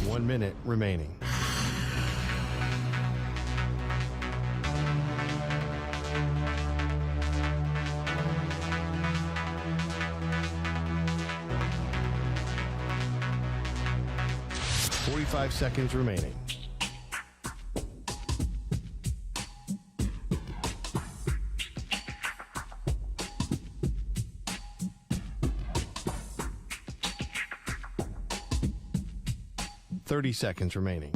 1 minute remaining. Five seconds remaining. Seconds remaining.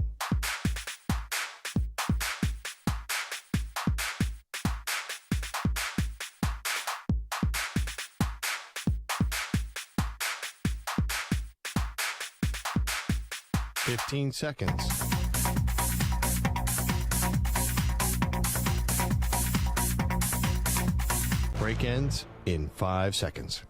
Fifteen seconds. Break ends in 5 seconds.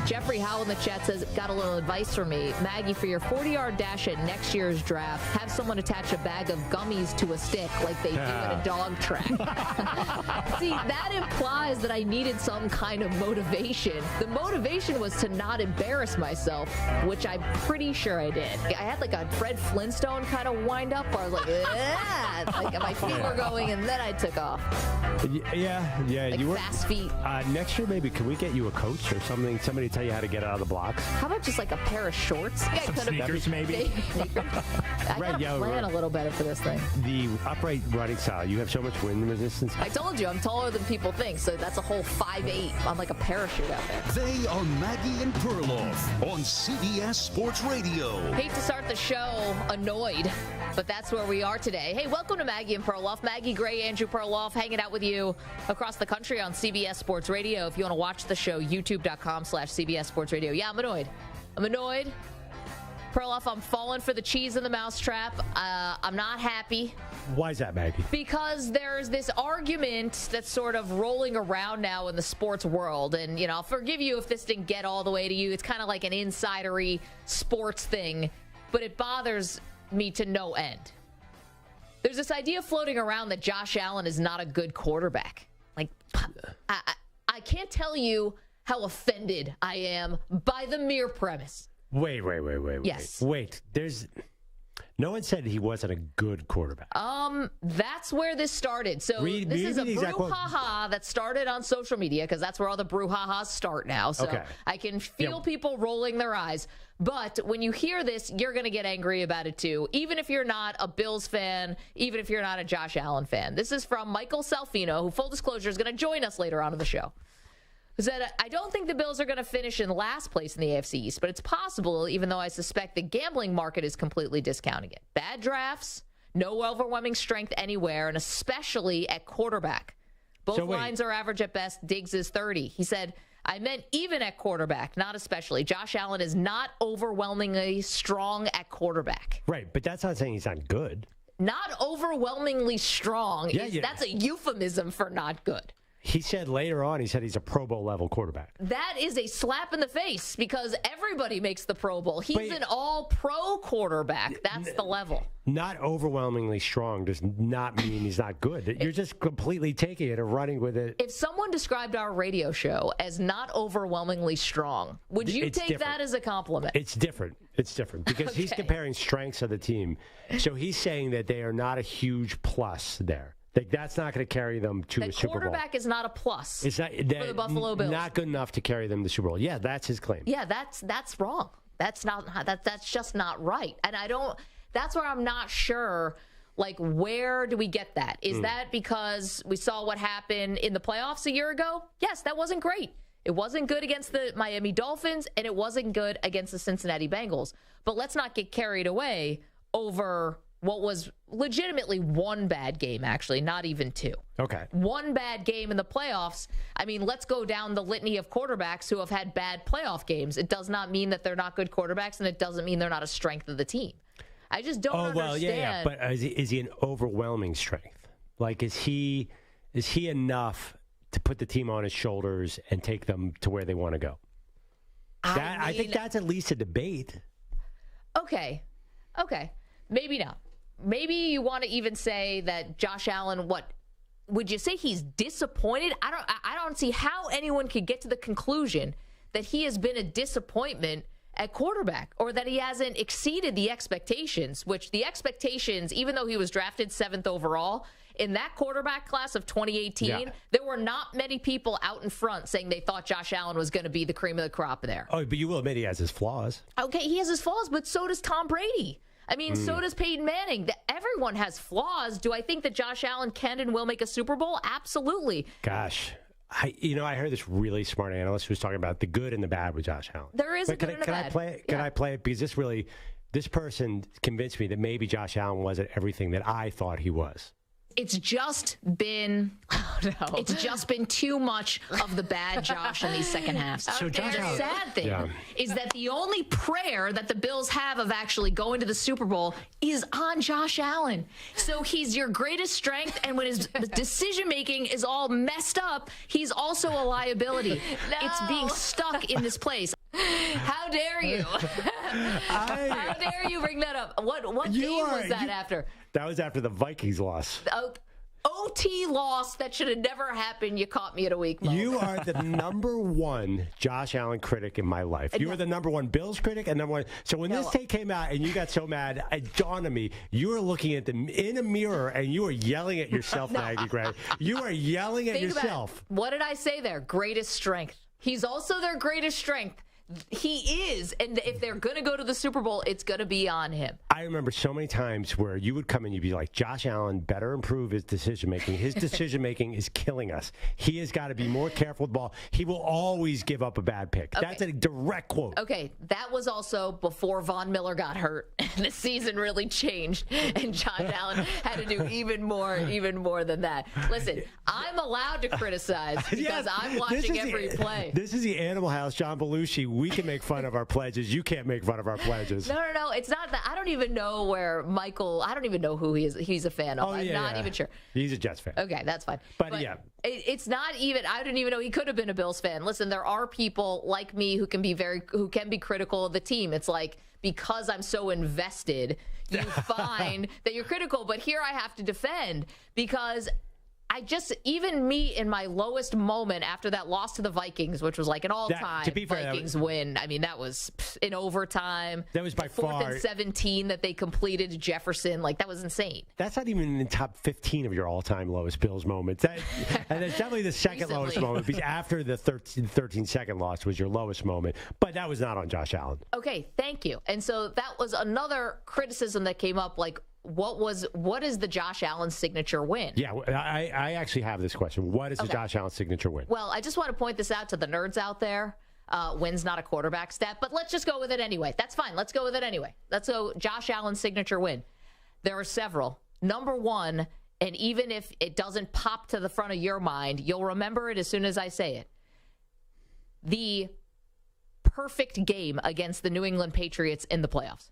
Jeffrey Howell in the chat says, got a little advice for me. Maggie, for your 40-yard dash at next year's draft, have someone attach a bag of gummies to a stick like they do at a dog track. See, that implies that I needed some kind of motivation. The motivation was to not embarrass myself, which I'm pretty sure I did. I had like a Fred Flintstone kind of wind up where I was like, like my feet were going, and then I took off. Yeah. Like you were fast feet. Next year, maybe, can we get you a coach or something? Somebody tell you how to get out of the blocks? How about just like a pair of shorts? Some sneakers, maybe. I gotta plan a little better for this thing. The upright running style, you have so much wind resistance. I told you, I'm taller than people think, so that's a whole 5'8". I'm like a parachute out there. They are Maggie and Perloff on CBS Sports Radio. Hate to start the show annoyed, but that's where we are today. Hey, welcome to Maggie and Perloff. Maggie Gray, Andrew Perloff, hanging out with you across the country on CBS Sports Radio. If you want to watch the show, youtube.com/CBS Sports Radio. Yeah, I'm annoyed. Perloff, I'm falling for the cheese in the mousetrap. I'm not happy. Why is that, Maggie? Because there's this argument that's sort of rolling around now in the sports world. And, I'll forgive you if this didn't get all the way to you. It's kind of like an insidery sports thing, but it bothers me to no end. There's this idea floating around that Josh Allen is not a good quarterback. Like, I can't tell you how offended I am by the mere premise. Wait. Yes. Wait. No one said he wasn't a good quarterback. That's where this started. So this is a brouhaha that started on social media, because that's where all the brouhahas start now. So okay. I can feel people rolling their eyes. But when you hear this, you're going to get angry about it too, even if you're not a Bills fan, even if you're not a Josh Allen fan. This is from Michael Salfino, who, full disclosure, is going to join us later on in the show. Said, I don't think the Bills are going to finish in last place in the AFC East, but it's possible, even though I suspect the gambling market is completely discounting it. Bad drafts, no overwhelming strength anywhere, and especially at quarterback. Both lines are average at best. Diggs is 30. He said, I meant even at quarterback, not especially. Josh Allen is not overwhelmingly strong at quarterback. Right, but that's not saying he's not good. Not overwhelmingly strong. That's a euphemism for not good. He said later on, he's a Pro Bowl level quarterback. That is a slap in the face, because everybody makes the Pro Bowl. He's an all-pro quarterback. That's the level. Not overwhelmingly strong does not mean he's not good. You're just completely taking it and running with it. If someone described our radio show as not overwhelmingly strong, would you take that as a compliment? It's different. Because he's comparing strengths of the team. So he's saying that they are not a huge plus there. That's not going to carry them to a Super Bowl. Quarterback is not a plus it's not, for the Buffalo Bills. Not good enough to carry them to the Super Bowl. Yeah, that's his claim. Yeah, that's wrong. That's just not right. And that's where I'm not sure, like, where do we get that? Is that because we saw what happened in the playoffs a year ago? Yes, that wasn't great. It wasn't good against the Miami Dolphins, and it wasn't good against the Cincinnati Bengals. But let's not get carried away over what was legitimately one bad game, actually, not even two. Okay. One bad game in the playoffs. I mean, let's go down the litany of quarterbacks who have had bad playoff games. It does not mean that they're not good quarterbacks, and it doesn't mean they're not a strength of the team. I just don't understand. But is he an overwhelming strength? Like, is he Is he enough to put the team on his shoulders and take them to where they want to go? I think that's at least a debate. Okay. Maybe not. Maybe you want to even say that Josh Allen, would you say he's disappointed? I don't see how anyone could get to the conclusion that he has been a disappointment at quarterback or that he hasn't exceeded the expectations, which the expectations, even though he was drafted 7th overall, in that quarterback class of 2018, there were not many people out in front saying they thought Josh Allen was going to be the cream of the crop there. Oh, but you will admit he has his flaws. Okay, he has his flaws, but so does Tom Brady. I mean, so does Peyton Manning. Everyone has flaws. Do I think that Josh Allen can and will make a Super Bowl? Absolutely. Gosh. I heard this really smart analyst who was talking about the good and the bad with Josh Allen. There is a good and a bad. Can I play it? Because this person convinced me that maybe Josh Allen wasn't everything that I thought he was. It's just been it's just been too much of the bad Josh in these second halves. So the sad thing is that the only prayer that the Bills have of actually going to the Super Bowl is on Josh Allen. So he's your greatest strength, and when his decision making is all messed up, he's also a liability. No. It's being stuck in this place. How dare you? How dare you bring that up? What game was that after? That was after the Vikings loss. OT loss that should have never happened. You caught me at a weak moment. You are the number one Josh Allen critic in my life. You are the number one Bills critic and number one. So when this take came out and you got so mad, it dawned on me, you were looking at them in a mirror and you were yelling at yourself, Maggie Gray. You are yelling at yourself. What did I say there? Greatest strength. He's also their greatest strength. He is, and if they're going to go to the Super Bowl, it's going to be on him. I remember so many times where you would come in, you'd be like, Josh Allen better improve his decision-making. His decision-making is killing us. He has got to be more careful with the ball. He will always give up a bad pick. Okay. That's a direct quote. Okay, that was also before Von Miller got hurt, and the season really changed, and Josh Allen had to do even more than that. Listen, I'm allowed to criticize because I'm watching every play. This is the Animal House, John Belushi. We can make fun of our pledges. You can't make fun of our pledges. No. It's not that. I don't even know where Michael. I don't even know who he's a fan of. I'm not even sure. He's a Jets fan. Okay, that's fine. But yeah. It's not even. I didn't even know he could have been a Bills fan. Listen, there are people like me who can be critical of the team. It's like, because I'm so invested, you find that you're critical. But here I have to defend because even me in my lowest moment after that loss to the Vikings, which was like an all-time Vikings win. I mean, that was in overtime. That was by far 4th and 17 that they completed to Jefferson. Like, that was insane. That's not even in the top 15 of your all-time lowest Bills moments. And it's definitely the second lowest moment, because after the 13-second loss was your lowest moment. But that was not on Josh Allen. Okay, thank you. And so that was another criticism that came up, like, what is the Josh Allen signature win? Yeah, I actually have this question. What is the Josh Allen signature win? Well, I just want to point this out to the nerds out there. Win's not a quarterback stat, but let's just go with it anyway. That's fine. Let's go with it anyway. Let's go Josh Allen's signature win. There are several. Number one, and even if it doesn't pop to the front of your mind, you'll remember it as soon as I say it. The perfect game against the New England Patriots in the playoffs.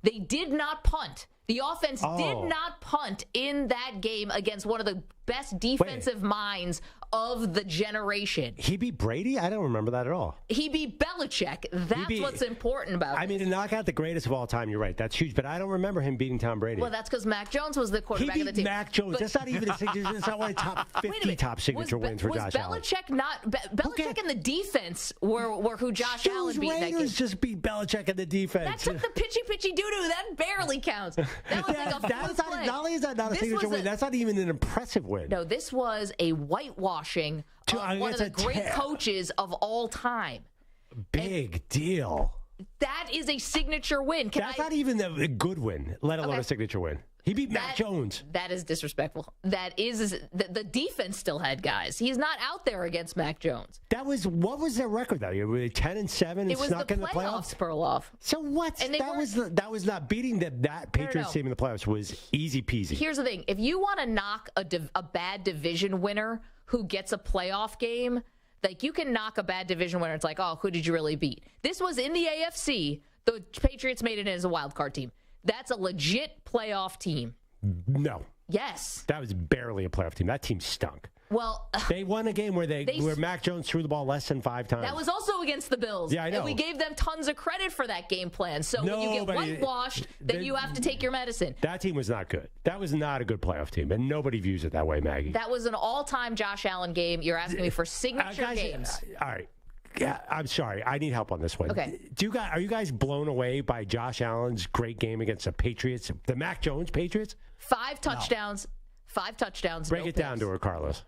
They did not punt. The offense did not punt in that game against one of the best defensive minds of the generation. He beat Brady? I don't remember that at all. He beat Belichick. That's what's important about it. I mean, to knock out the greatest of all time, you're right. That's huge. But I don't remember him beating Tom Brady. Well, that's because Mac Jones was the quarterback of the team. He beat Mac Jones. That's not even that's not one of the top 50 top signature wins for Josh Allen. Belichick and the defense were who Josh Allen beat in that game. Raiders just beat Belichick in the defense. That took the pitchy doo-doo. That barely counts. That was like a play. Not only is that not a signature win, that's not even an impressive win. No, this was a whitewashing of one of the great coaches of all time. Big deal. That is a signature win. That's not even a good win, let alone a signature win. He beat Mac Jones. That is disrespectful. That is the defense still had guys. He's not out there against Mac Jones. What was their record though? Were they 10-7 and snuck in the playoffs? Perloff. So what? That was not beating that Patriots team in the playoffs was easy peasy. Here's the thing: if you want to knock a bad division winner who gets a playoff game, like, you can knock a bad division winner. It's like, oh, who did you really beat? This was in the AFC. The Patriots made it as a wild card team. That's a legit playoff team. No. Yes. That was barely a playoff team. That team stunk. Well, they won a game where where Mac Jones threw the ball less than 5 times. That was also against the Bills. Yeah, I know. And we gave them tons of credit for that game plan. So when you get whitewashed, then you have to take your medicine. That team was not good. That was not a good playoff team, and nobody views it that way, Maggie. That was an all-time Josh Allen game. You're asking me for signature games. All right. Yeah, I'm sorry. I need help on this one. Okay. Are you guys blown away by Josh Allen's great game against the Patriots, the Mac Jones Patriots? 5 touchdowns. No. 5 touchdowns. Break it down to her, Carlos.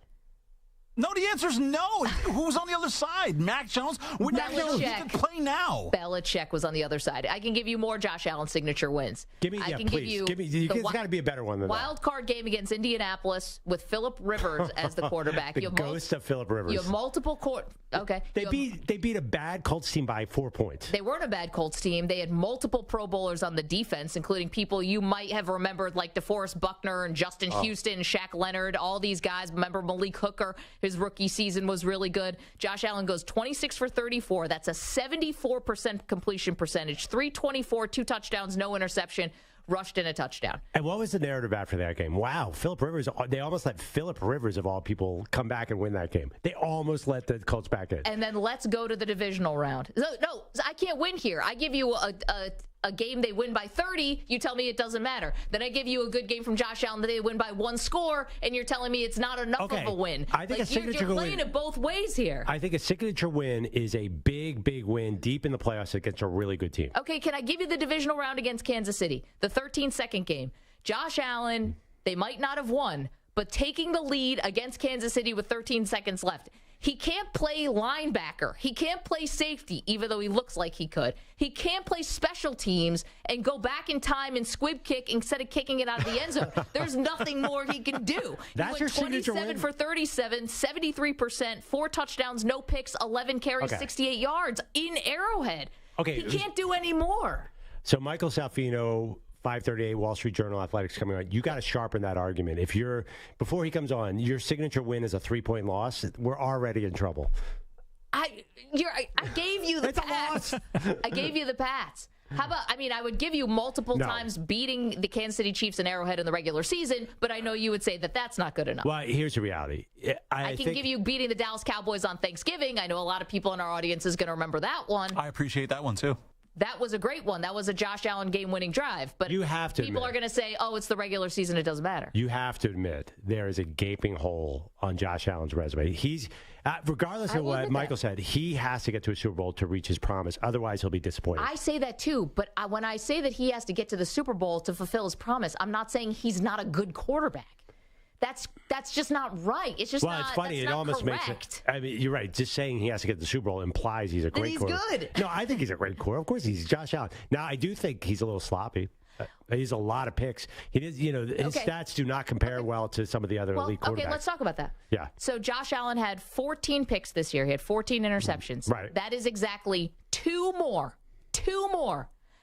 No, the answer is no. Who's on the other side? Mac Jones? He can play now. Belichick was on the other side. I can give you more Josh Allen signature wins. Please. It's got to be a better one than wild card game against Indianapolis with Phillip Rivers as the quarterback. The ghost of Phillip Rivers. You have multiple Okay. They beat a bad Colts team by 4 points. They weren't a bad Colts team. They had multiple Pro Bowlers on the defense, including people you might have remembered like DeForest Buckner and Justin Houston, Shaq Leonard, all these guys. Remember Malik Hooker? His rookie season was really good. Josh Allen goes 26 for 34. That's a 74% completion percentage. 324, 2 touchdowns, no interception. Rushed in a touchdown. And what was the narrative after that game? Wow, Phillip Rivers, they almost let Phillip Rivers, of all people, come back and win that game. They almost let the Colts back in. And then let's go to the divisional round. No, I can't win here. I give you a game they win by 30, you tell me it doesn't matter. Then I give you a good game from Josh Allen that they win by 1 score, and you're telling me it's not enough of a win. I think a signature you're playing it both ways here. I think a signature win is a big, big win deep in the playoffs against a really good team. Okay, can I give you the divisional round against Kansas City? The 13-second game. Josh Allen, they might not have won, but taking the lead against Kansas City with 13 seconds left. He can't play linebacker. He can't play safety, even though he looks like he could. He can't play special teams and go back in time and squib kick instead of kicking it out of the end zone. There's nothing more he can do. That's your signature win. 27 for 37, 73%, 4 touchdowns, no picks, 11 carries, 68 yards in Arrowhead. Okay. He can't do any more. So Michael Salfino, 538 Wall Street Journal Athletics coming on. You got to sharpen that argument. Before he comes on, your signature win is a 3-point loss. We're already in trouble. I gave you the Pats. I gave you the Pats. How about, I would give you multiple times beating the Kansas City Chiefs in Arrowhead in the regular season, but I know you would say that that's not good enough. Well, here's the reality. I can give you beating the Dallas Cowboys on Thanksgiving. I know a lot of people in our audience is going to remember that one. I appreciate that one, too. That was a great one. That was a Josh Allen game-winning drive. But you have to people are going to say, oh, it's the regular season. It doesn't matter. You have to admit there is a gaping hole on Josh Allen's resume. He's, regardless of what Michael said, he has to get to a Super Bowl to reach his promise. Otherwise, he'll be disappointed. I say that too. But when I say that he has to get to the Super Bowl to fulfill his promise, I'm not saying he's not a good quarterback. That's just not right. It's just it's funny. It almost correct. makes it. You're right. Just saying he has to get to the Super Bowl implies he's a great quarterback. He's good. No, I think he's a great quarterback. Of course, he's Josh Allen. Now, I do think he's a little sloppy. He's a lot of picks. He did. His stats do not compare well to some of the other elite quarterbacks. Okay, let's talk about that. Yeah. So Josh Allen had 14 picks this year. He had 14 interceptions. Right. That is exactly two more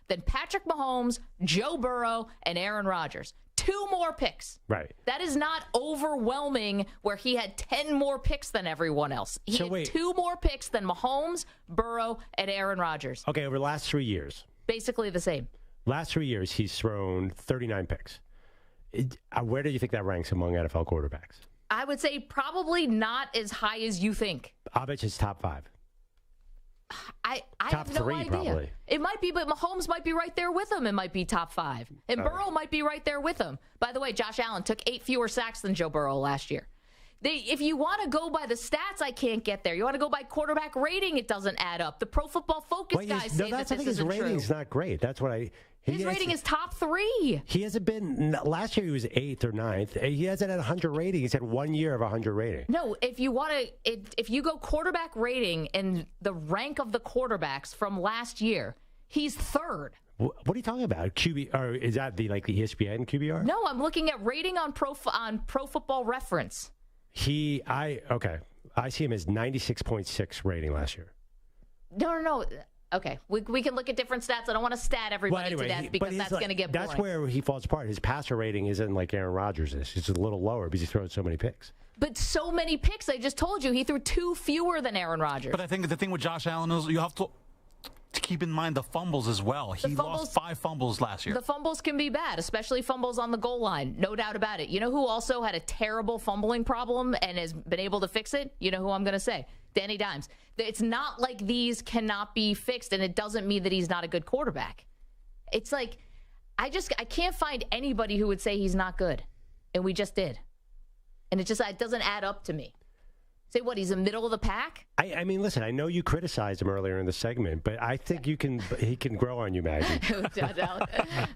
than Patrick Mahomes, Joe Burrow, and Aaron Rodgers. 2 more picks. Right. That is not overwhelming where he had 10 more picks than everyone else. He had 2 more picks than Mahomes, Burrow, and Aaron Rodgers. Okay, over the last 3 years. Basically the same. Last 3 years, he's thrown 39 picks. Where do you think that ranks among NFL quarterbacks? I would say probably not as high as you think. I'll bet it's top 5. I top have no 3, idea. Probably. It might be, but Mahomes might be right there with him. It might be top 5. And Burrow might be right there with him. By the way, Josh Allen took 8 fewer sacks than Joe Burrow last year. If you want to go by the stats, I can't get there. You want to go by quarterback rating, it doesn't add up. The Pro Football Focus guys say that this isn't true. His rating's not great. That's what his rating is top 3. He hasn't been. Last year he was 8th or 9th. He hasn't had 100 rating. He's had 1 year of 100 rating. No, if you go quarterback rating and the rank of the quarterbacks from last year, he's 3rd. What are you talking about? QB, or is that the ESPN QBR? No, I'm looking at rating on Pro Football Reference. I see him as 96.6 rating last year. No. Okay, we can look at different stats. I don't want to stat everybody to death because that's going to get boring. That's where he falls apart. His passer rating isn't like Aaron Rodgers is. It's a little lower because he throws so many picks. But so many picks. I just told you he threw 2 fewer than Aaron Rodgers. But I think the thing with Josh Allen is you have to keep in mind the fumbles as well. He lost 5 fumbles last year. The fumbles can be bad, especially fumbles on the goal line. No doubt about it. You know who also had a terrible fumbling problem and has been able to fix it? You know who I'm going to say? Danny Dimes. It's not like these cannot be fixed, and it doesn't mean that he's not a good quarterback. It's like, I can't find anybody who would say he's not good. And we just did. And it doesn't add up to me. Say what? He's in the middle of the pack? I mean, listen, I know you criticized him earlier in the segment, but I think he can grow on you, Maggie. I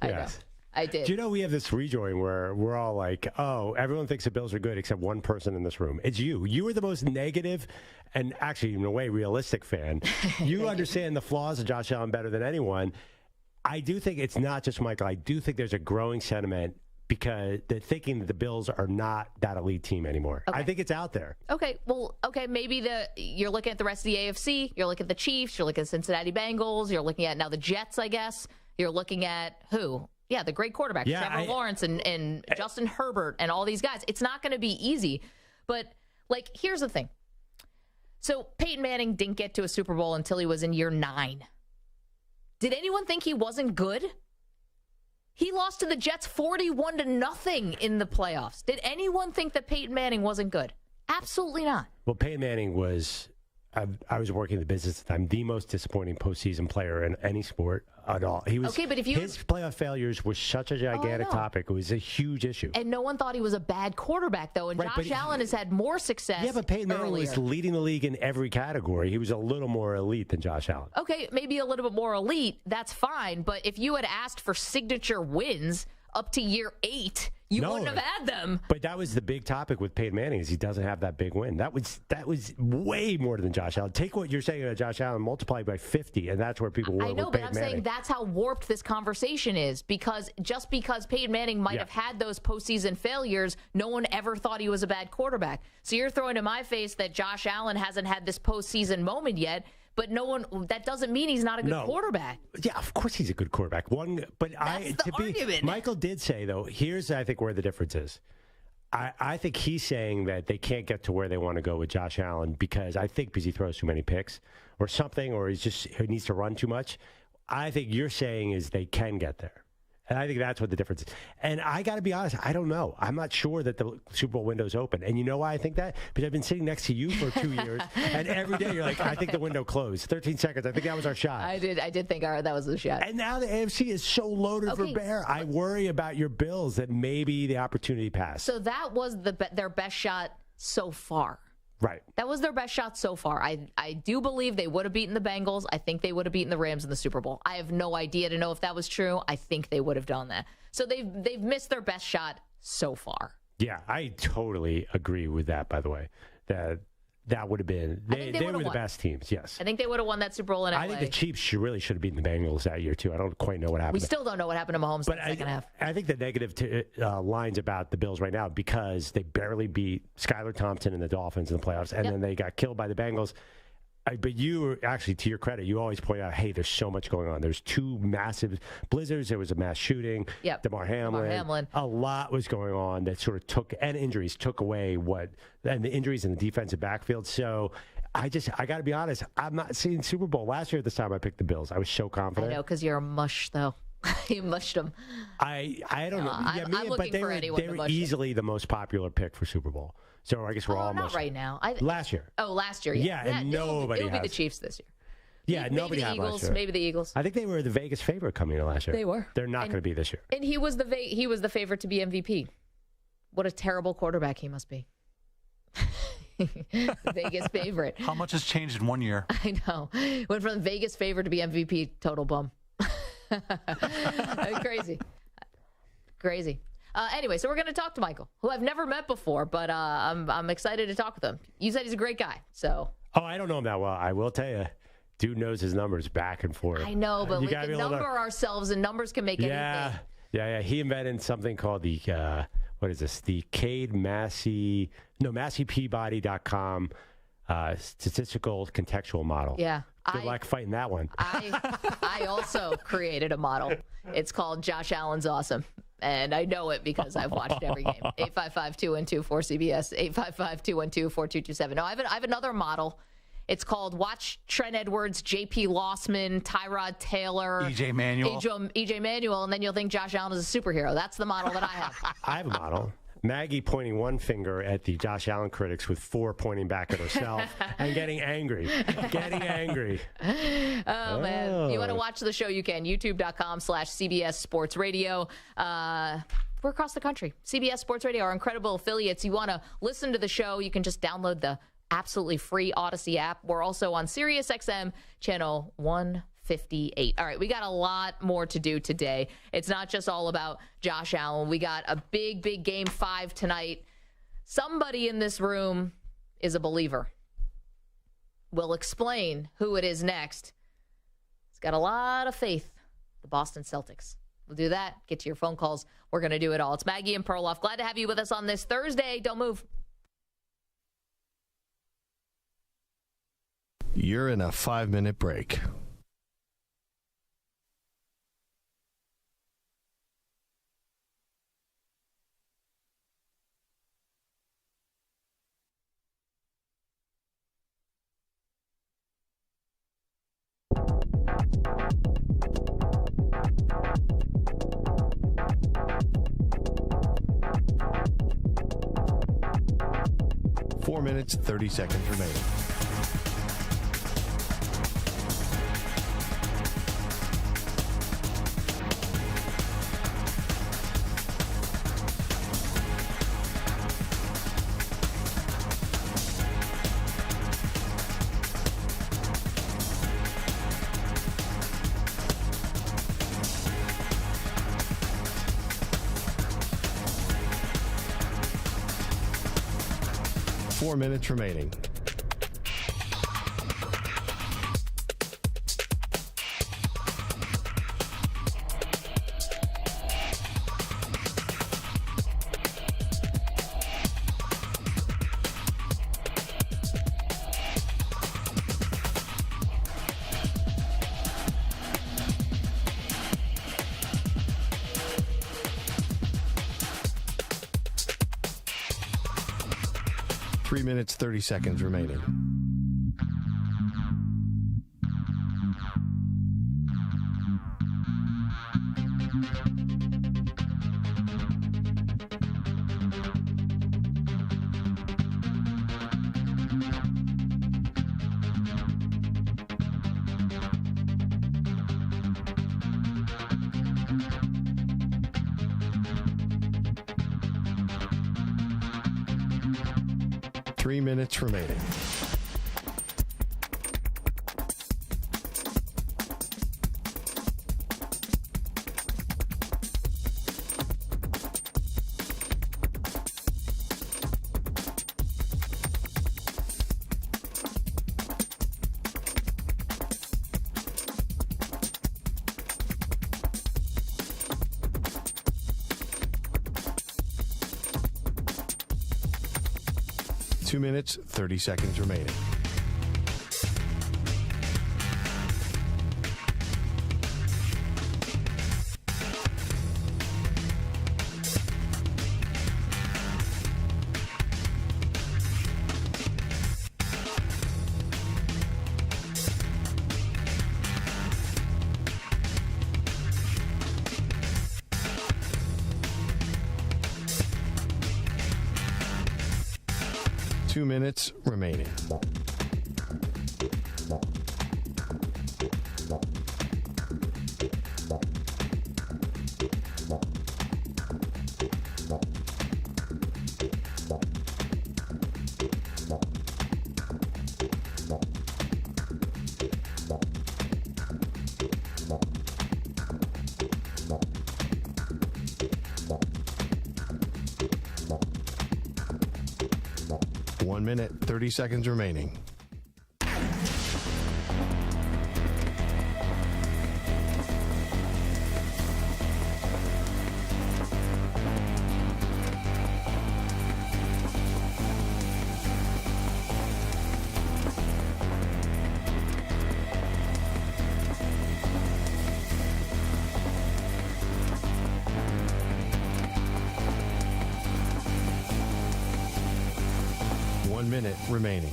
know. I did. Do you know we have this rejoin where we're all like, oh, everyone thinks the Bills are good except one person in this room. It's you. You are the most negative and actually, in a way, realistic fan. You understand the flaws of Josh Allen better than anyone. I do think it's not just Michael. I do think there's a growing sentiment because they're thinking that the Bills are not that elite team anymore. Okay. I think it's out there. Okay, well, maybe you're looking at the rest of the AFC. You're looking at the Chiefs. You're looking at Cincinnati Bengals. You're looking at now the Jets, I guess. You're looking at who? Yeah, the great quarterbacks, Trevor Lawrence and Justin Herbert and all these guys. It's not going to be easy. But, here's the thing. So Peyton Manning didn't get to a Super Bowl until he was in year 9. Did anyone think he wasn't good? He lost to the Jets 41-0 in the playoffs. Did anyone think that Peyton Manning wasn't good? Absolutely not. Well, Peyton Manning was, I was working in the business at the time, the most disappointing postseason player in any sport at all. He was, okay, but his playoff failures were such a gigantic topic. It was a huge issue. And no one thought he was a bad quarterback, though. And Josh Allen has had more success. Yeah, but Peyton Manning was leading the league in every category. He was a little more elite than Josh Allen. Okay, maybe a little bit more elite. That's fine. But if you had asked for signature wins up to year 8, you wouldn't have had them. But that was the big topic with Peyton Manning is he doesn't have that big win. That was way more than Josh Allen. Take what you're saying about Josh Allen, multiply by 50, and that's where people were. I know, with but Peyton I'm Manning. saying that's how warped this conversation is because Peyton Manning might have had those postseason failures, no one ever thought he was a bad quarterback. So you're throwing in my face that Josh Allen hasn't had this postseason moment yet. But that doesn't mean he's not a good quarterback. Yeah, of course he's a good quarterback. Argument. Michael did say, though, here's, I think, where the difference is. I think he's saying that they can't get to where they want to go with Josh Allen because he throws too many picks or something, or he needs to run too much. I think you're saying is they can get there. And I think that's what the difference is. And I got to be honest, I don't know. I'm not sure that the Super Bowl window's open. And you know why I think that? Because I've been sitting next to you for 2 years, and every day you're like, I think the window closed. 13 seconds. I think that was our shot. I did think that was the shot. And now the AFC is so loaded for bear. I worry about your Bills that maybe the opportunity passed. So that was their best shot so far. Right. That was their best shot so far. I do believe they would have beaten the Bengals. I think they would have beaten the Rams in the Super Bowl. I have no idea to know if that was true. I think they would have done that. So they've missed their best shot so far. Yeah, I totally agree with that, by the way. That would have been they were the best teams, yes. I think they would have won that Super Bowl in LA. I think the Chiefs should have beaten the Bengals that year, too. I don't quite know what happened. We still don't know what happened to Mahomes in the second half. I think the negative lines about the Bills right now, because they barely beat Skylar Thompson and the Dolphins in the playoffs, and then they got killed by the Bengals. But you, actually, to your credit, you always point out, hey, there's so much going on. There's 2 massive blizzards. There was a mass shooting. Yep. Damar Hamlin. A lot was going on that sort of and injuries took away and the injuries in the defensive backfield. So I got to be honest, I'm not seeing Super Bowl. Last year at this time, I picked the Bills. I was so confident. I know, because you're a mush, though. You mushed them. I don't know. I'm looking for anyone to mush them. They were easily the most popular pick for Super Bowl. So I guess we're all not right now. Last year. Oh, last year, yeah. Yeah, and nobody It'll be the Chiefs this year. Yeah, nobody had last year. Maybe the Eagles. I think they were the Vegas favorite coming in last year. They were. They're not going to be this year. And he was the favorite to be MVP. What a terrible quarterback he must be. Vegas favorite. How much has changed in 1 year? I know. Went from Vegas favorite to be MVP, total bum. Crazy. Anyway, so we're going to talk to Michael, who I've never met before, but I'm excited to talk with him. You said he's a great guy, so. Oh, I don't know him that well. I will tell you, dude knows his numbers back and forth. I know, but we can number ourselves, and numbers can make anything. Yeah. He invented something called the, what is this? The MasseyPeabody.com statistical contextual model. Yeah. Good luck fighting that one. I also created a model. It's called Josh Allen's Awesome. And I know it because I've watched every game. 855-212-4CBS, 855-212-4227. No, I have another model, It's called Watch Trent Edwards, J.P. Lossman, Tyrod Taylor, E.J. Manuel. E.J. Manuel, and then you'll think Josh Allen is a superhero. That's the model that I have. I have a model. Maggie pointing one finger at the Josh Allen critics with 4 pointing back at herself and getting angry. Oh, man. You want to watch the show, you can. YouTube.com/CBS Sports Radio. We're across the country. CBS Sports Radio, our incredible affiliates. You want to listen to the show, you can just download the absolutely free Odyssey app. We're also on SiriusXM channel 158. All right, we got a lot more to do today. It's not just all about Josh Allen. We got a big Game 5 tonight. Somebody in this room is a believer. We'll explain who it is next. He's got a lot of faith, the Boston Celtics. We'll do that. Get to your phone calls. We're going to do it all. It's Maggie and Perloff. Glad to have you with us on this Thursday. Don't move. You're in a 5-minute break. Four minutes, 30 seconds remaining. Four minutes remaining. Three minutes, 30 seconds remaining. Three minutes remaining. Two minutes, 30 seconds remaining. Two minutes remaining. One minute, 30 seconds remaining. Minute remaining.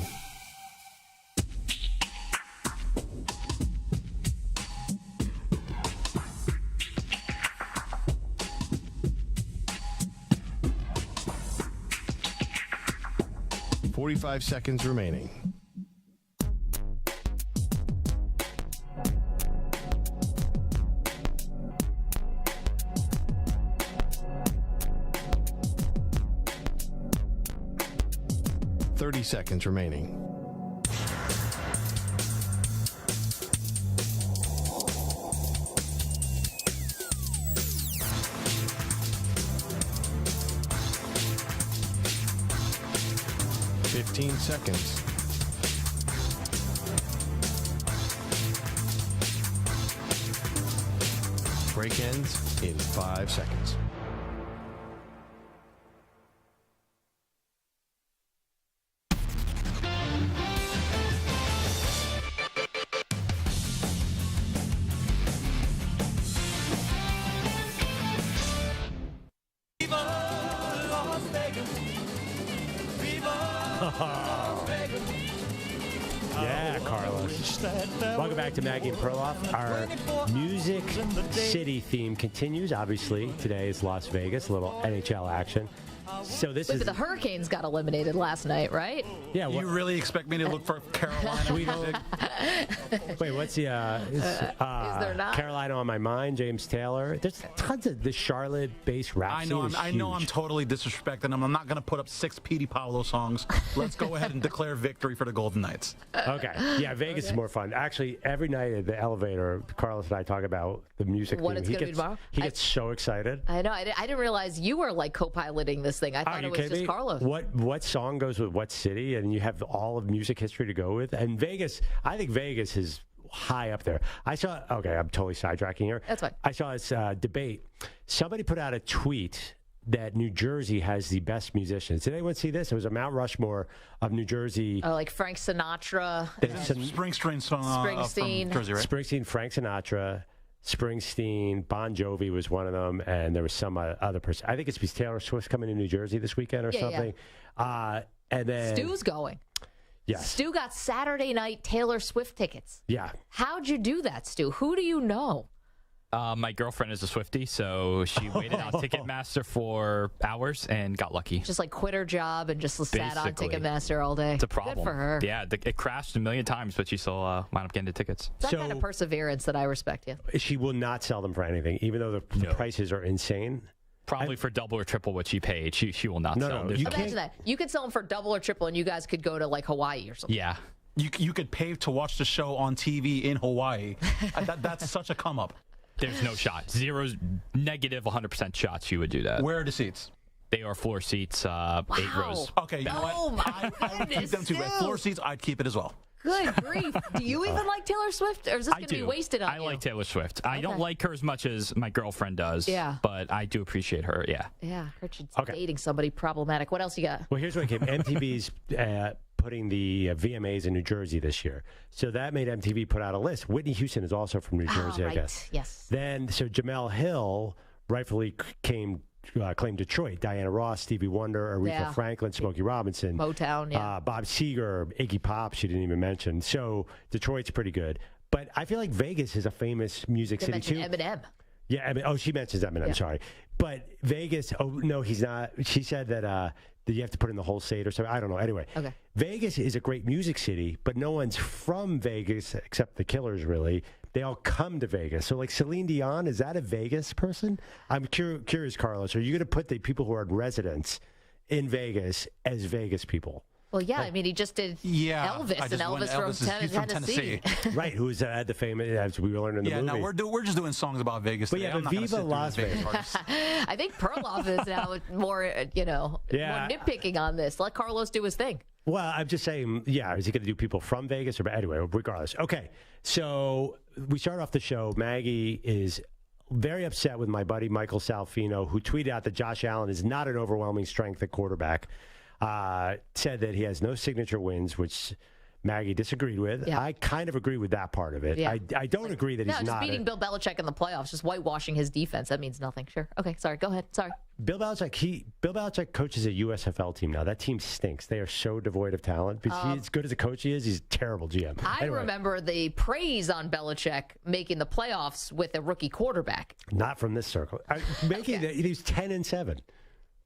45 seconds remaining. Seconds remaining. Seconds. Break ends in 5 seconds. Yeah, Carlos. Welcome back to Maggie and Perloff. Our Music City theme continues. Obviously, today is Las Vegas, a little NHL action. So this Wait, is but the Hurricanes got eliminated last night, right? Yeah. You really expect me to look for Carolina? Wait, what's the? Is there not? Carolina on my mind? James Taylor. There's tons of the Charlotte-based rap scene. I know. I'm totally disrespecting them. I'm not going to put up 6 Petey Paolo songs. Let's go ahead and declare victory for the Golden Knights. Okay. Yeah, Vegas is more fun. Actually, every night at the elevator, Carlos and I talk about the music. What it's going to be tomorrow? He gets so excited. I know. I didn't realize you were like co-piloting this thing. I thought it was just Carlos. What song goes with what city? And you have all of music history to go with. And Vegas, I think Vegas is high up there. I'm totally sidetracking here. That's fine. I saw this debate. Somebody put out a tweet that New Jersey has the best musicians. Did anyone see this? It was a Mount Rushmore of New Jersey. Oh, like Frank Sinatra. Springsteen. From Jersey, right? Springsteen, Frank Sinatra, Springsteen, Bon Jovi was one of them, and there was some other person. I think it's because Taylor Swift's coming to New Jersey this weekend or something. Yeah. And then Stu's going. Yes. Stu got Saturday night Taylor Swift tickets. Yeah. How'd you do that, Stu? Who do you know? My girlfriend is a Swiftie, so she waited out Ticketmaster for hours and got lucky. Just like quit her job and just sat on Ticketmaster all day. It's a problem. Good for her. Yeah, it crashed a million times, but she still wound up getting the tickets. It's that kind of perseverance that I respect you. She will not sell them for anything, even though the prices are insane. Probably for double or triple what she paid. She will not sell them. Imagine that. You could sell them for double or triple, and you guys could go to like Hawaii or something. Yeah. You could pay to watch the show on TV in Hawaii. That's such a come up. There's no shot. Negative 100% shots you would do that. Where are the seats? They are floor seats, 8 rows. Okay, you know what? I would keep them too. At floor seats, I'd keep it as well. Good grief. Do you even like Taylor Swift, or is this going to be wasted on you? I like Taylor Swift. I don't like her as much as my girlfriend does. Yeah. But I do appreciate her, yeah. Yeah, Richard's dating somebody problematic. What else you got? Well, here's what came. MTV's putting the VMAs in New Jersey this year. So that made MTV put out a list. Whitney Houston is also from New Jersey, I guess. Yes. Then, so Jamel Hill rightfully claimed Detroit. Diana Ross, Stevie Wonder, Aretha Franklin, Smokey Robinson. Motown, Bob Seger, Iggy Pop, she didn't even mention. So Detroit's pretty good. But I feel like Vegas is a famous music city, too. Eminem. Yeah, she mentions Eminem, sorry. But Vegas, no, he's not. She said that you have to put in the whole state or something. I don't know. Anyway, Vegas is a great music city, but no one's from Vegas except the Killers, really. They all come to Vegas. So, like Celine Dion, is that a Vegas person? I'm curious, Carlos. Are you going to put the people who are residents in Vegas as Vegas people? Well, yeah. I mean, he just did Elvis, and Elvis from Tennessee. Right, who's had the famous, as we learned in the movie. Yeah, no, we're just doing songs about Vegas today. But Viva Las Vegas. I think Perloff is now more, more nitpicking on this. Let Carlos do his thing. Well, I'm just saying, is he going to do people from Vegas? Or anyway, regardless. Okay, so we start off the show. Maggie is very upset with my buddy Michael Salfino, who tweeted out that Josh Allen is not an overwhelming strength at quarterback. Said that he has no signature wins, which Maggie disagreed with. Yeah. I kind of agree with that part of it. Yeah. I don't agree that he's not. No, just beating Bill Belichick in the playoffs, just whitewashing his defense. That means nothing. Sure. Okay, sorry. Go ahead. Sorry. Bill Belichick coaches a USFL team now. That team stinks. They are so devoid of talent. Because he's as good as a coach he is, he's a terrible GM. I remember the praise on Belichick making the playoffs with a rookie quarterback. Not from this circle. He was 10-7.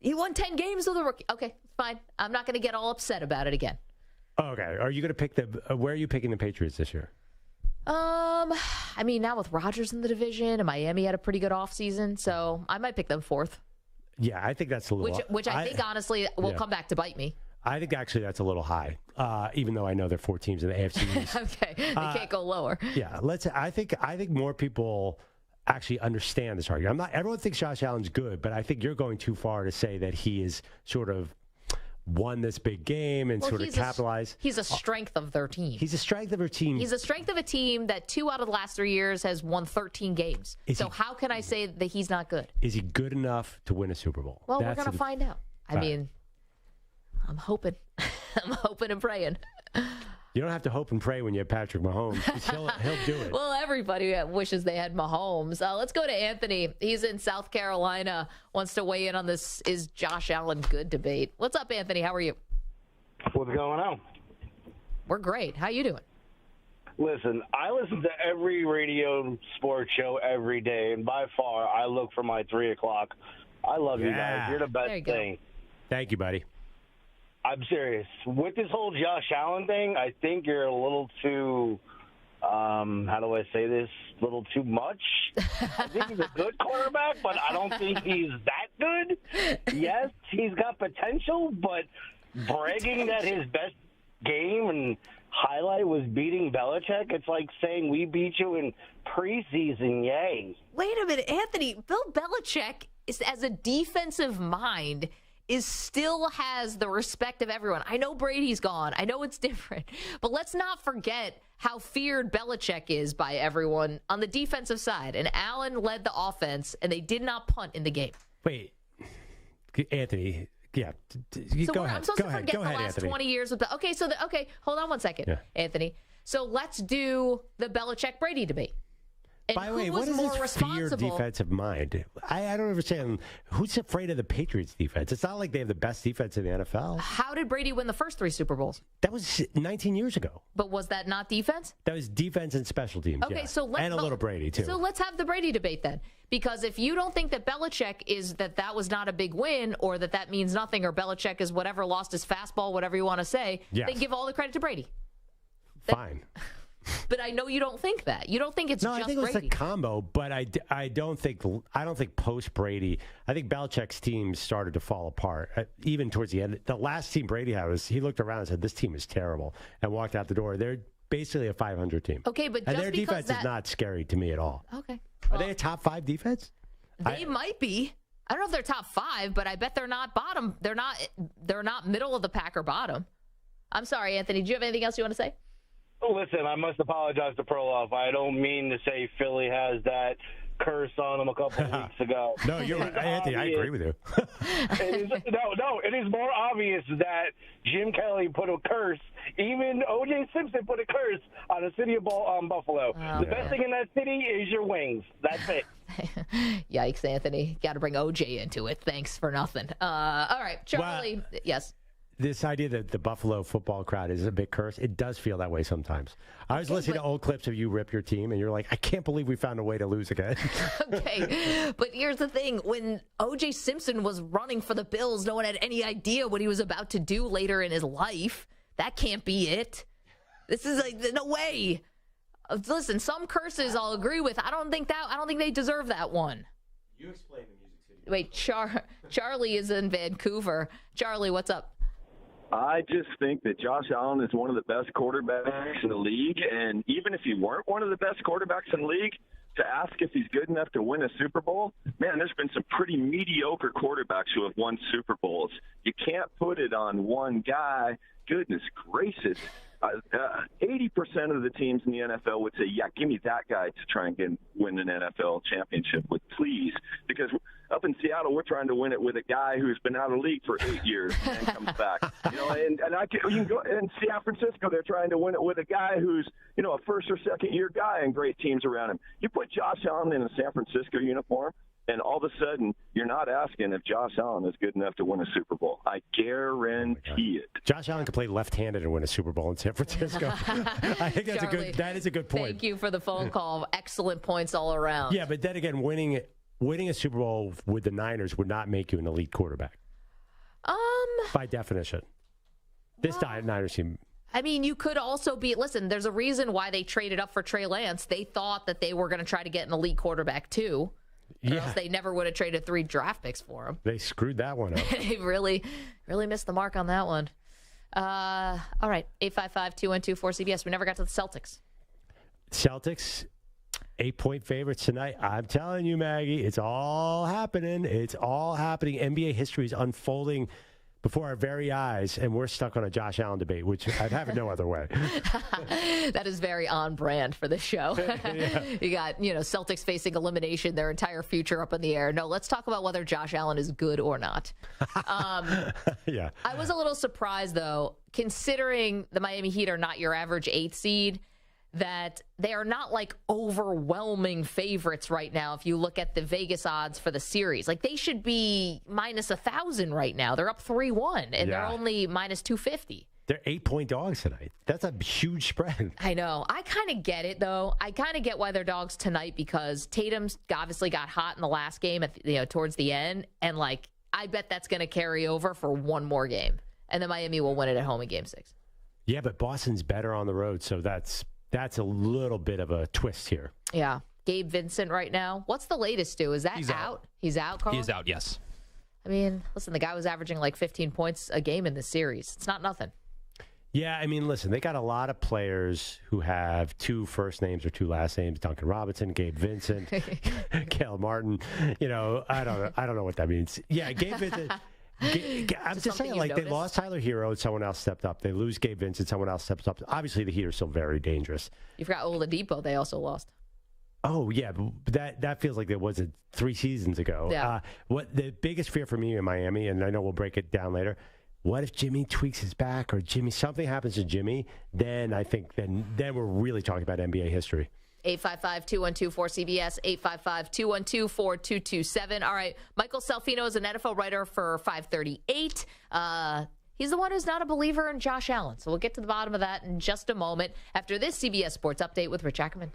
He won 10 games with a rookie. Okay, fine. I'm not going to get all upset about it again. Okay. Are you going to pick where are you picking the Patriots this year? I mean, now with Rodgers in the division, and Miami had a pretty good offseason, so I might pick them 4th. Yeah, I think that's a little... Which I think, honestly, will come back to bite me. I think, actually, that's a little high, even though I know there are 4 teams in the AFC East. Okay, they can't go lower. Yeah, I think more people actually understand this argument. Everyone thinks Josh Allen's good, but I think you're going too far to say that he is sort of won this big game and sort of capitalized. He's a strength of their team. He's a strength of their team. He's a strength of a team that 2 out of the last 3 years has won 13 games. So how can I say that he's not good? Is he good enough to win a Super Bowl? Well, we're going to find out. I mean, I'm hoping. I'm hoping and praying. You don't have to hope and pray when you have Patrick Mahomes. He'll do it. Well, everybody wishes they had Mahomes. Let's go to Anthony. He's in South Carolina. Wants to weigh in on this "Is Josh Allen good?" debate. What's up, Anthony? How are you? What's going on? We're great. How you doing? Listen, I listen to every radio sports show every day, and by far, I look for my 3 o'clock. I love you guys. You're the best thing. Thank you, buddy. I'm serious. With this whole Josh Allen thing, I think you're a little too, how do I say this, a little too much. I think he's a good quarterback, but I don't think he's that good. Yes, he's got potential, but bragging that his best game and highlight was beating Belichick, it's like saying we beat you in preseason, yay. Wait a minute, Anthony. Bill Belichick, as a defensive mind, still has the respect of everyone. I know Brady's gone. I know it's different. But let's not forget how feared Belichick is by everyone on the defensive side. And Allen led the offense, and they did not punt in the game. Wait, Anthony, yeah. Go ahead. I'm supposed to forget the last Anthony. 20 years of okay, hold on one second, Anthony. So let's do the Belichick-Brady debate. And by the way, what is this fear defensive mind? I don't understand. Who's afraid of the Patriots defense? It's not like they have the best defense in the NFL. How did Brady win the first 3 Super Bowls? That was 19 years ago. But was that not defense? That was defense and special teams. Okay, yeah. so and a little Brady, too. So let's have the Brady debate then. Because if you don't think that Belichick is that was not a big win or that means nothing or Belichick is whatever, lost his fastball, whatever you want to say, then give all the credit to Brady. Fine. But I know you don't think that. You don't think it's just Brady. No, I think it was a combo, but I don't think post Brady. I think Belichick's team started to fall apart even towards the end. The last team Brady had he looked around and said, "This team is terrible," and walked out the door. They're basically a 500 team. Okay, but and their defense is not scary to me at all. Okay, are they a top 5 defense? They might be. I don't know if they're top 5, but I bet they're not bottom. They're not middle of the pack or bottom. I'm sorry, Anthony. Do you have anything else you want to say? Listen, I must apologize to Perloff. I don't mean to say Philly has that curse on them a couple of weeks ago. No, you're right. Anthony, I agree with you. It is more obvious that Jim Kelly put a curse, even O.J. Simpson put a curse on the city of Buffalo. The best thing in that city is your wings. That's it. Yikes, Anthony. Got to bring O.J. into it. Thanks for nothing. All right, Charlie. Well, yes. This idea that the Buffalo football crowd is a big curse, it does feel that way sometimes. I was listening to old clips of you rip your team, and you're like, I can't believe we found a way to lose again. Okay, but here's the thing. When O.J. Simpson was running for the Bills, no one had any idea what he was about to do later in his life. That can't be it. This is like, no way. Listen, some curses I'll agree with. I don't think they deserve that one. You explain the Music City. Wait, Charlie is in Vancouver. Charlie, what's up? I just think that Josh Allen is one of the best quarterbacks in the league, and even if he weren't one of the best quarterbacks in the league, to ask if he's good enough to win a Super Bowl, man, there's been some pretty mediocre quarterbacks who have won Super Bowls. You can't put it on one guy. Goodness gracious. 80% of the teams in the NFL would say, yeah, give me that guy to try and win an NFL championship with, please. Because up in Seattle, we're trying to win it with a guy who's been out of the league for 8 years and comes back. You can go in San Francisco, they're trying to win it with a guy who's, a first or second year guy and great teams around him. You put Josh Allen in a San Francisco uniform, and all of a sudden, you're not asking if Josh Allen is good enough to win a Super Bowl. I guarantee it. Josh Allen can play left-handed and win a Super Bowl in San Francisco. I think that is a good point. Thank you for the phone call. Excellent points all around. Yeah, but then again, winning a Super Bowl with the Niners would not make you an elite quarterback. By definition. This Niners team. I mean, you could also be, listen, there's a reason why they traded up for Trey Lance. They thought that they were going to try to get an elite quarterback too. Or else they never would have traded 3 draft picks for him. They screwed that one up. They really missed the mark on that one. All right, 855-212-4CBS. We never got to the Celtics. Celtics, 8-point favorites tonight. I'm telling you, Maggie, it's all happening. It's all happening. NBA history is unfolding before our very eyes, and we're stuck on a Josh Allen debate, which I'd have it no other way. That is very on brand for this show. Yeah. You got, Celtics facing elimination, their entire future up in the air. No, let's talk about whether Josh Allen is good or not. Yeah. I was a little surprised, though, considering the Miami Heat are not your average 8th seed, that they are not like overwhelming favorites right now. If you look at the Vegas odds for the series, like they should be minus 1,000 right now. They're up 3-1 and they're only minus 250. They're 8-point dogs tonight. That's a huge spread. I know. I kind of get it though. I kind of get why they're dogs tonight because Tatum obviously got hot in the last game at towards the end, and like I bet that's going to carry over for one more game, and then Miami will win it at home in Game 6. Yeah, but Boston's better on the road, so that's a little bit of a twist here. Yeah. Gabe Vincent right now. What's the latest, Stu? Is that out? He's out, Carl? He's out, yes. I mean, listen, the guy was averaging like 15 points a game in this series. It's not nothing. Yeah, I mean, listen, they got a lot of players who have 2 first names or 2 last names. Duncan Robinson, Gabe Vincent, Caleb Martin. I don't know what that means. Yeah, Gabe Vincent. I'm just saying, like, they lost Tyler Hero, someone else stepped up. They lose Gabe Vincent, someone else steps up. Obviously, the Heat are still very dangerous. You forgot Oladipo, they also lost. Oh, yeah, but that feels like it was 3 seasons ago. Yeah. What the biggest fear for me in Miami, and I know we'll break it down later, what if Jimmy tweaks his back or something happens to Jimmy? Then I think then we're really talking about NBA history. 855-212-4CBS, 855-212-4227. All right, Michael Salfino is an NFL writer for 538. He's the one who's not a believer in Josh Allen. So we'll get to the bottom of that in just a moment after this CBS Sports Update with Rich Ackerman.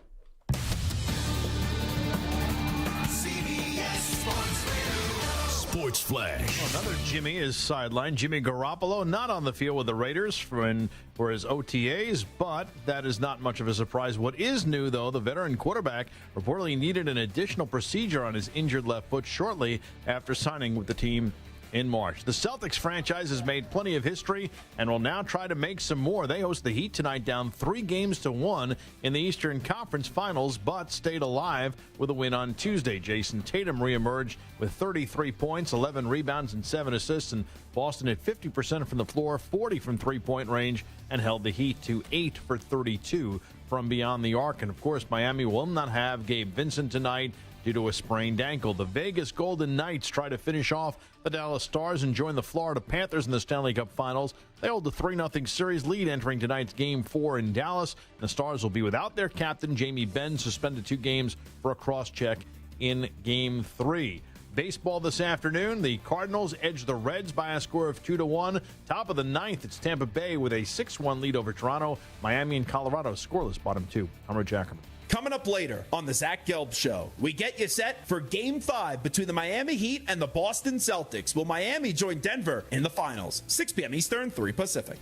Sports Flash. Another Jimmy is sidelined. Jimmy Garoppolo not on the field with the Raiders for his OTAs, but that is not much of a surprise. What is new, though, the veteran quarterback reportedly needed an additional procedure on his injured left foot shortly after signing with the team in March. The Celtics franchise has made plenty of history and will now try to make some more. They host the Heat tonight, down 3-1 in the Eastern Conference Finals, but stayed alive with a win on Tuesday. Jason Tatum reemerged with 33 points, 11 rebounds, and 7 assists, and Boston at 50% from the floor, 40 from three-point range, and held the Heat to 8 for 32 from beyond the arc. And, of course, Miami will not have Gabe Vincent tonight due to a sprained ankle. The Vegas Golden Knights try to finish off the Dallas Stars and join the Florida Panthers in the Stanley Cup Finals. They hold a 3-0 series lead entering tonight's Game 4 in Dallas. The Stars will be without their captain, Jamie Benn, suspended 2 games for a cross-check in Game 3. Baseball this afternoon, the Cardinals edge the Reds by a score of 2-1. Top of the 9th, it's Tampa Bay with a 6-1 lead over Toronto. Miami and Colorado scoreless, bottom 2. I'm Rich Ackerman. Coming up later on the Zach Gelb Show, we get you set for Game 5 between the Miami Heat and the Boston Celtics. Will Miami join Denver in the finals? 6 p.m. Eastern, 3 Pacific.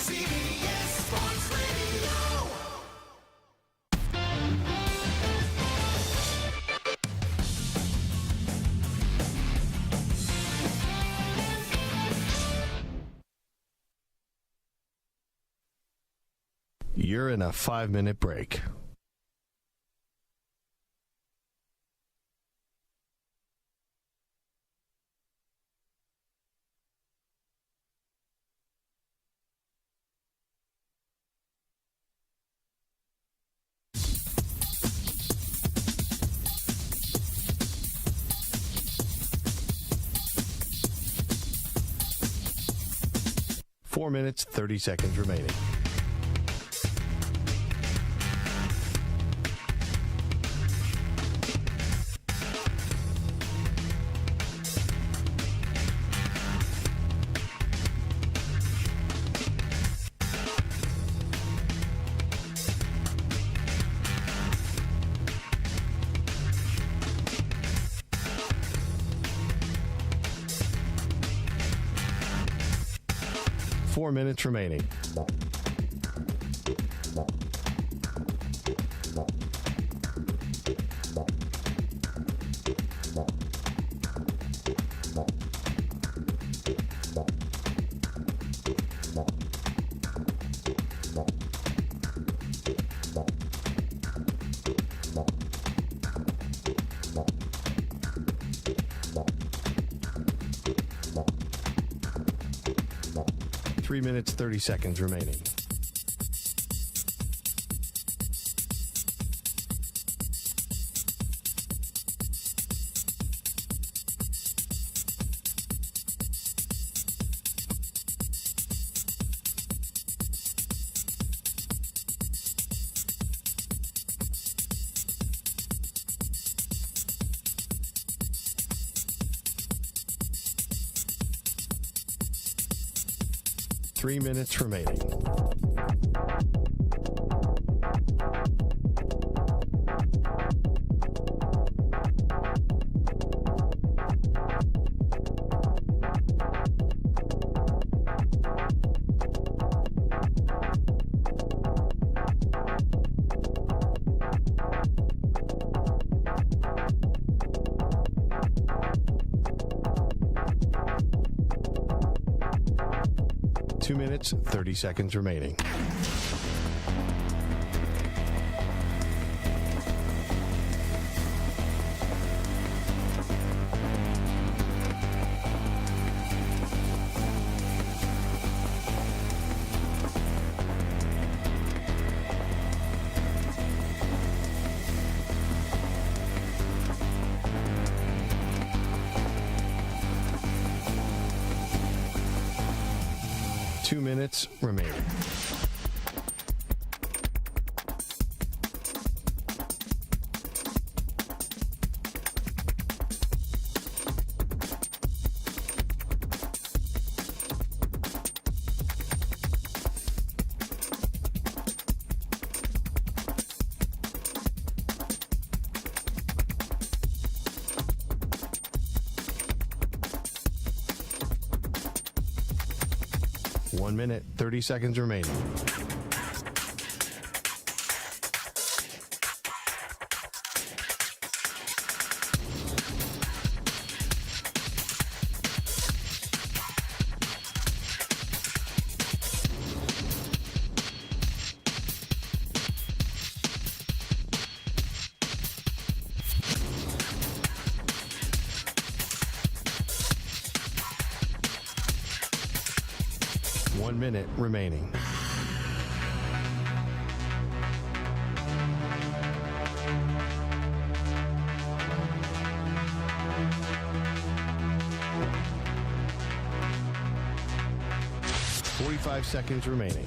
CBS Sports Radio. You're in a 5-minute break. Four minutes, 30 seconds remaining. 4 minutes remaining. Three minutes, 30 seconds remaining. Three minutes remaining. Two minutes, 30 seconds remaining. Two minutes remaining. One minute, 30 seconds remaining. One minute remaining. Five seconds remaining.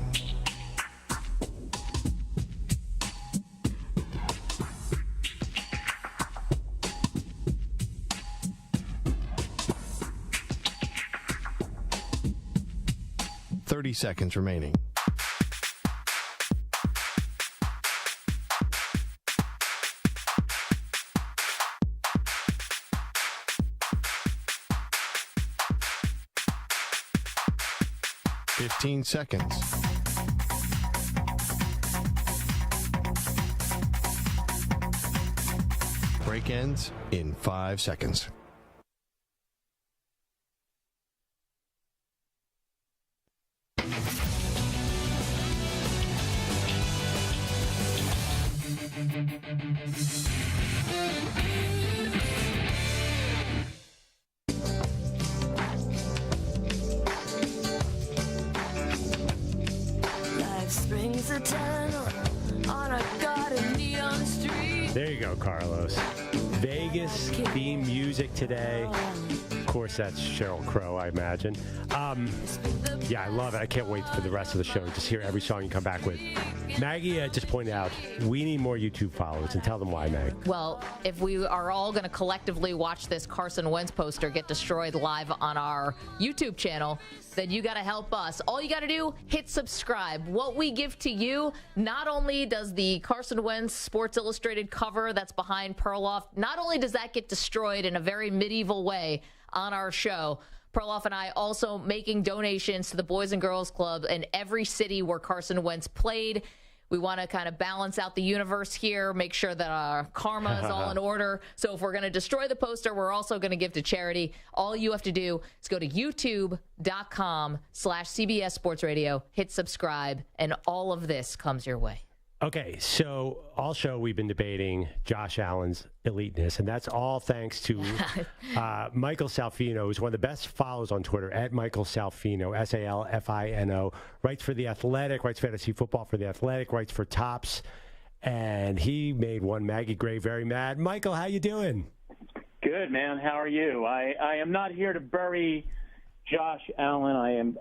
Seconds remaining. Fifteen seconds. Break ends in 5 seconds. There you go, Carlos. Vegas theme music today. Of course, that's Sheryl Crow, I imagine. Yeah, I love it. I can't wait for the rest of the show to just hear every song you come back with. Maggie just pointed out we need more YouTube followers, and tell them why, Meg. Well, if we are all going to collectively watch this Carson Wentz poster get destroyed live on our YouTube channel, then you got to help us. All you got to do, hit subscribe. What we give to you, not only does the Carson Wentz Sports Illustrated cover that's behind Perloff, not only does that get destroyed in a very medieval way on our show, Perloff and I also making donations to the Boys and Girls Club in every city where Carson Wentz played. We want to kind of balance out the universe here, make sure that our karma is all in order. So if we're going to destroy the poster, we're also going to give to charity. All you have to do is go to youtube.com/CBS Sports Radio, hit subscribe, and all of this comes your way. Okay, so all show we've been debating Josh Allen's eliteness, and that's all thanks to Michael Salfino, who's one of the best followers on Twitter, at Michael Salfino, Salfino, writes for The Athletic, writes fantasy football for The Athletic, writes for Tops, and he made one Maggie Gray very mad. Michael, how you doing? Good, man. How are you? I am not here to bury Josh Allen.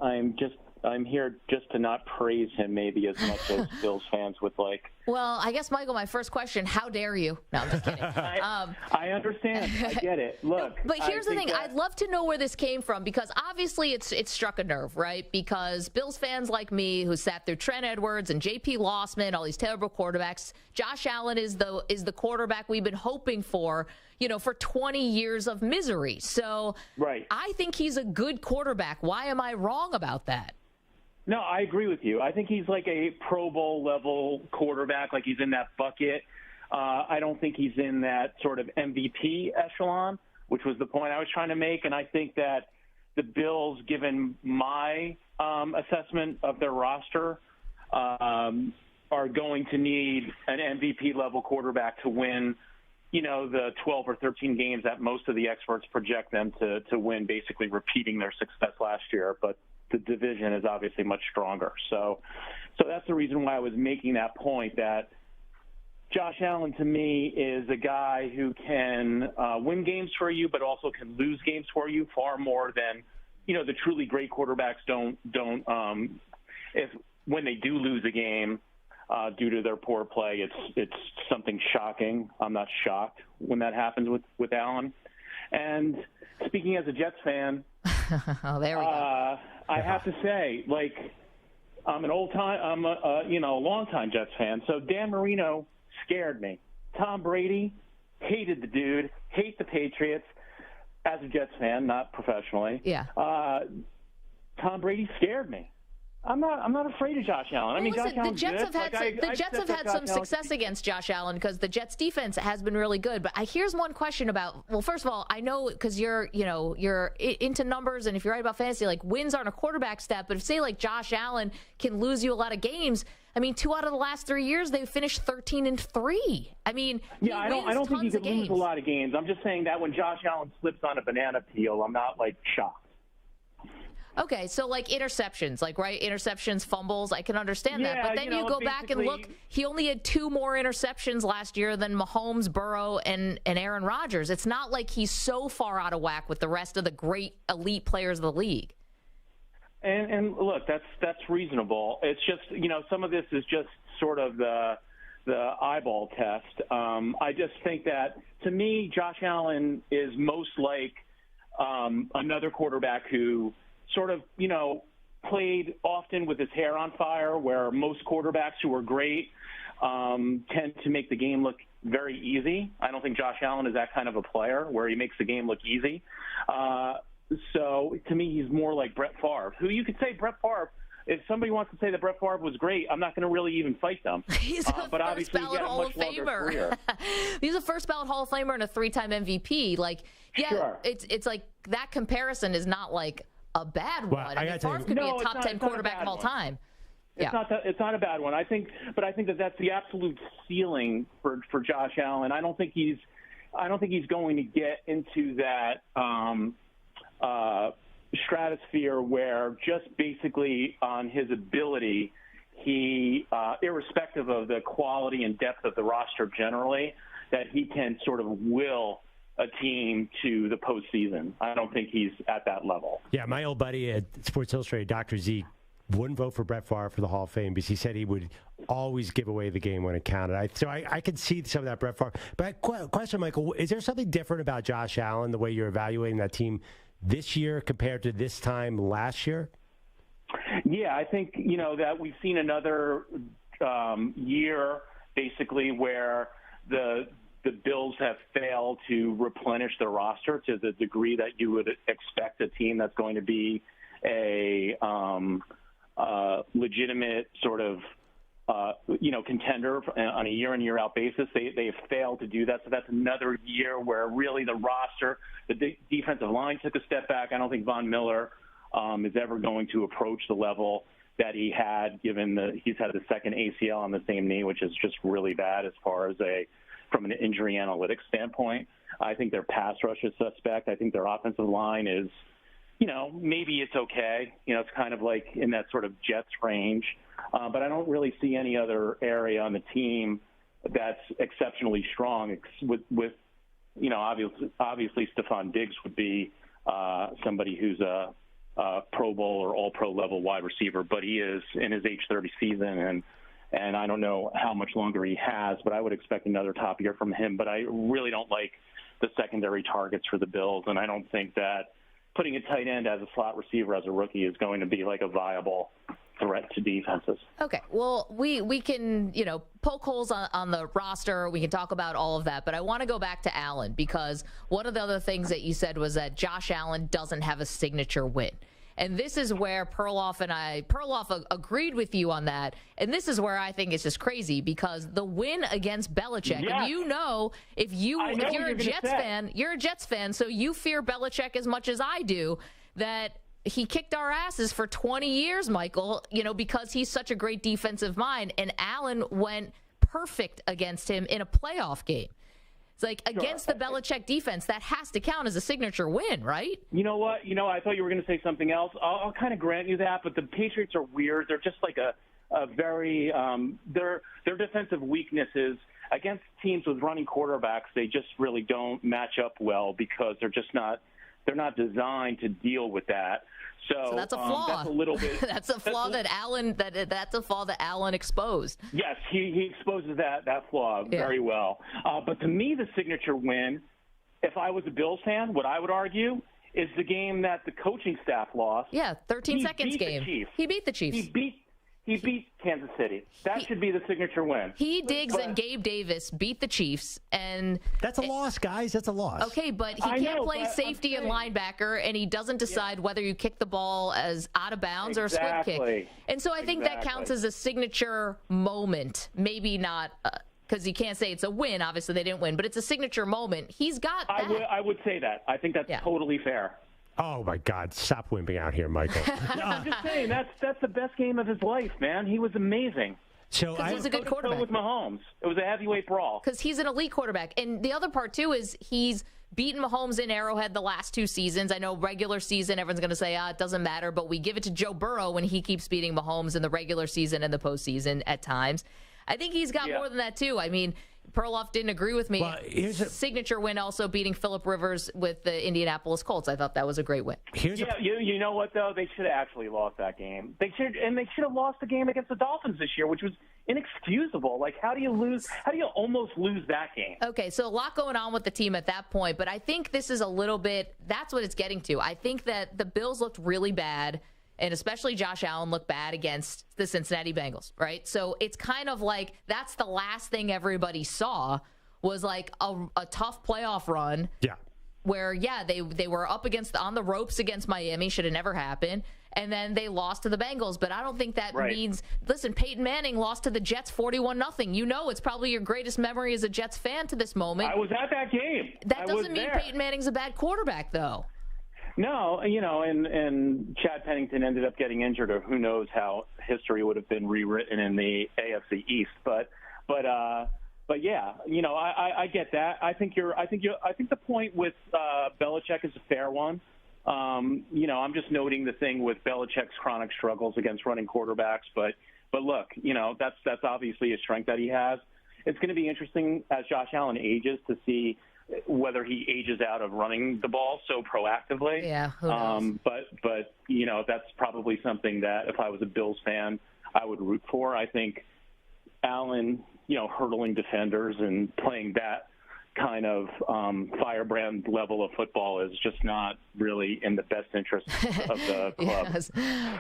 I'm here just to not praise him maybe as much as Bills fans would like. Well, I guess, Michael, my first question, how dare you? No, I'm just kidding. I understand. I get it. Look. No, but here's the thing. I'd love to know where this came from because obviously it's struck a nerve, right? Because Bills fans like me who sat through Trent Edwards and J.P. Lossman, all these terrible quarterbacks, Josh Allen is the quarterback we've been hoping for, for 20 years of misery. So right. I think he's a good quarterback. Why am I wrong about that? No, I agree with you. I think he's like a Pro Bowl level quarterback, like he's in that bucket. I don't think he's in that sort of MVP echelon, which was the point I was trying to make. And I think that the Bills, given my assessment of their roster, are going to need an MVP level quarterback to win, the 12 or 13 games that most of the experts project them to win, basically repeating their success last year. But the division is obviously much stronger. So that's the reason why I was making that point, that Josh Allen to me is a guy who can win games for you, but also can lose games for you far more than, the truly great quarterbacks don't if when they do lose a game due to their poor play, it's something shocking. I'm not shocked when that happens with Allen. And speaking as a Jets fan, oh, there we go. I have to say, I'm a longtime Jets fan. So Dan Marino scared me. Tom Brady, hated the dude, hate the Patriots. As a Jets fan, not professionally. Yeah. Tom Brady scared me. I'm not afraid of Josh Allen. I mean, listen, Josh Allen's good. The Jets have had some success against Josh Allen because the Jets defense has been really good. But here's one question about, well, first of all, I know because you're into numbers, and if you're right about fantasy, wins aren't a quarterback stat. But if say Josh Allen can lose you a lot of games, I mean, 2 out of the last 3 years they've finished 13-3. I mean, yeah, I don't think he could lose a lot of games. I'm just saying that when Josh Allen slips on a banana peel, I'm not shocked. Okay, so interceptions, right? Interceptions, fumbles, I can understand that. But then you go back and look, he only had 2 more interceptions last year than Mahomes, Burrow, and Aaron Rodgers. It's not like he's so far out of whack with the rest of the great elite players of the league. And look, that's reasonable. It's just, some of this is just sort of the eyeball test. I just think that, to me, Josh Allen is most like another quarterback who sort of, played often with his hair on fire, where most quarterbacks who are great tend to make the game look very easy. I don't think Josh Allen is that kind of a player where he makes the game look easy. So to me, he's more like Brett Favre, who you could say Brett Favre, if somebody wants to say that Brett Favre was great, I'm not going to really even fight them. He's a but first ballot Hall of Famer. He's a first ballot Hall of Famer and a 3-time MVP. Sure. It's like that comparison is not a bad one. I mean, Favre could be a top 10 quarterback of all time. It's not a bad one. I think that that's the absolute ceiling for Josh Allen. I don't think he's going to get into that stratosphere where just basically on his ability, he, irrespective of the quality and depth of the roster generally, that he can sort of will a team to the postseason. I don't think he's at that level. Yeah, my old buddy at Sports Illustrated, Dr. Z, wouldn't vote for Brett Favre for the Hall of Fame because he said he would always give away the game when it counted. So I could see some of that Brett Favre. But question, Michael, is there something different about Josh Allen, the way you're evaluating that team this year compared to this time last year? Yeah, I think, that we've seen another year basically where the the Bills have failed to replenish their roster to the degree that you would expect a team that's going to be a legitimate sort of contender on a year in, year out basis. They have failed to do that. So that's another year where really the roster, the defensive line took a step back. I don't think Von Miller is ever going to approach the level that he had, given he's had the second ACL on the same knee, which is just really bad as far as from an injury analytics standpoint. I think their pass rush is suspect. I think their offensive line is, maybe it's okay. It's kind of like in that sort of Jets range. But I don't really see any other area on the team that's exceptionally strong with obviously Stephon Diggs would be somebody who's a Pro Bowl or All-Pro level wide receiver, but he is in his age 30 season, and I don't know how much longer he has, but I would expect another top year from him. But I really don't like the secondary targets for the Bills, and I don't think that putting a tight end as a slot receiver as a rookie is going to be like a viable threat to defenses. Okay, well, we can, poke holes on the roster. We can talk about all of that, but I want to go back to Allen, because one of the other things that you said was that Josh Allen doesn't have a signature win. And this is where Perloff agreed with you on that. And this is where I think it's just crazy, because the win against Belichick, yes. and if you're a Jets fan, you're a Jets fan, so you fear Belichick as much as I do, that he kicked our asses for 20 years, Michael, because he's such a great defensive mind. And Allen went perfect against him in a playoff game. It's like, against the Belichick defense, that has to count as a signature win, right? You know what? I thought you were going to say something else. I'll kind of grant you that, but the Patriots are weird. They're just like a very their defensive weaknesses against teams with running quarterbacks, they just really don't match up well, because they're not designed to deal with that. So that's a flaw. That's a little bit. That's a flaw that Allen. That's a flaw that Allen exposed. Yes, he exposes that flaw very well. But to me, the signature win, if I was a Bills fan, what I would argue is the game that the coaching staff lost. Yeah, 13 seconds game. He beat the Chiefs. He beat Kansas City. That should be the signature win. Diggs and Gabe Davis beat the Chiefs, and that's a loss, guys. That's a loss. Okay, but he can't play safety and linebacker, and he doesn't decide whether you kick the ball as out of bounds or a squib kick. And so I think that counts as a signature moment. Maybe not, because you can't say it's a win. Obviously, they didn't win, but it's a signature moment. He's got that. I would say that. I think that's totally fair. Oh, my God. Stop wimping out here, Michael. I'm just saying, that's the best game of his life, man. He was amazing. So he's a good quarterback. With Mahomes. It was a heavyweight brawl. Because he's an elite quarterback. And the other part, too, is he's beaten Mahomes in Arrowhead the last 2 seasons. I know regular season, everyone's going to say, it doesn't matter. But we give it to Joe Burrow when he keeps beating Mahomes in the regular season and the postseason at times. I think he's got more than that, too. I mean, Perloff didn't agree with me. Well, signature win also beating Phillip Rivers with the Indianapolis Colts. I thought that was a great win. You know what, though? They should have actually lost that game. They should have lost the game against the Dolphins this year, which was inexcusable. Like, how do you almost lose that game? Okay, so a lot going on with the team at that point, but I think this is a little bit, that's what it's getting to. I think that the Bills looked really bad, and especially Josh Allen looked bad against the Cincinnati Bengals, right? So it's kind of like that's the last thing everybody saw was like a tough playoff run. Yeah. Where, they were up on the ropes against Miami, should have never happened, and then they lost to the Bengals. But I don't think that means, listen, Peyton Manning lost to the Jets 41-0. It's probably your greatest memory as a Jets fan to this moment. I was at that game. That doesn't mean Peyton Manning's a bad quarterback, though. No, and Chad Pennington ended up getting injured, or who knows how history would have been rewritten in the AFC East. But yeah, I get that. I think the point with Belichick is a fair one. I'm just noting the thing with Belichick's chronic struggles against running quarterbacks. But look, that's obviously a strength that he has. It's going to be interesting as Josh Allen ages to see whether he ages out of running the ball so proactively. Yeah, who knows? But that's probably something that if I was a Bills fan, I would root for. I think Allen, hurdling defenders and playing that kind of firebrand level of football is just not really in the best interest of the club. Yes.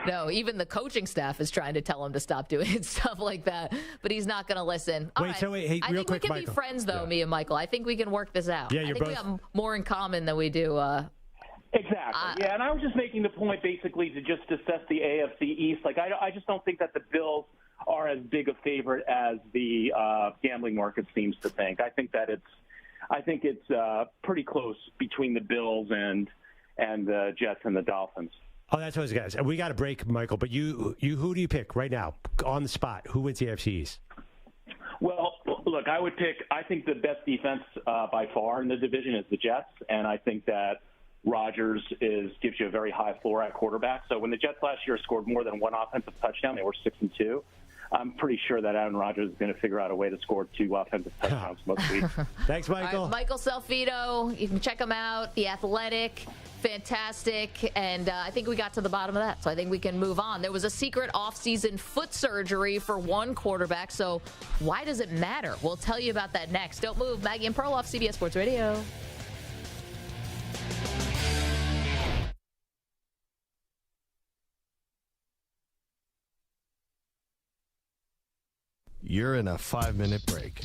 No, even the coaching staff is trying to tell him to stop doing stuff like that, but he's not going to listen. All right. Hey, I think quick, we can Michael. be friends, though, me and Michael. I think we can work this out. Yeah, I think both... we have more in common than we do. Exactly. And I was just making the point basically to just assess the AFC East. Like, I just don't think that the Bills are as big a favorite as the gambling market seems to think. I think it's pretty close between the Bills and the Jets and the Dolphins. Oh, that's what I was going to say. We got a break, Michael, but you who do you pick right now on the spot? Who wins the AFC East? Well, look, I think the best defense by far in the division is the Jets, and I think that Rodgers gives you a very high floor at quarterback. So when the Jets last year scored more than one offensive touchdown, they were 6-2. I'm pretty sure that Aaron Rodgers is going to figure out a way to score 2 offensive touchdowns most weeks. Thanks, Michael. Right, Michael Salfino, you can check him out. The Athletic, fantastic. And I think we got to the bottom of that, so I think we can move on. There was a secret offseason foot surgery for one quarterback, so why does it matter? We'll tell you about that next. Don't move. Maggie and Perloff, CBS Sports Radio. You're in a 5-minute break.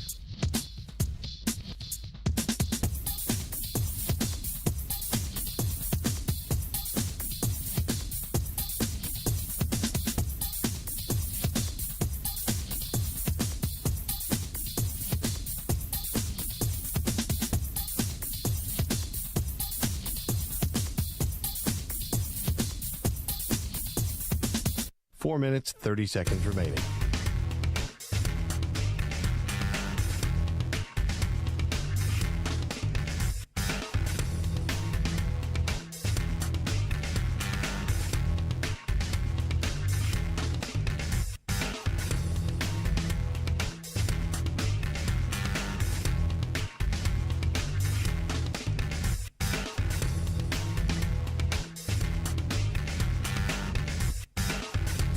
Four minutes, 30 seconds remaining.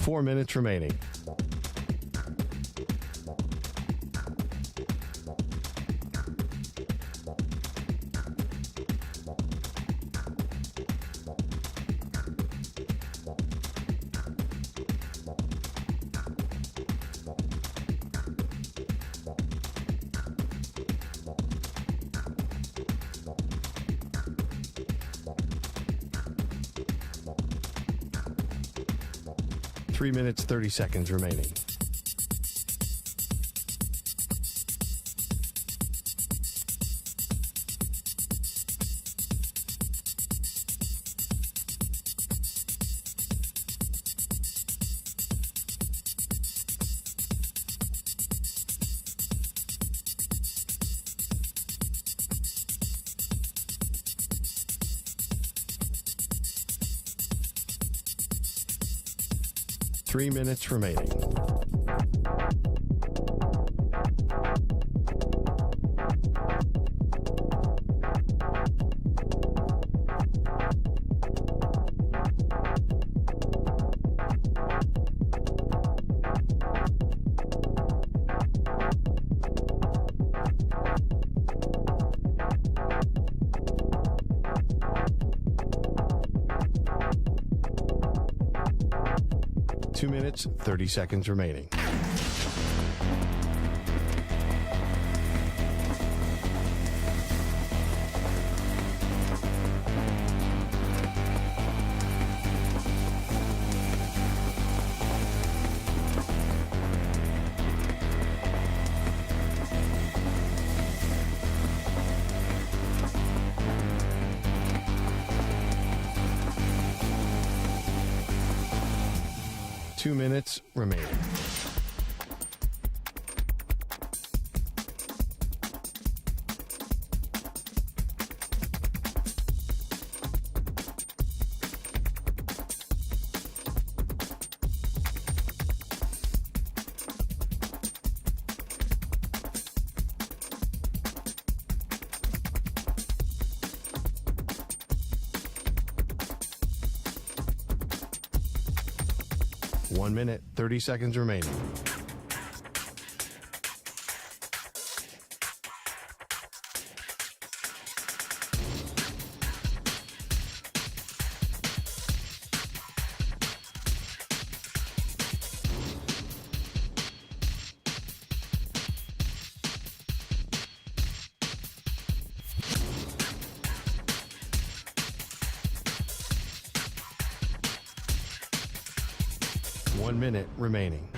Four minutes remaining. Three minutes, 30 seconds remaining. Three minutes remaining. Two minutes, 30 seconds remaining. Two minutes remaining. One minute, 30 seconds remaining. 1 minute remaining.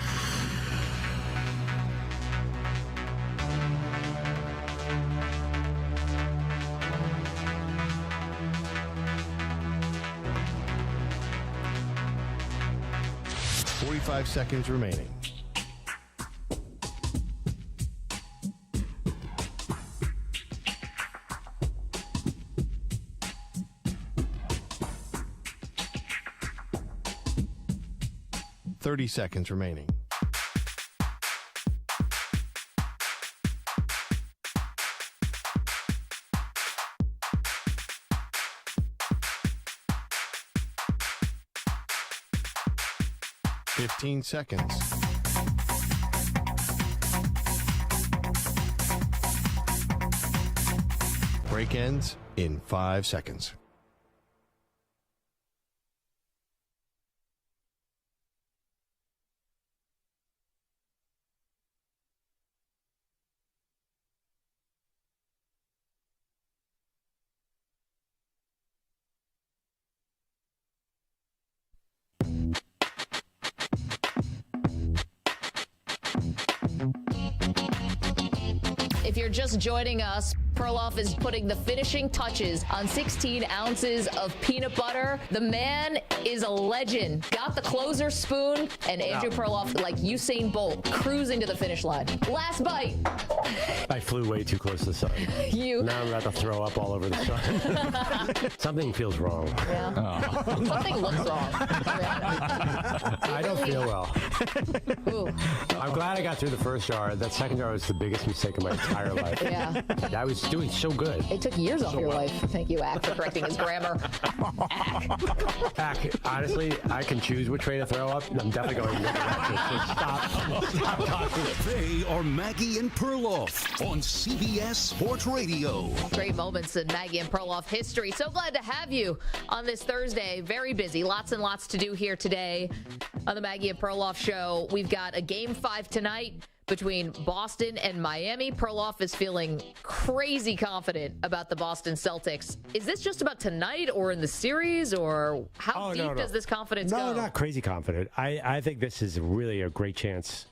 Seconds remaining. Seconds remaining. Seconds. Break ends in 5 seconds. If you're just joining us, Perloff is putting the finishing touches on 16 ounces of peanut butter. The man is a legend. Got the closer spoon, and Andrew Perloff, like Usain Bolt, cruising to the finish line. Last bite. I flew way too close to the sun. Now I'm about to throw up all over the sun. Something feels wrong. Yeah. Oh. Something looks wrong. I don't feel well. Ooh. I'm glad I got through the first jar. That second jar was the biggest mistake of my entire life. Yeah. I was doing so good. It took years off your life. Thank you, Ack, for correcting his grammar. Ack, honestly, I can choose which way to throw up, and I'm definitely going to look at so stop talking. They are Maggie and Perloff on CBS Sports Radio. Great moments in Maggie and Perloff history. So glad to have you on this Thursday. Very busy. Lots and lots to do here today on the Maggie and Perloff show. We've got a Game 5 tonight between Boston and Miami. Perloff is feeling crazy confident about the Boston Celtics. Is this just about tonight or in the series, or how deep does this confidence go? No, not crazy confident. I think this is really a great chance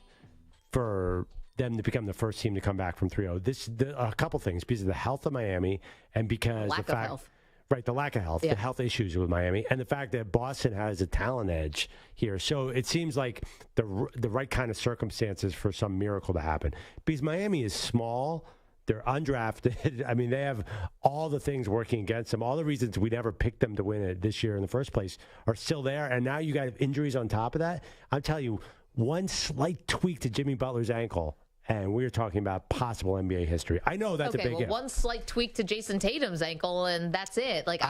for them to become the first team to come back from 3-0. A couple things, because of the health of Miami and because lack the fact, of health. Right, the lack of health, the health issues with Miami, and the fact that Boston has a talent edge here. So it seems like the right kind of circumstances for some miracle to happen. Because Miami is small, they're undrafted. I mean, they have all the things working against them. All the reasons we never picked them to win it this year in the first place are still there. And now you got injuries on top of that. I'm telling you, one slight tweak to Jimmy Butler's ankle, and we're talking about possible NBA history. I know that's a big if. One slight tweak to Jason Tatum's ankle, and that's it. Like,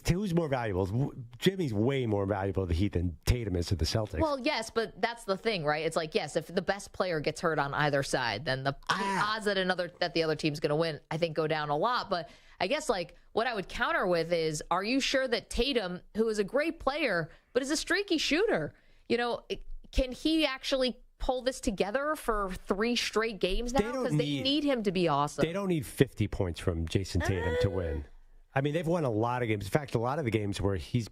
who's more valuable? Jimmy's way more valuable to the Heat than Tatum is to the Celtics. Well, yes, but that's the thing, right? It's like, yes, if the best player gets hurt on either side, then the odds that the other team's going to win, I think, go down a lot. But I guess, like, what I would counter with is, are you sure that Tatum, who is a great player, but is a streaky shooter, can he actually pull this together for 3 straight games now? Because they need him to be awesome. They don't need 50 points from Jason Tatum to win. I mean, they've won a lot of games. In fact, a lot of the games where he's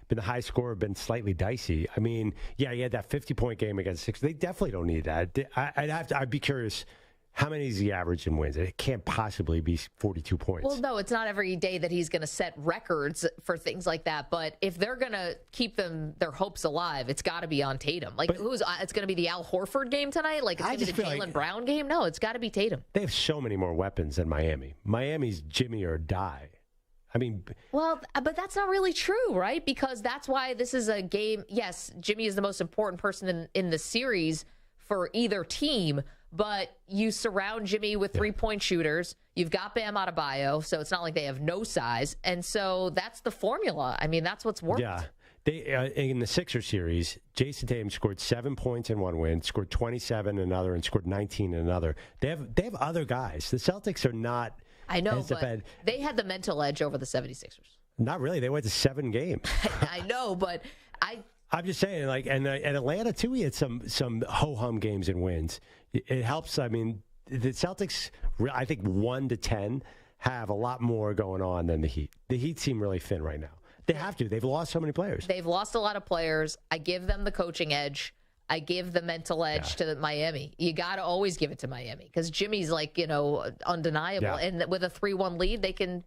been the high scorer have been slightly dicey. I mean, he had that 50-point game against Sixers. They definitely don't need that. I'd be curious. How many is he average in wins? It can't possibly be 42 points. Well, no, it's not every day that he's going to set records for things like that. But if they're going to keep their hopes alive, it's got to be on Tatum. Like, it's going to be the Al Horford game tonight? Like, it's going to be the Jaylen Brown game? No, it's got to be Tatum. They have so many more weapons than Miami. Miami's Jimmy or die. I mean, well, but that's not really true, right? Because that's why this is a game. Yes, Jimmy is the most important person in the series for either team. But you surround Jimmy with 3-point shooters. You've got Bam Adebayo, so it's not like they have no size. And so that's the formula. I mean, that's what's worked. Yeah. They in the Sixers series, Jason Tatum scored 7 points in one win, scored 27 in another, and scored 19 in another. They have other guys. The Celtics are not. I know, but they had the mental edge over the 76ers. Not really. They went to 7 games. I know, but I'm just saying, like, and Atlanta too. He had some ho-hum games and wins. It helps. I mean, the Celtics, I think 1 to 10 have a lot more going on than the Heat. The Heat seem really thin right now. They have to. They've lost so many players. They've lost a lot of players. I give them the coaching edge. I give the mental edge to Miami. You got to always give it to Miami because Jimmy's undeniable. Yeah. And with a 3-1 lead,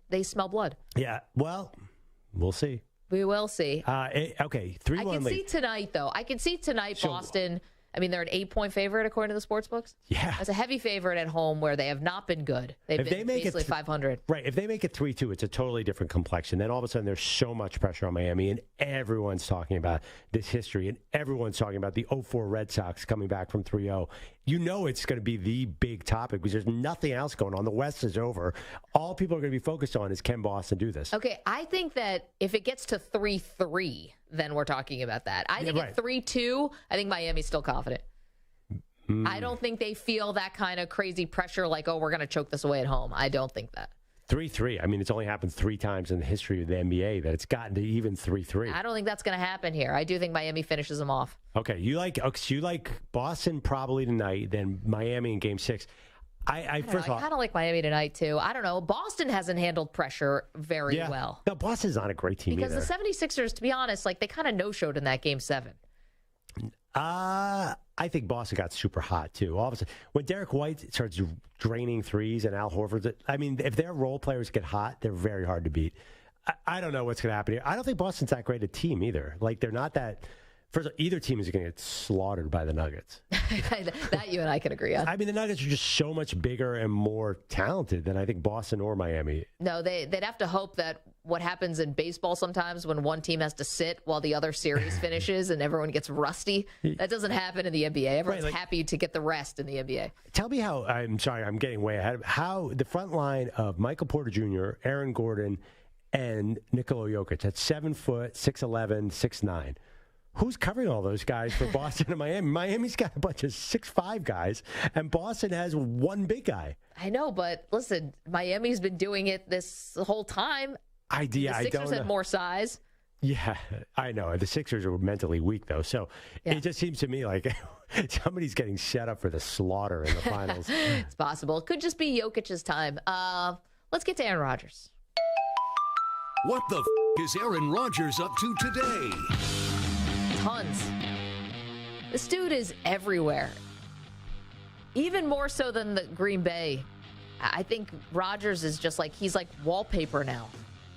they smell blood. Yeah. Well, we'll see. We will see. Okay, 3-1 lead. I can see tonight, though. Boston. I mean, they're an 8-point favorite according to the sports books. Yeah. It's a heavy favorite at home where they have not been good. They've been basically 500. Right. If they make it 3-2, it's a totally different complexion. Then all of a sudden there's so much pressure on Miami, and everyone's talking about this history, and everyone's talking about the 0-4 Red Sox coming back from 3-0. You know it's going to be the big topic because there's nothing else going on. The West is over. All people are going to be focused on is can Boston do this? Okay, I think that if it gets to 3-3, then we're talking about that. I think at 3-2, I think Miami's still confident. I don't think they feel that kind of crazy pressure like, we're going to choke this away at home. I don't think that. 3-3. I mean, it's only happened 3 times in the history of the NBA that it's gotten to even 3-3. I don't think that's going to happen here. I do think Miami finishes them off. Okay, you like Boston probably tonight, then Miami in Game 6. I kind of like Miami tonight too. I don't know. Boston hasn't handled pressure very well. No, Boston's not a great team because either. The 76ers, to be honest, they kind of no-showed in that Game 7. I think Boston got super hot, too. All of a sudden, when Derek White starts draining threes and Al Horford, I mean, if their role players get hot, they're very hard to beat. I don't know what's going to happen here. I don't think Boston's that great a team either. They're not that. First of all, either team is going to get slaughtered by the Nuggets. That you and I can agree on. I mean, the Nuggets are just so much bigger and more talented than I think Boston or Miami. No, they'd have to hope that what happens in baseball sometimes when one team has to sit while the other series finishes and everyone gets rusty. That doesn't happen in the NBA. Everyone's happy to get the rest in the NBA. Tell me how, I'm sorry, I'm getting way ahead of how the front line of Michael Porter Jr., Aaron Gordon, and Nikola Jokic at 7 foot, 6'11", 6'9". Who's covering all those guys for Boston and Miami? Miami's got a bunch of 6'5" guys, and Boston has one big guy. I know, but listen, Miami's been doing it this whole time. The Sixers had more size. Yeah, I know. The Sixers are mentally weak, though. So it just seems to me like somebody's getting set up for the slaughter in the finals. It's possible. It could just be Jokic's time. Let's get to Aaron Rodgers. What the is Aaron Rodgers up to today? Tons. This dude is everywhere. Even more so than the Green Bay. I think Rodgers is just he's like wallpaper now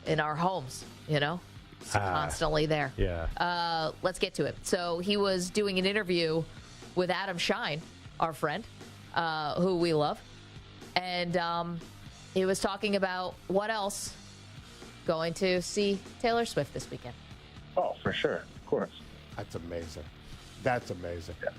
in our homes, He's constantly there. Yeah. Let's get to it. So he was doing an interview with Adam Shine, our friend, who we love. And he was talking about what else going to see Taylor Swift this weekend. Oh, for sure. Of course. That's amazing. That's amazing. Yeah.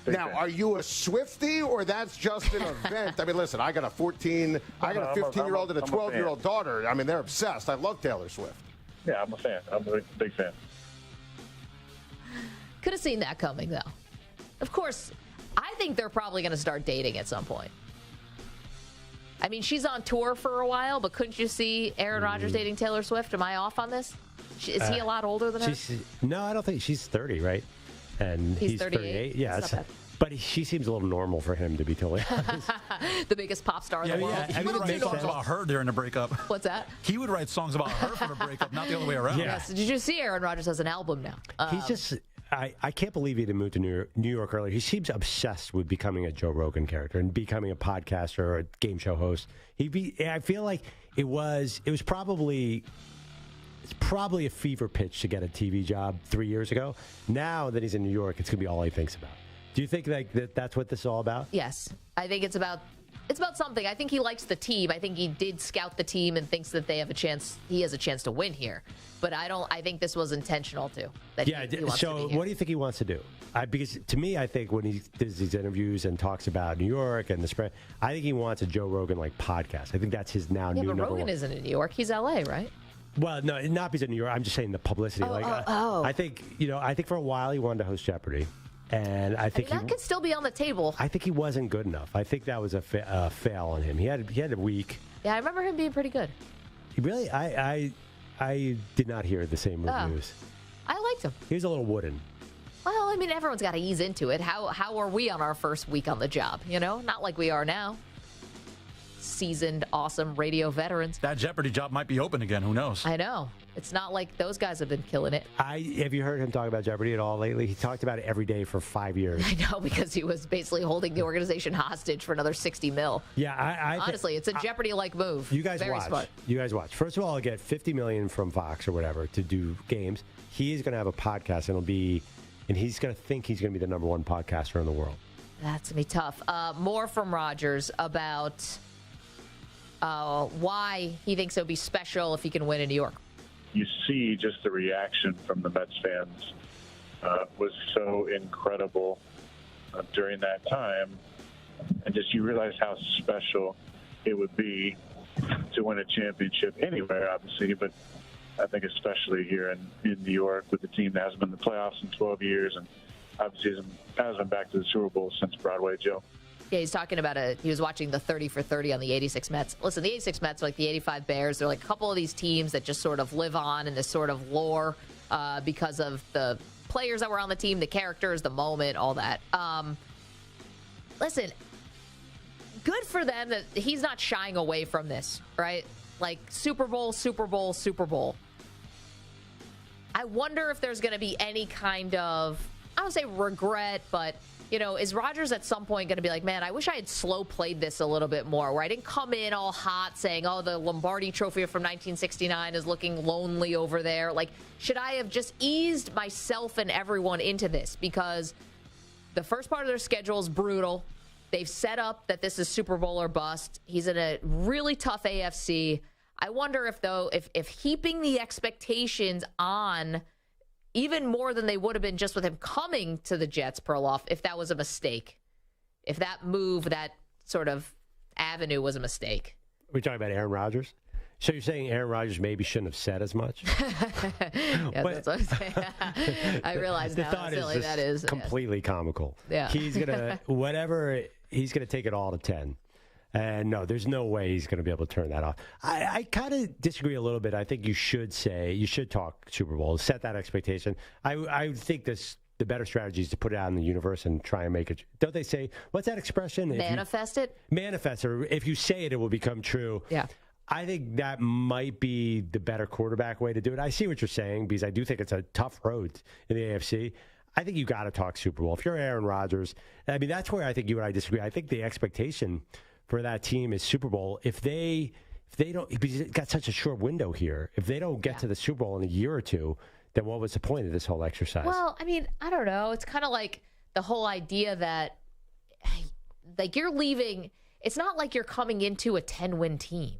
Now, are you a Swiftie or that's just an event? I mean, listen, I got a 15-year-old and a 12-year-old daughter. I mean, they're obsessed. I love Taylor Swift. Yeah, I'm a fan. I'm a big fan. Could have seen that coming, though. Of course, I think they're probably going to start dating at some point. I mean, she's on tour for a while, but couldn't you see Aaron Rodgers dating Taylor Swift? Am I off on this? Is he a lot older than her? No, I don't think. She's 30, right? And he's 38. Yeah, but she seems a little normal for him, to be totally honest. The biggest pop star in the world. He would write songs about her during the breakup. What's that? He would write songs about her for the breakup, not the other way around. Yes. Did you see Aaron Rodgers has an album now? He's just... I can't believe he didn't move to New York earlier. He seems obsessed with becoming a Joe Rogan character and becoming a podcaster or a game show host. I feel like it's probably a fever pitch to get a TV job 3 years ago. Now that he's in New York, it's going to be all he thinks about. Do you think that's what this is all about? Yes. I think it's about something. I think he likes the team. I think he did scout the team and thinks that he has a chance to win here. But I think this was intentional too. He wants to be here. What do you think he wants to do? Because to me, I think when he does these interviews and talks about New York and the spread, I think he wants a Joe Rogan podcast. I think that's his new number one. Yeah, but Rogan isn't in New York. He's LA, right? Well, no, not because of New York. I'm just saying the publicity. I think for a while he wanted to host Jeopardy. And I think that could still be on the table. I think he wasn't good enough. I think that was a fail on him. He had a week. Yeah, I remember him being pretty good. Really? I did not hear the same reviews. I liked him. He was a little wooden. Well, I mean, everyone's got to ease into it. How are we on our first week on the job? Not like we are now. Seasoned, awesome radio veterans. That Jeopardy job might be open again. Who knows? I know. It's not like those guys have been killing it. Have you heard him talk about Jeopardy at all lately? He talked about it every day for 5 years. I know, because he was basically holding the organization hostage for another $60 million. Yeah, honestly, it's a Jeopardy-like move. You guys Very watch. Smart. You guys watch. First of all, I'll get $50 million from Fox or whatever to do games. He's going to have a podcast, and he's going to think he's going to be the number one podcaster in the world. That's going to be tough. More from Rodgers about why he thinks it would be special if he can win in New York. You see just the reaction from the Mets fans was so incredible during that time. And just you realize how special it would be to win a championship anywhere, obviously, but I think especially here in New York with the team that hasn't been in the playoffs in 12 years and obviously hasn't been back to the Super Bowl since Broadway Joe. Yeah, he's talking about he was watching the 30 for 30 on the 86 Mets. Listen, the 86 Mets are like the 85 Bears. They're like a couple of these teams that just sort of live on in this sort of lore because of the players that were on the team, the characters, the moment, all that. Listen, good for them that he's not shying away from this, right? Like Super Bowl, Super Bowl, Super Bowl. I wonder if there's going to be any kind of, I don't say regret, but is Rodgers at some point going to be like, man, I wish I had slow played this a little bit more, where I didn't come in all hot saying, oh, the Lombardi Trophy from 1969 is looking lonely over there. Like, should I have just eased myself and everyone into this? Because the first part of their schedule is brutal. They've set up that this is Super Bowl or bust. He's in a really tough AFC. I wonder if heaping the expectations on even more than they would have been just with him coming to the Jets, Perloff, if that was a mistake. If that move, that sort of avenue was a mistake. We're talking about Aaron Rodgers? So you're saying Aaron Rodgers maybe shouldn't have said as much? Yeah, that's what I'm saying. I realize now how silly that is. Completely comical. Yeah. He's going to, he's going to take it all to 10. And no, there's no way he's going to be able to turn that off. I kind of disagree a little bit. I think you should talk Super Bowl, set that expectation. I think the better strategy is to put it out in the universe and try and make it. Don't they say, what's that expression? Manifest it? Manifest it. Or if you say it, it will become true. Yeah. I think that might be the better quarterback way to do it. I see what you're saying because I do think it's a tough road in the AFC. I think you got to talk Super Bowl. If you're Aaron Rodgers, I mean, that's where I think you and I disagree. I think the expectation for that team is Super Bowl. If they don't, because it's got such a short window here. If they don't get to the Super Bowl in a year or two, then what was the point of this whole exercise? Well, I mean, I don't know. It's kind of like the whole idea that, like, you're leaving. It's not like you're coming into a 10-win team.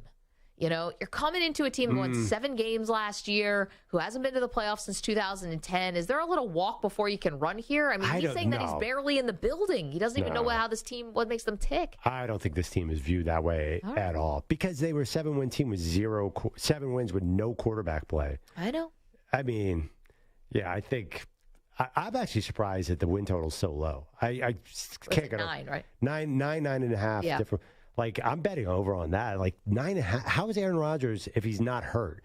You're coming into a team who won 7 games last year, who hasn't been to the playoffs since 2010. Is there a little walk before you can run here? I mean, he's saying that he's barely in the building. He doesn't even know how this team, what makes them tick. I don't think this team is viewed that way at all because they were a 7-win team with 7 wins with no quarterback play. I know. I mean, yeah, I think I'm actually surprised that the win total is so low. I can't get 9, right? 9.5 Yeah. different. Like, I'm betting over on that. Like, 9.5. How is Aaron Rodgers if he's not hurt?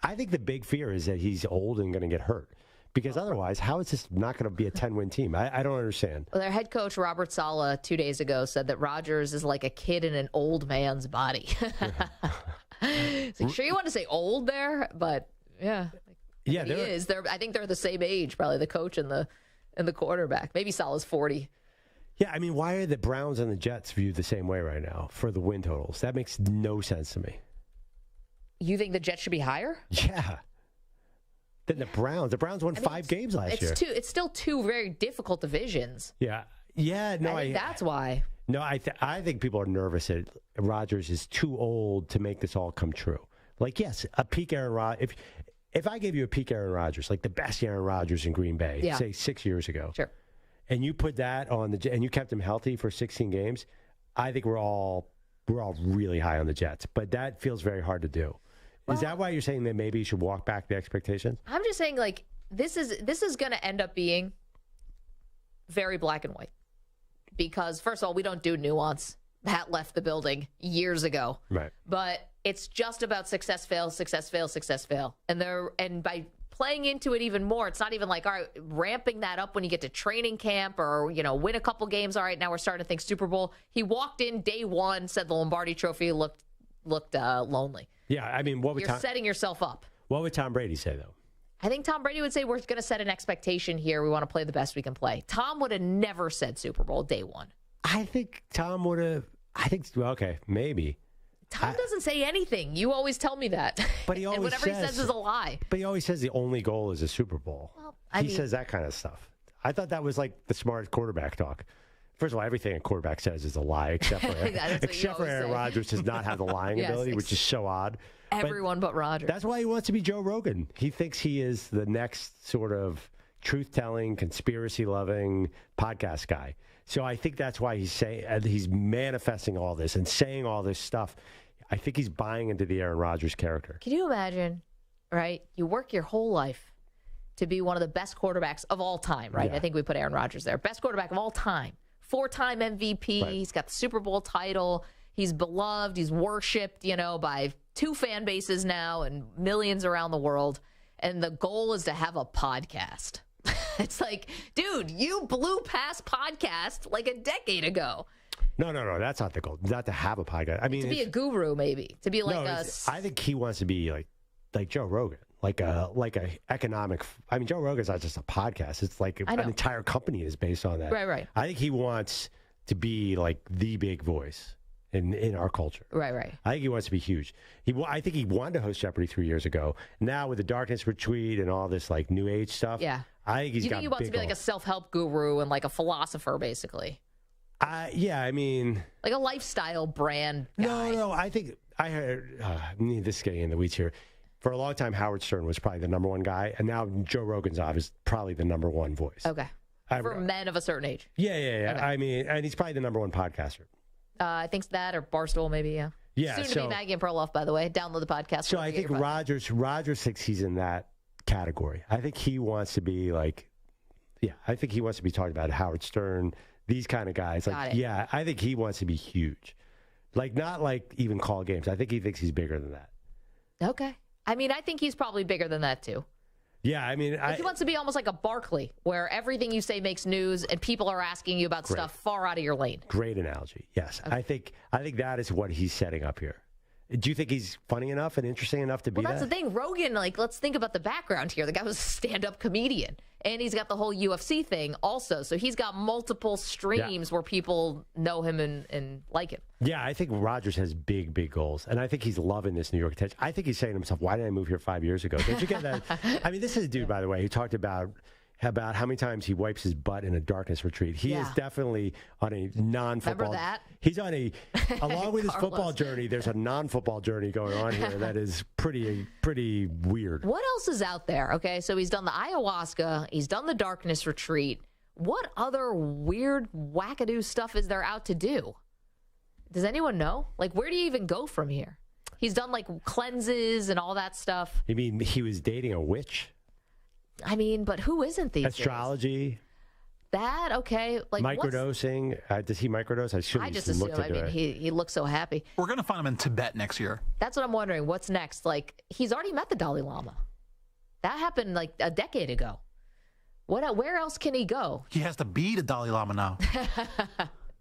I think the big fear is that he's old and going to get hurt. Because otherwise, how is this not going to be a 10-win team? I don't understand. Well, their head coach, Robert Saleh, 2 days ago said that Rodgers is like a kid in an old man's body. It's like, sure you want to say old there, but yeah. Yeah, he is. I think they're the same age, probably, the coach and the quarterback. Maybe Saleh's 40. Yeah, I mean, why are the Browns and the Jets viewed the same way right now for the win totals? That makes no sense to me. You think the Jets should be higher? Yeah. Than the Browns. The Browns won 5 games last year. It's still 2 very difficult divisions. Yeah. Yeah, no, I think that's why. No, I think people are nervous that Rodgers is too old to make this all come true. Like, yes, a peak Aaron Rodgers. If I gave you a peak Aaron Rodgers, like the best Aaron Rodgers in Green Bay, say 6 years ago. Sure. And you put that on and you kept him healthy for 16 games, I think we're all really high on the Jets. But that feels very hard to do. Well, is that why you're saying that maybe you should walk back the expectations? I'm just saying, like, this is going to end up being very black and white. Because, first of all, we don't do nuance. That left the building years ago. Right. But it's just about success, fail, success, fail, success, fail. And by playing into it even more, it's not even like, all right, ramping that up when you get to training camp or, win a couple games. All right, now we're starting to think Super Bowl. He walked in day one, said the Lombardi Trophy looked lonely. Yeah, I mean, you're setting yourself up. What would Tom Brady say, though? I think Tom Brady would say we're going to set an expectation here. We want to play the best we can play. Tom would have never said Super Bowl day one. I think Tom would have. Okay, maybe. Tom doesn't say anything. You always tell me that. But he always and whatever he says is a lie. But he always says the only goal is a Super Bowl. Well, he says that kind of stuff. I thought that was like the smart quarterback talk. First of all, everything a quarterback says is a lie, except for Aaron Rodgers does not have the lying ability, which is so odd. Everyone but Rodgers. That's why he wants to be Joe Rogan. He thinks he is the next sort of truth-telling, conspiracy-loving podcast guy. So I think that's why he's manifesting all this and saying all this stuff. I think he's buying into the Aaron Rodgers character. Can you imagine, right? You work your whole life to be one of the best quarterbacks of all time, right? Yeah. I think we put Aaron Rodgers there. Best quarterback of all time. 4-time MVP. Right. He's got the Super Bowl title. He's beloved. He's worshipped, by 2 fan bases now and millions around the world. And the goal is to have a podcast. It's like, dude, you blew past podcast like a decade ago. No, that's not the goal. Not to have a podcast. I mean, to be a guru, maybe. To be like I think he wants to be like Joe Rogan, like a economic. I mean, Joe Rogan's not just a podcast. It's like an entire company is based on that. Right. I think he wants to be like the big voice in our culture. Right. I think he wants to be huge. I think he wanted to host Jeopardy 3 years ago. Now with the Darkness Retreat and all this like New Age stuff, yeah, I think he wants to be like a self-help guru and like a philosopher, basically. Yeah, I mean, like a lifestyle brand guy. No, I think I heard this is getting in the weeds here. For a long time, Howard Stern was probably the number one guy, and now Joe Rogan's is probably the number one voice. Okay, for men of a certain age. Yeah. Okay. I mean, and he's probably the number one podcaster. I think that or Barstool, maybe. Yeah. Yeah. Soon to be Maggie and Perloff, by the way. Download the podcast. So I think Rodgers thinks he's in that category. I think he wants to be I think he wants to be talking about Howard Stern. These kind of guys. Yeah, I think he wants to be huge. Not even call games. I think he thinks he's bigger than that. Okay. I mean, I think he's probably bigger than that, too. Yeah, I mean... he wants to be almost like a Barkley, where everything you say makes news and people are asking you about stuff far out of your lane. Great analogy. Yes. Okay. I think that is what he's setting up here. Do you think he's funny enough and interesting enough to be that? Well, that's the thing. Rogan, let's think about the background here. The guy was a stand-up comedian. And he's got the whole UFC thing also. So he's got multiple streams where people know him and like him. Yeah, I think Rodgers has big, big goals. And I think he's loving this New York attention. I think he's saying to himself, why did I move here 5 years ago? Don't you get that? I mean, this is a dude, by the way, who talked about how many times he wipes his butt in a darkness retreat. He is definitely on a non-football. Remember that? He's on along with his football journey, there's a non-football journey going on here that is pretty weird. What else is out there? Okay, so he's done the ayahuasca. He's done the darkness retreat. What other weird, wackadoo stuff is there out to do? Does anyone know? Where do you even go from here? He's done, cleanses and all that stuff. You mean he was dating a witch? I mean, but who isn't these Astrology. Days? That, okay. Microdosing. Does he microdose? I just assume. I mean, he looks so happy. We're going to find him in Tibet next year. That's what I'm wondering. What's next? He's already met the Dalai Lama. That happened a decade ago. Where else can he go? He has to be the Dalai Lama now.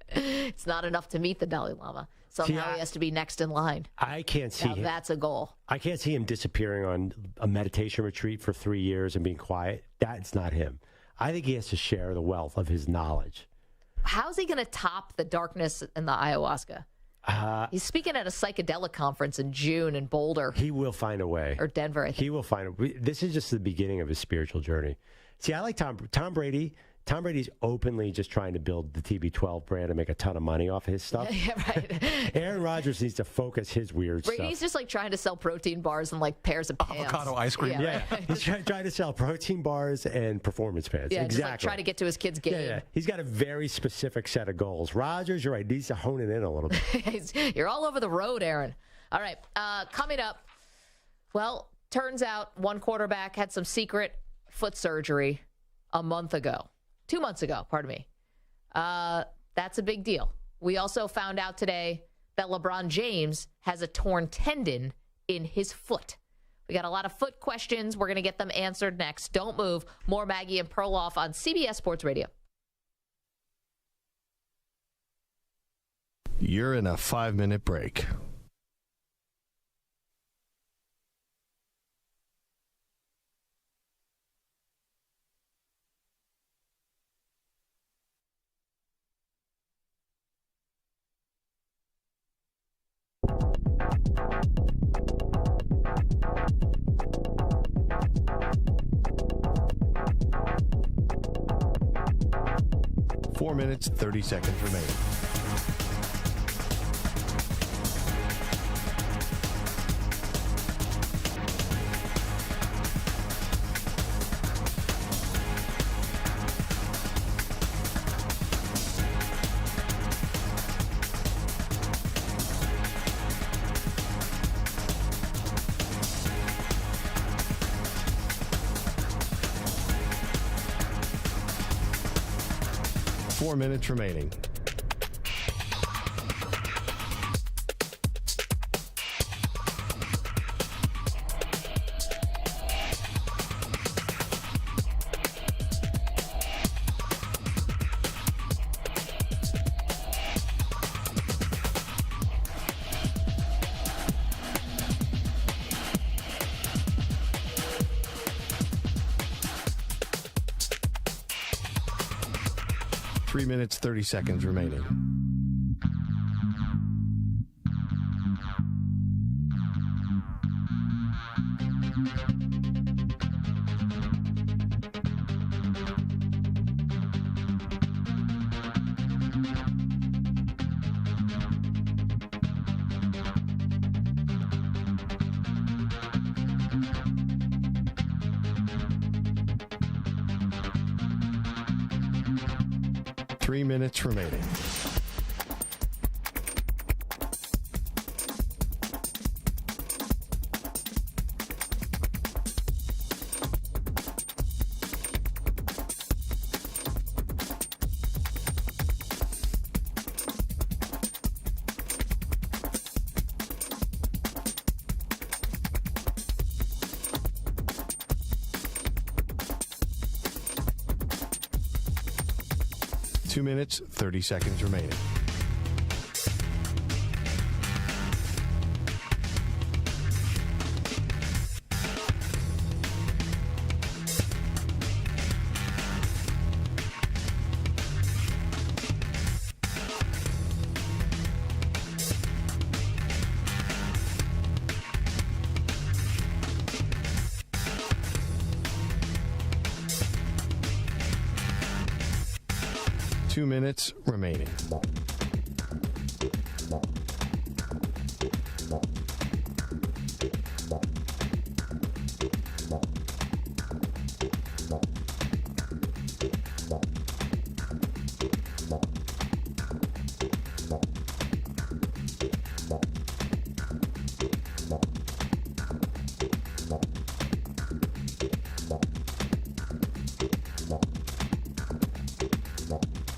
It's not enough to meet the Dalai Lama. Somehow he has to be next in line. I can't see him. That's a goal. I can't see him disappearing on a meditation retreat for 3 years and being quiet. That's not him. I think he has to share the wealth of his knowledge. How's he going to top the darkness and the ayahuasca? He's speaking at a psychedelic conference in June in Boulder. He will find a way. Or Denver, I think. He will find a way. This is just the beginning of his spiritual journey. See, I like Tom Brady. Tom Brady's openly just trying to build the TB12 brand and make a ton of money off of his stuff. Yeah, right. Aaron Rodgers needs to focus his weird stuff. Brady's just trying to sell protein bars and pairs of pants. Avocado ice cream. Yeah. He's trying to sell protein bars and performance pants. Yeah, exactly. just trying to get to his kid's game. Yeah. He's got a very specific set of goals. Rodgers, you're right, needs to hone it in a little bit. You're all over the road, Aaron. All right, coming up, well, turns out one quarterback had some secret foot surgery a month ago. 2 months ago, pardon me. That's a big deal. We also found out today that LeBron James has a torn tendon in his foot. We got a lot of foot questions. We're going to get them answered next. Don't move. More Maggie and Perloff on CBS Sports Radio. You're in a 5-minute break. 4 minutes, 30 seconds remaining. Four minutes remaining. Three minutes, 30 seconds remaining. Three minutes remaining. Two minutes, 30 seconds remaining. Two minutes remaining.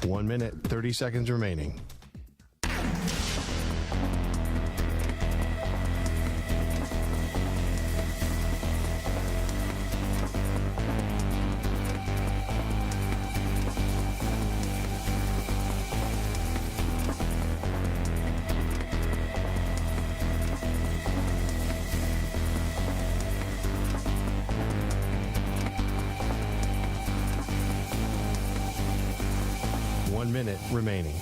One minute, 30 seconds remaining. One minute remaining.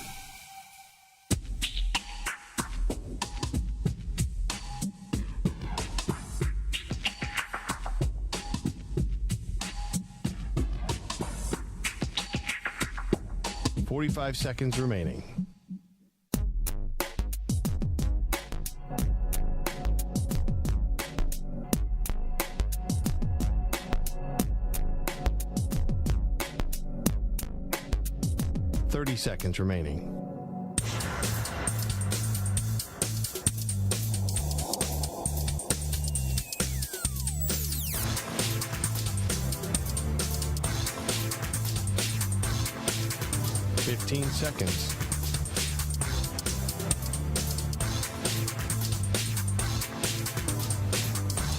Forty-five seconds remaining. Seconds remaining. Fifteen seconds.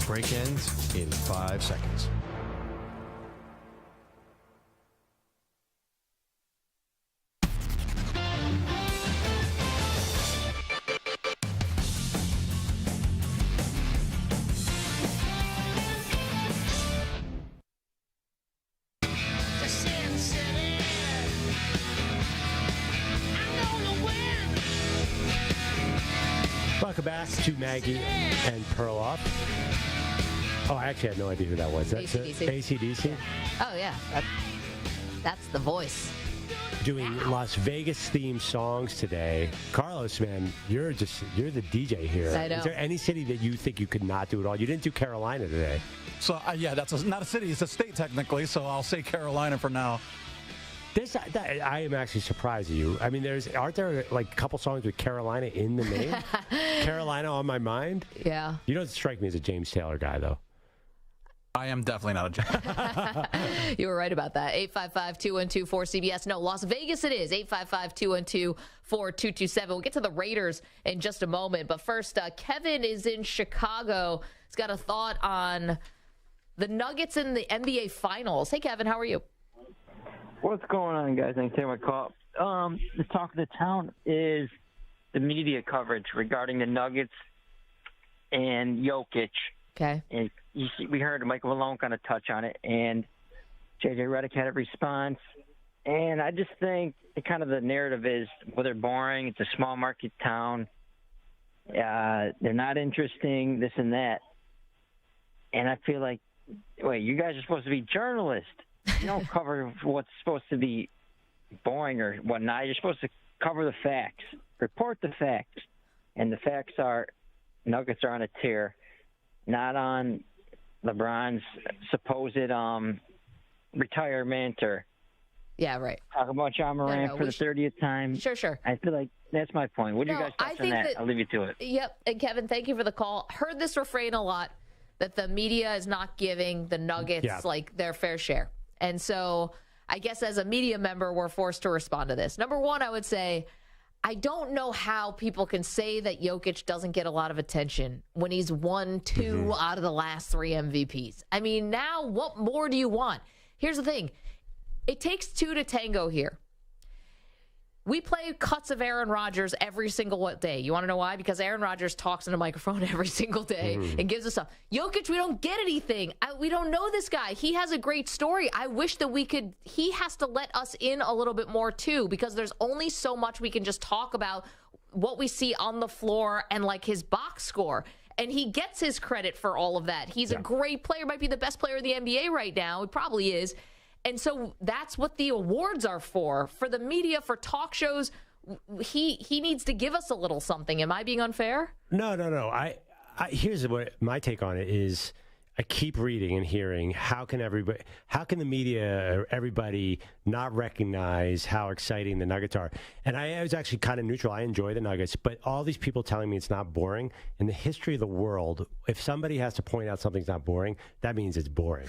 Break ends in 5 seconds. Welcome back to Maggie and Perloff. Oh, I actually had no idea who that was. That's AC/DC. AC/DC? Oh, yeah. That's the voice. doing Las Vegas themed songs today. Carlos, man, you're the DJ here. I know. Is there any city that you think you could not do it all? You didn't do Carolina today. So, yeah, that's not a city. It's a state, technically, so I'll say Carolina for now. I am actually surprised at you. I mean, aren't there like a couple songs with Carolina in the name? Carolina on my mind? Yeah. You don't strike me as a James Taylor guy, though. I am definitely not a James. You were right about that. 855-212-4CBS. No, Las Vegas it is. 855-212-4227. We'll get to the Raiders in just a moment. But first, Kevin is in Chicago. He's got a thought on the Nuggets in the NBA Finals. Hey, Kevin, how are you? What's going on, guys? Thanks for taking my call. The talk of the town is the media coverage regarding the Nuggets and Jokic. Okay. And we heard Michael Malone kind of touch on it, and J.J. Redick had a response. And I just think the narrative is, well, they're boring. It's a small market town. They're not interesting, this and that. And I feel like, wait, you guys are supposed to be journalists. You don't cover what's supposed to be boring or whatnot. You're supposed to cover the facts, report the facts. And the facts are Nuggets are on a tear, not on LeBron's supposed retirement or talk about John Morant for the 30th time. Sure. I feel like that's my point. What do you guys touch on that? I'll leave you to it. Yep. And Kevin, thank you for the call. Heard this refrain a lot, that the media is not giving the Nuggets like their fair share. And so I guess as a media member, we're forced to respond to this. Number one, I would say, I don't know how people can say that Jokic doesn't get a lot of attention when he's won 2 out of the last 3 MVPs. I mean, now what more do you want? Here's the thing. It takes 2 to tango here. We play cuts of Aaron Rodgers every single day. You want to know why? Because Aaron Rodgers talks in a microphone every single day and gives us stuff. Jokic, we don't get anything. We don't know this guy. He has a great story. I wish that we could. He has to let us in a little bit more, too, because there's only so much we can just talk about what we see on the floor and like his box score. And he gets his credit for all of that. He's a great player, might be the best player in the NBA right now. He probably is. And so that's what the awards are for the media, for talk shows. He needs to give us a little something. Am I being unfair? No. Here's what my take on it is. I keep reading and hearing, how can the media or everybody not recognize how exciting the Nuggets are? And I was actually kind of neutral. I enjoy the Nuggets, but all these people telling me it's not boring. In the history of the world, if somebody has to point out something's not boring, that means it's boring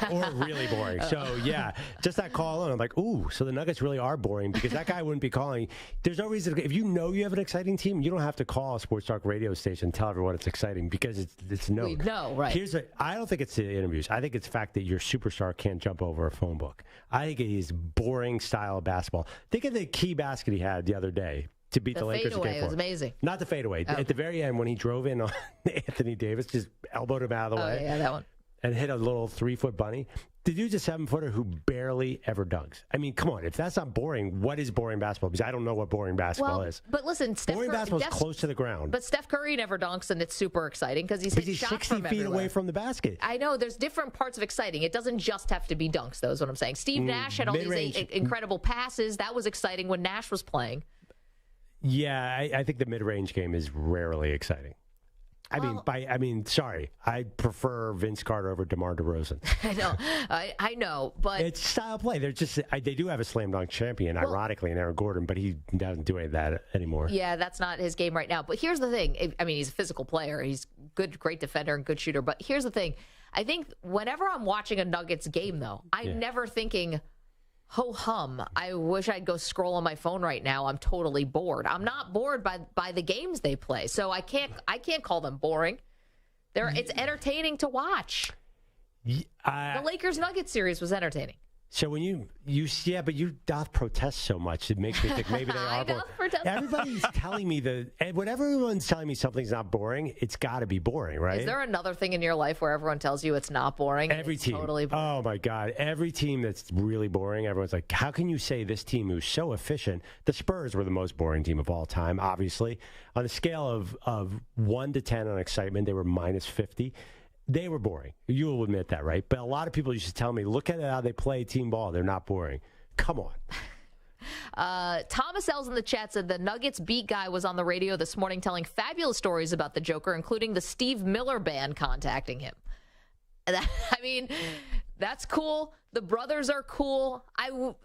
or really boring. So yeah, just that call and I'm like, ooh, so the Nuggets really are boring, because that guy wouldn't be calling. There's no reason if you know you have an exciting team, you don't have to call a sports talk radio station and tell everyone it's exciting, because it's no. We know, right? I don't think it's the interviews. I think it's the fact that your superstar can't jump over a phone book. I think it is boring style of basketball. Think of the key basket he had the other day to beat the Lakers. The fadeaway was amazing. Not the fadeaway. At the very end when he drove in on Anthony Davis, just elbowed him out of the way. Oh, yeah, that one. And hit a little 3-foot bunny. The dude's a 7-footer who barely ever dunks. I mean, come on. If that's not boring, what is boring basketball? Because I don't know what boring basketball is. But listen, boring basketball is close to the ground. But Steph Curry never dunks, and it's super exciting because he's hitting shots 60 from feet everywhere. away from the basket. I know. There's different parts of exciting. It doesn't just have to be dunks, though, is what I'm saying. Steve Nash had all these incredible passes. That was exciting when Nash was playing. Yeah, I think the mid-range game is rarely exciting. Sorry. I prefer Vince Carter over DeMar DeRozan. I know, but it's style play. They're just they do have a slam dunk champion, ironically, in Aaron Gordon, but he doesn't do any of that anymore. Yeah, that's not his game right now. But here's the thing. I mean, he's a physical player. He's great defender and good shooter. But here's the thing. I think whenever I'm watching a Nuggets game, though, I'm never thinking, ho hum, I wish I'd go scroll on my phone right now. I'm totally bored. I'm not bored by the games they play. So I can't call them boring. It's entertaining to watch. The Lakers Nuggets series was entertaining. So when you but you doth protest so much, it makes me think maybe they are boring. Everybody's telling me whenever everyone's telling me something's not boring, it's got to be boring, right? Is there another thing in your life where everyone tells you it's not boring? Every team. Totally boring? Oh my God. Every team that's really boring, everyone's like, how can you say this team who's so efficient? The Spurs were the most boring team of all time, obviously. On a scale of 1 to 10 on excitement, they were minus 50. They were boring. You will admit that, right? But a lot of people used to tell me, look at how they play team ball. They're not boring. Come on. Thomas L's in the chat said the Nuggets beat guy was on the radio this morning telling fabulous stories about the Joker, including the Steve Miller Band contacting him. I mean, that's cool. The brothers are cool.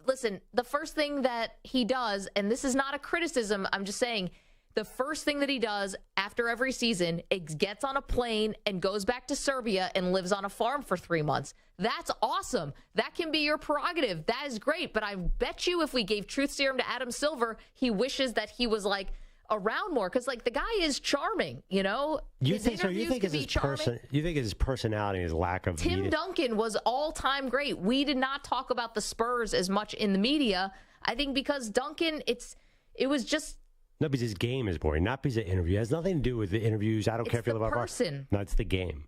Listen, the first thing that he does, and this is not a criticism, I'm just saying, the first thing that he does after every season is gets on a plane and goes back to Serbia and lives on a farm for 3 months. That's awesome. That can be your prerogative. That is great. But I bet you if we gave truth serum to Adam Silver, he wishes that he was like around more, because like the guy is charming, you know. You think his personality, his lack of Tim Duncan was all-time great. We did not talk about the Spurs as much in the media. I think because Duncan, it was just. No, because his game is boring. Not because of the interview. It has nothing to do with the interviews. I don't care if you love our person. No, it's the game.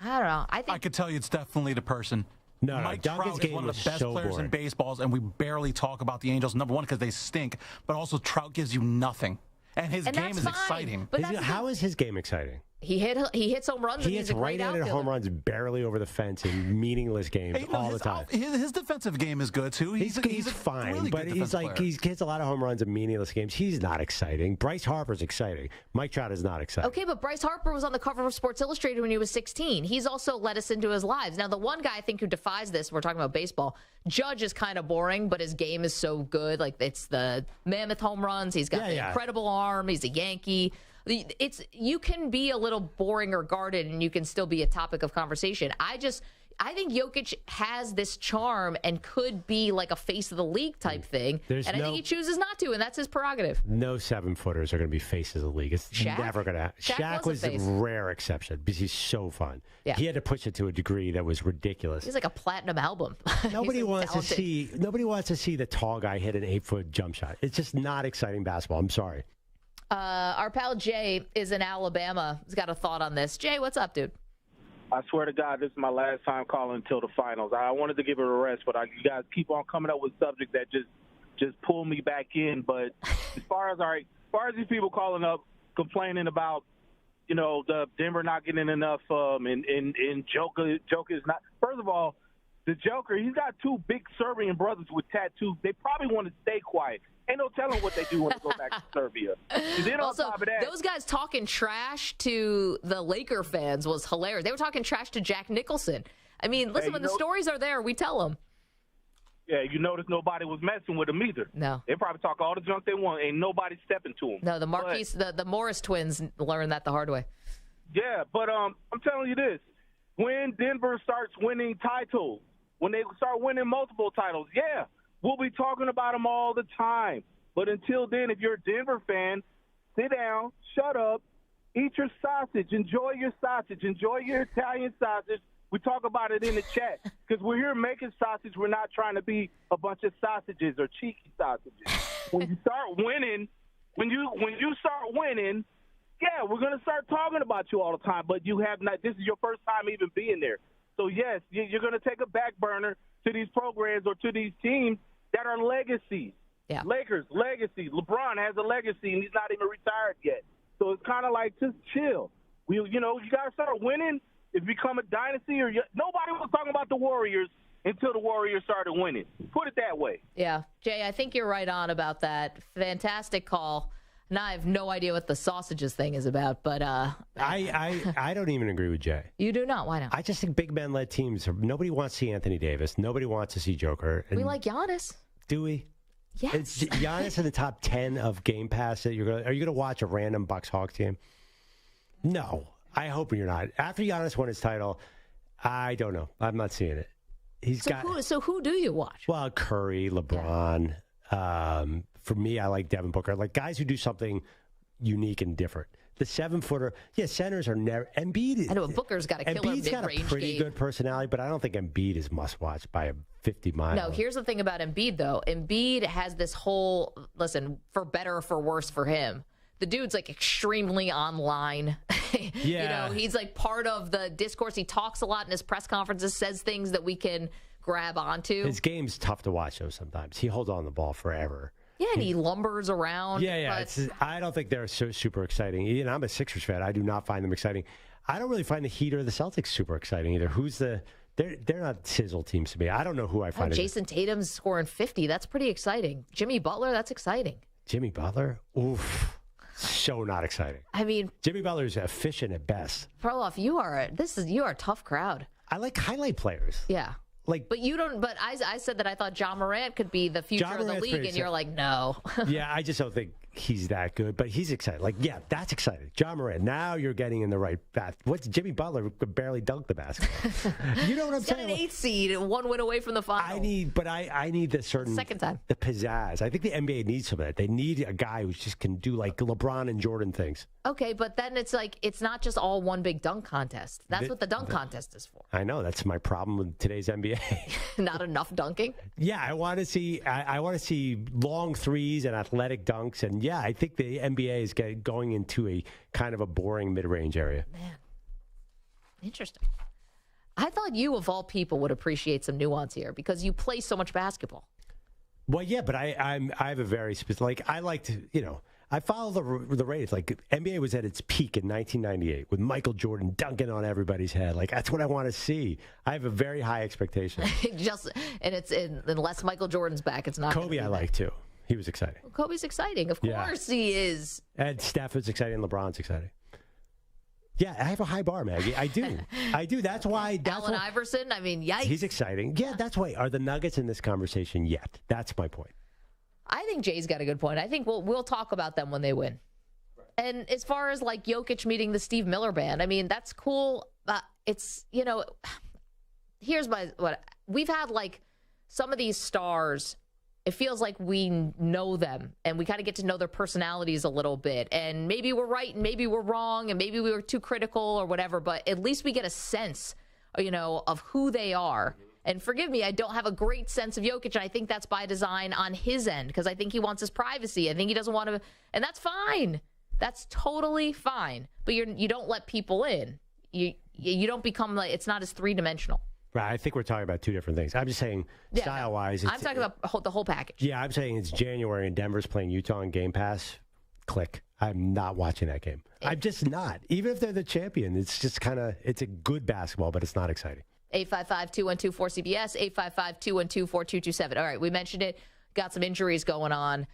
I don't know. I could tell you it's definitely the person. No, Mike Duncan's Trout is one of the best players in baseballs, and we barely talk about the Angels. Number one, because they stink, but also Trout gives you nothing. And his game is exciting. How is his game exciting? He hits home runs. He hits right-handed home runs barely over the fence in meaningless games all the time. His defensive game is good too. He's fine, really but good he's like player. he hits a lot of home runs in meaningless games. He's not exciting. Bryce Harper's exciting. Mike Trout is not exciting. Okay, but Bryce Harper was on the cover of Sports Illustrated when he was 16. He's also let us into his lives. Now, the one guy I think who defies this, we're talking about baseball, Judge is kind of boring, but his game is so good. Like, it's the mammoth home runs. He's got the incredible arm. He's a Yankee. You can be a little boring or guarded, and you can still be a topic of conversation. I think Jokic has this charm and could be like a face of the league type thing. I think he chooses not to, and that's his prerogative. No 7-footers are going to be faces of the league. It's never going to happen. Shaq was a rare exception because he's so fun. Yeah. He had to push it to a degree that was ridiculous. He's like a platinum album. Nobody wants to see the tall guy hit an 8-foot jump shot. It's just not exciting basketball. I'm sorry. Our pal Jay is in Alabama. He's got a thought on this. Jay, what's up, dude? I swear to God, this is my last time calling until the finals. I wanted to give it a rest, but you guys keep on coming up with subjects that just pull me back in. But as far as these people calling up complaining about, you know, the Denver not getting enough, and Joker is not. First of all, the Joker, he's got two big Serbian brothers with tattoos. They probably want to stay quiet. Ain't no telling what they do when they go back to Serbia. And then also, on top of that, those guys talking trash to the Laker fans was hilarious. They were talking trash to Jack Nicholson. I mean, listen, when the stories are there, we tell them. Yeah, you notice nobody was messing with them either. No. They probably talk all the junk they want. Ain't nobody stepping to them. No, the Marquise, the Morris twins learned that the hard way. Yeah, but I'm telling you this. When Denver starts winning titles, when they start winning multiple titles, yeah, we'll be talking about them all the time. But until then, if you're a Denver fan, sit down, shut up, eat your sausage, enjoy your sausage, enjoy your Italian sausage. We talk about it in the chat because we're here making sausage. We're not trying to be a bunch of sausages or cheeky sausages. When you start winning, when you start winning, yeah, we're going to start talking about you all the time. But you have not. This is your first time even being there. So, yes, you're going to take a back burner to these programs or to these teams that are legacies. Yeah. Lakers, legacy. LeBron has a legacy, and he's not even retired yet. So it's kind of like just chill. You got to start winning. It's become a dynasty. Nobody was talking about the Warriors until the Warriors started winning. Put it that way. Yeah. Jay, I think you're right on about that. Fantastic call. Now I have no idea what the sausages thing is about, but I don't even agree with Jay. You do not? Why not? I just think big men-led teams. Nobody wants to see Anthony Davis. Nobody wants to see Joker. We like Giannis. Do we? Yes. It's Giannis in the top 10 of Game Pass. Are you going to watch a random Bucks-Hawks team? No. I hope you're not. After Giannis won his title, I don't know. I'm not seeing it. So who do you watch? Well, Curry, LeBron. Yeah. For me, I like Devin Booker. Like guys who do something unique and different. The 7-footer, centers are never. Embiid. I know Booker's got a killer mid-range game. Embiid's got a pretty good personality, but I don't think Embiid is must-watch by a 50-mile. No, here's the thing about Embiid, though. Embiid has this whole, listen, for better or for worse for him. The dude's like extremely online. Yeah. He's like part of the discourse. He talks a lot in his press conferences, says things that we can grab onto. His game's tough to watch, though, sometimes. He holds on the ball forever. Yeah, and he lumbers around. Yeah. I don't think they're so super exciting. I'm a Sixers fan. I do not find them exciting. I don't really find the Heat or the Celtics super exciting either. Who's the They're not sizzle teams to me. I don't know who I find. Jason Tatum's scoring 50. That's pretty exciting. Jimmy Butler, that's exciting. Jimmy Butler? Oof. So not exciting. I mean, Jimmy Butler's efficient at best. Perloff, you are a tough crowd. I like highlight players. Yeah. But you don't. But I said that I thought John Morant could be the future of the league, and you're like, no. Yeah, I just don't think he's that good. But he's excited. Like, yeah, that's exciting. John Morant. Now you're getting in the right path. What's Jimmy Butler could barely dunk the basketball. You know what I'm saying? Got an 8 seed, 1 win away from the final. I need the certain second time. The pizzazz. I think the NBA needs some of that. They need a guy who just can do like LeBron and Jordan things. Okay, but then it's like it's not just all one big dunk contest. That's what the dunk contest is for. I know that's my problem with today's NBA. Not enough dunking. Yeah, I want to see. I want to see long threes and athletic dunks, and yeah, I think the NBA is going into a kind of a boring mid-range area. Man, interesting. I thought you, of all people, would appreciate some nuance here because you play so much basketball. Well, yeah, but I have a very specific. Like I like to, I follow the ratings. Like NBA was at its peak in 1998 with Michael Jordan dunking on everybody's head. Like that's what I want to see. I have a very high expectation. Unless Michael Jordan's back, it's not. Kobe, I like too. He was exciting. Well, Kobe's exciting, of course he is. And Steph is exciting. LeBron's exciting. Yeah, I have a high bar, Maggie. I do. That's why. Allen Iverson. I mean, yikes. He's exciting. Yeah, that's why. Are the Nuggets in this conversation yet? That's my point. I think Jay's got a good point. I think we'll talk about them when they win. And as far as like Jokic meeting the Steve Miller Band, I mean, that's cool. It's, here's what we've had, like some of these stars, it feels like we know them and we kind of get to know their personalities a little bit. And maybe we're right and maybe we're wrong and maybe we were too critical or whatever, but at least we get a sense, of who they are. And forgive me, I don't have a great sense of Jokic, and I think that's by design on his end because I think he wants his privacy. I think he doesn't want to, and that's fine. That's totally fine. But you don't let people in. You don't become like, it's not as three-dimensional. Right, I think we're talking about two different things. I'm just saying, style-wise. I'm talking about the whole package. Yeah, I'm saying it's January and Denver's playing Utah on Game Pass. Click. I'm not watching that game. I'm just not. Even if they're the champion, it's just it's a good basketball, but it's not exciting. 855-212-4CBS, 855-212-4227. All right, we mentioned it. Got some injuries going on.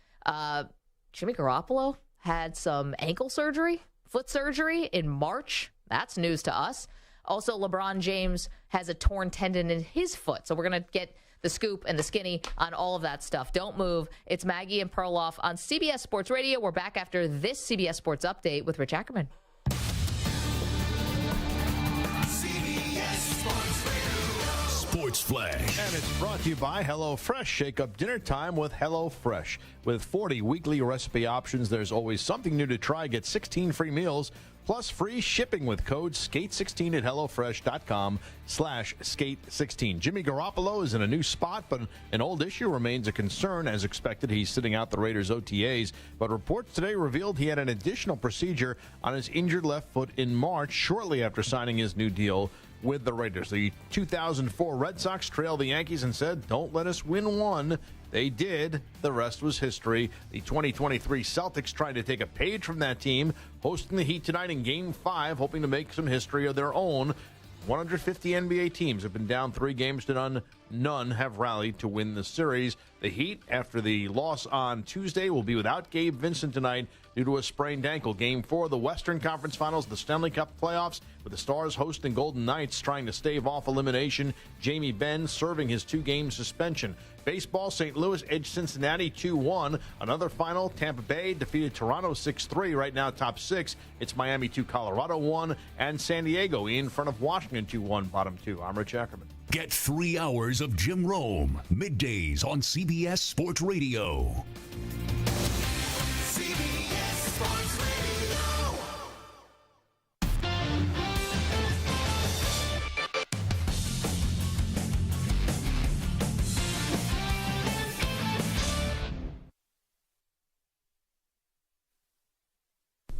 Jimmy Garoppolo had some ankle surgery, foot surgery in March. That's news to us. Also, LeBron James has a torn tendon in his foot. So we're going to get the scoop and the skinny on all of that stuff. Don't move. It's Maggie and Perloff on CBS Sports Radio. We're back after this CBS Sports Update with Rich Ackerman. Sports Flash. And it's brought to you by HelloFresh. Shake up dinner time with HelloFresh. With 40 weekly recipe options, there's always something new to try. Get 16 free meals plus free shipping with code SKATE16 at HelloFresh.com/skate16. Jimmy Garoppolo is in a new spot, but an old issue remains a concern. As expected, he's sitting out the Raiders' OTAs. But reports today revealed he had an additional procedure on his injured left foot in March, shortly after signing his new deal with the Raiders. The 2004 Red Sox trailed the Yankees and said, "Don't let us win one." They did. The rest was history. The 2023 Celtics trying to take a page from that team, hosting the Heat tonight in Game 5, hoping to make some history of their own. 150 NBA teams have been down 3 games to none. None have rallied to win the series. The Heat, after the loss on Tuesday, will be without Gabe Vincent tonight due to a sprained ankle. Game 4 of the Western Conference Finals, the Stanley Cup playoffs, with the Stars hosting Golden Knights trying to stave off elimination. Jamie Benn serving his 2-game suspension. Baseball, St. Louis edged Cincinnati 2-1. Another final, Tampa Bay defeated Toronto 6-3. Right now, top 6. It's Miami 2, Colorado 1, and San Diego in front of Washington 2-1, bottom 2. I'm Rich Ackerman. Get 3 hours of Jim Rome, middays on CBS Sports Radio. CBS Sports Radio.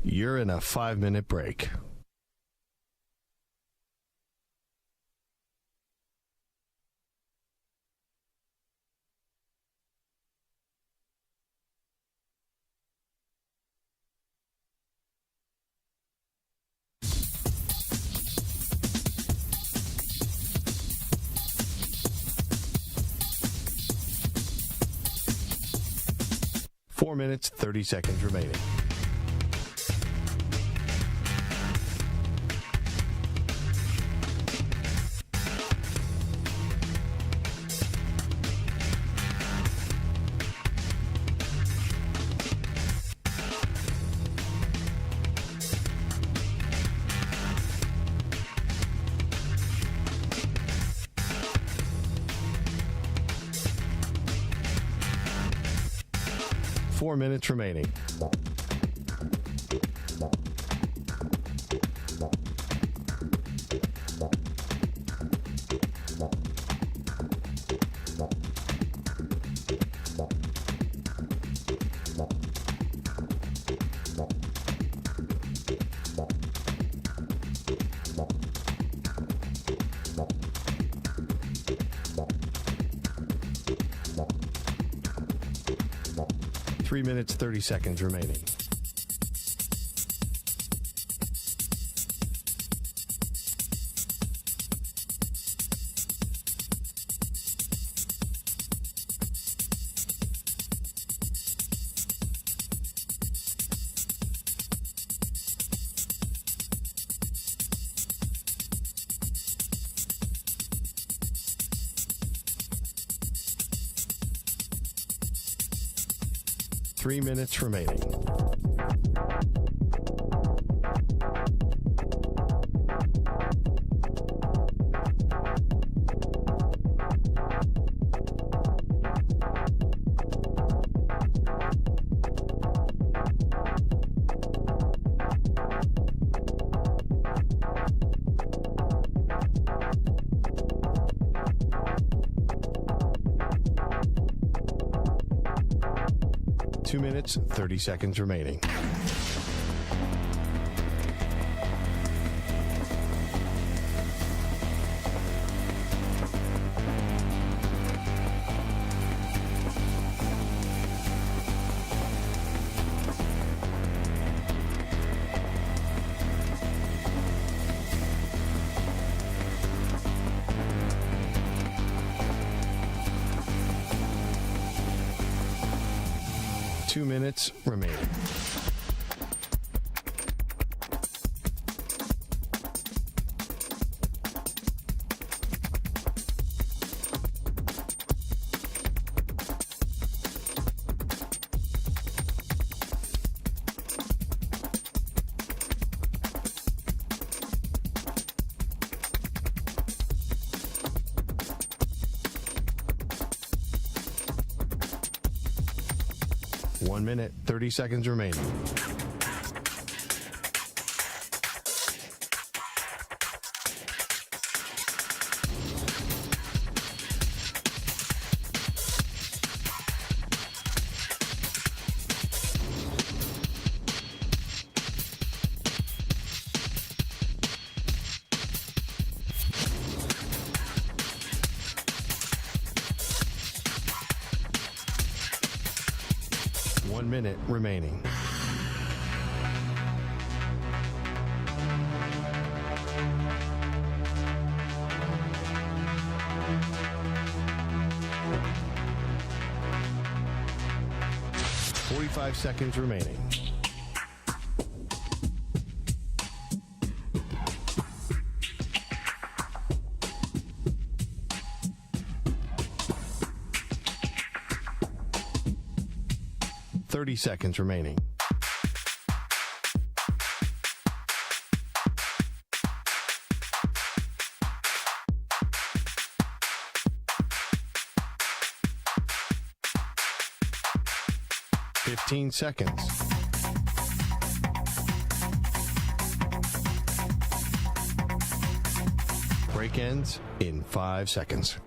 You're in a 5-minute break. 4 minutes, 30 seconds remaining. Four minutes remaining. Three minutes, 30 seconds remaining. Three minutes remaining. Two minutes, 30 seconds remaining. Two minutes remaining. One minute, 30 seconds remaining. One minute remaining. Five seconds remaining. Seconds remaining. Fifteen seconds. Break ends in 5 seconds.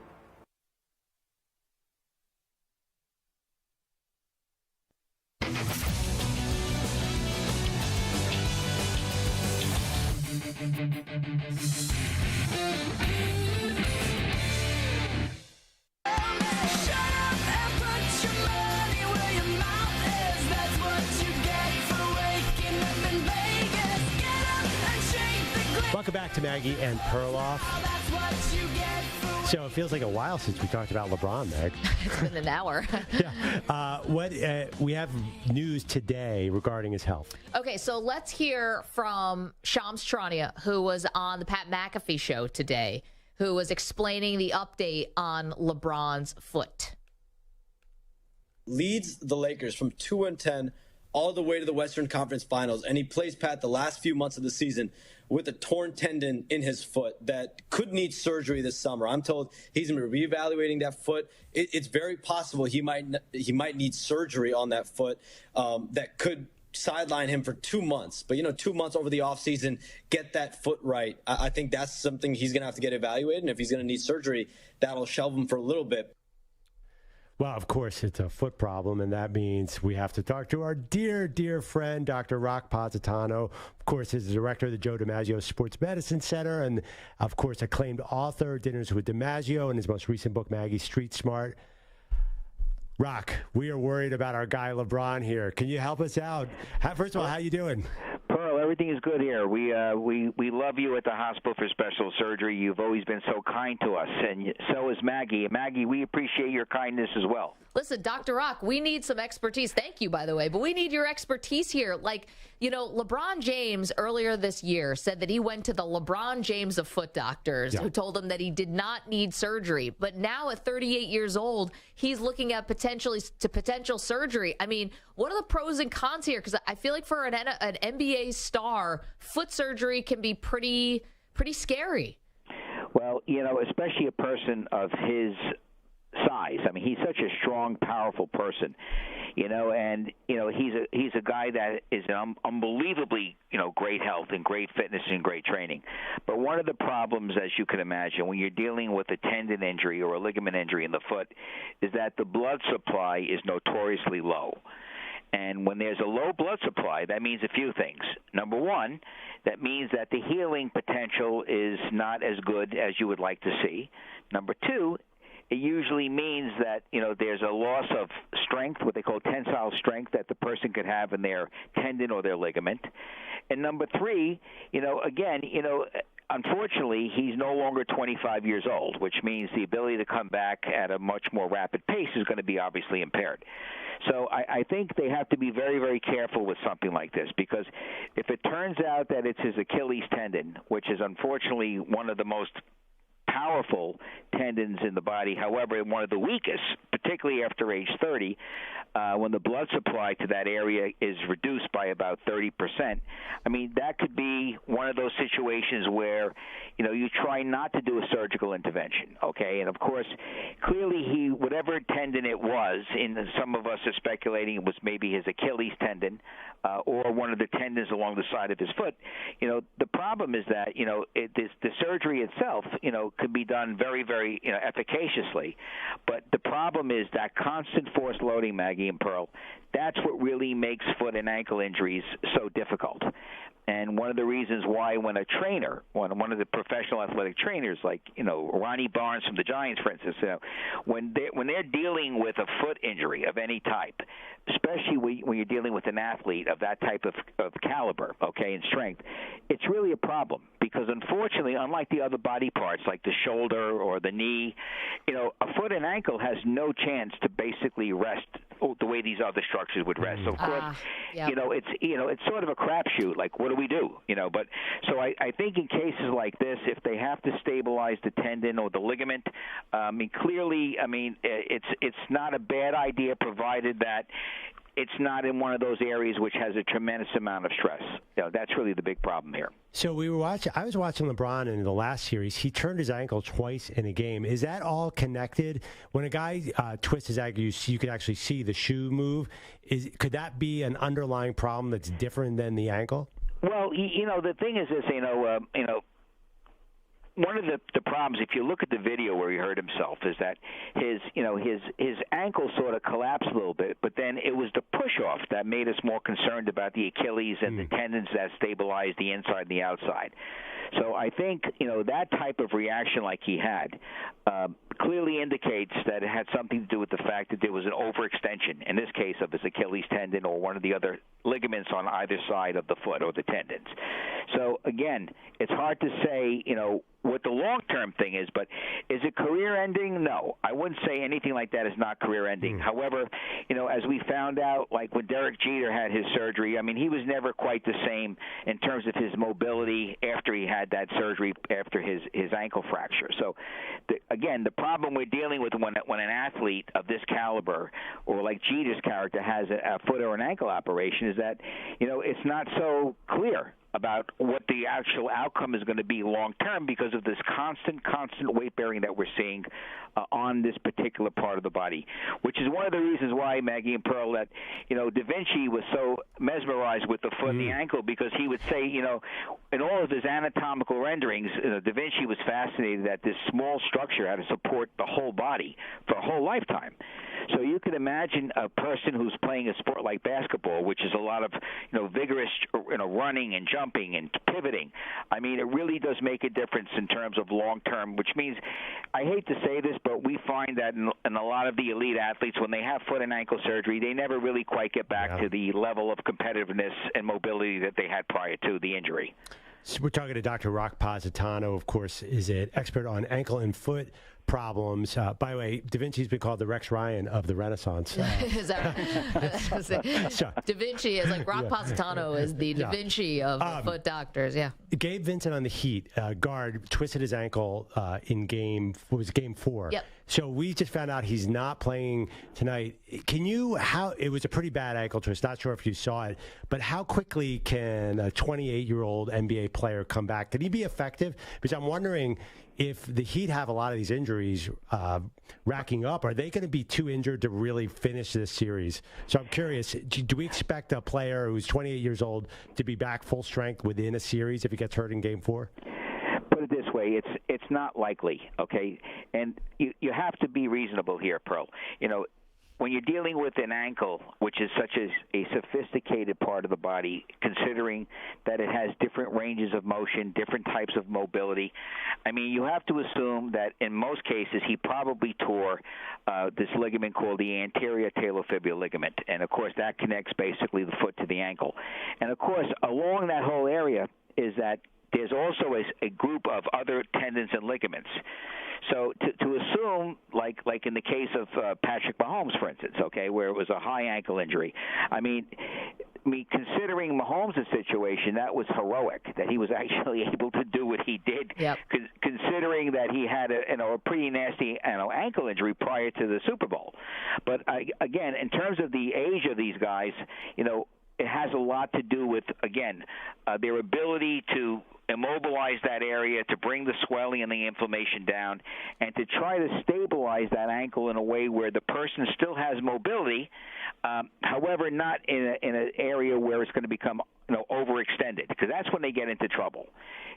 Welcome back to Maggie and Perloff. So it feels like a while since we talked about LeBron, Meg. It's been an hour. We have news today regarding his health. Okay, so let's hear from Shams Charania, who was on the Pat McAfee show today, who was explaining the update on LeBron's foot. Leads the Lakers from 2-10 all the way to the Western Conference Finals, and he plays Pat the last few months of the season with a torn tendon in his foot that could need surgery this summer. I'm told he's going to be reevaluating that foot. It's very possible he might need surgery on that foot that could sideline him for 2 months. But, 2 months over the offseason, get that foot right. I think that's something he's going to have to get evaluated, and if he's going to need surgery, that'll shelve him for a little bit. Well, of course, it's a foot problem, and that means we have to talk to our dear, dear friend, Dr. Rock Positano. Of course, he's the director of the Joe DiMaggio Sports Medicine Center, and, of course, acclaimed author, Dinners with DiMaggio, and his most recent book, Maggie, Street Smart. Rock, we are worried about our guy LeBron here. Can you help us out? First of all, how you doing? Pearl, everything is good here. We love you at the Hospital for Special Surgery. You've always been so kind to us, and so is Maggie. Maggie, we appreciate your kindness as well. Listen, Dr. Rock, we need some expertise. Thank you, by the way, but we need your expertise here. LeBron James earlier this year said that he went to the LeBron James of foot doctors who told him that he did not need surgery. But now at 38 years old, he's looking at potential surgery. I mean, what are the pros and cons here? Because I feel like for an NBA star, foot surgery can be pretty scary. Well, especially a person of his size. I mean, he's such a strong, powerful person, and he's a guy that is in unbelievably great health and great fitness and great training. But one of the problems, as you can imagine, when you're dealing with a tendon injury or a ligament injury in the foot, is that the blood supply is notoriously low. And when there's a low blood supply, that means a few things. Number one, that means that the healing potential is not as good as you would like to see. Number two, it usually means that, there's a loss of strength, what they call tensile strength, that the person could have in their tendon or their ligament. And number three, unfortunately, he's no longer 25 years old, which means the ability to come back at a much more rapid pace is going to be obviously impaired. So I think they have to be very, very careful with something like this, because if it turns out that it's his Achilles tendon, which is unfortunately one of the most powerful tendons in the body, however, one of the weakest, particularly after age 30, when the blood supply to that area is reduced by about 30%. I mean, that could be one of those situations where, you try not to do a surgical intervention, okay? And, of course, clearly whatever tendon it was, some of us are speculating it was maybe his Achilles tendon or one of the tendons along the side of his foot. The problem is that, the surgery itself, could be done very, very efficaciously. But the problem is that constant force loading, Maggie and Pearl, that's what really makes foot and ankle injuries so difficult. And one of the reasons why when a trainer, one of the professional athletic trainers, like, Ronnie Barnes from the Giants, for instance, when they're dealing with a foot injury of any type, especially when you're dealing with an athlete of that type of caliber, okay, and strength, it's really a problem because, unfortunately, unlike the other body parts like the shoulder or the knee, a foot and ankle has no chance to basically rest the way these other structures would rest. So, of course, it's sort of a crapshoot. Like, what do we do? But so I think in cases like this, if they have to stabilize the tendon or the ligament, clearly, it's not a bad idea, provided that it's not in one of those areas which has a tremendous amount of stress. That's really the big problem here. So I was watching LeBron in the last series. He turned his ankle twice in a game. Is that all connected? When a guy twists his ankle, you can actually see the shoe move. Could that be an underlying problem that's different than the ankle? Well, the thing is this, one of the problems, if you look at the video where he hurt himself, is that his ankle sort of collapsed a little bit, but then it was the push-off that made us more concerned about the Achilles and the tendons that stabilize the inside and the outside. So I think, that type of reaction like he had clearly indicates that it had something to do with the fact that there was an overextension, in this case of his Achilles tendon or one of the other ligaments on either side of the foot or the tendons. So, again, it's hard to say, what the long-term thing is, but is it career-ending? No. I wouldn't say anything like that is not career-ending. However, as we found out, like when Derek Jeter had his surgery, he was never quite the same in terms of his mobility after he had that surgery after his ankle fracture. So, again, the problem we're dealing with when an athlete of this caliber or like Jeter's character has a foot or an ankle operation is that, it's not so clear about what the actual outcome is going to be long term because of this constant weight bearing that we're seeing on this particular part of the body, which is one of the reasons why, Maggie and Pearl, that Da Vinci was so mesmerized with the foot and the ankle, because he would say, in all of his anatomical renderings, Da Vinci was fascinated that this small structure had to support the whole body for a whole lifetime. So you could imagine a person who's playing a sport like basketball, which is a lot of vigorous running and jumping and pivoting. It really does make a difference in terms of long term, which means, I hate to say this, but we find that in a lot of the elite athletes, when they have foot and ankle surgery, they never really quite get back to the level of competitiveness and mobility that they had prior to the injury. So we're talking to Dr. Rock Positano, of course, is an expert on ankle and foot problems. By the way, Da Vinci's been called the Rex Ryan of the Renaissance. Is that right? Da Vinci is like Rock Positano is the Da Vinci of foot doctors. Yeah. Gabe Vincent on the Heat, guard, twisted his ankle in game 4. Yep. So we just found out he's not playing tonight. It was a pretty bad ankle twist. Not sure if you saw it, but how quickly can a 28-year-old NBA player come back? Could he be effective? Because I'm wondering, if the Heat have a lot of these injuries racking up, are they going to be too injured to really finish this series? So I'm curious, do we expect a player who's 28 years old to be back full strength within a series if he gets hurt in Game 4? Put it this way, it's not likely, okay? And you have to be reasonable here, Pearl. When you're dealing with an ankle, which is such a sophisticated part of the body, considering that it has different ranges of motion, different types of mobility, you have to assume that in most cases he probably tore this ligament called the anterior talofibular ligament. And, of course, that connects basically the foot to the ankle. And, of course, along that whole area is that there's also a group of other tendons and ligaments. So to assume, like in the case of Patrick Mahomes, for instance, okay, where it was a high ankle injury, considering Mahomes' situation, that was heroic, that he was actually able to do what he did, considering that he had a pretty nasty ankle injury prior to the Super Bowl. But, again, in terms of the age of these guys, it has a lot to do with, again, their ability to immobilize that area, to bring the swelling and the inflammation down, and to try to stabilize that ankle in a way where the person still has mobility, however, not in an area where it's going to become overextended, because that's when they get into trouble.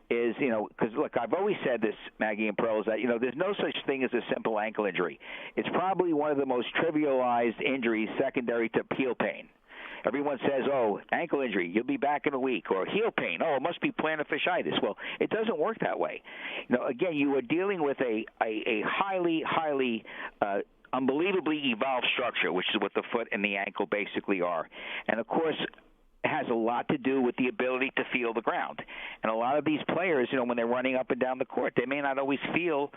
Because look, I've always said this, Maggie and Pearl, is that there's no such thing as a simple ankle injury. It's probably one of the most trivialized injuries secondary to heel pain. Everyone says, ankle injury, you'll be back in a week, or heel pain, it must be plantar fasciitis. Well, it doesn't work that way. Again, you are dealing with a highly, unbelievably evolved structure, which is what the foot and the ankle basically are. And, of course, it has a lot to do with the ability to feel the ground. And a lot of these players, when they're running up and down the court, they may not always feel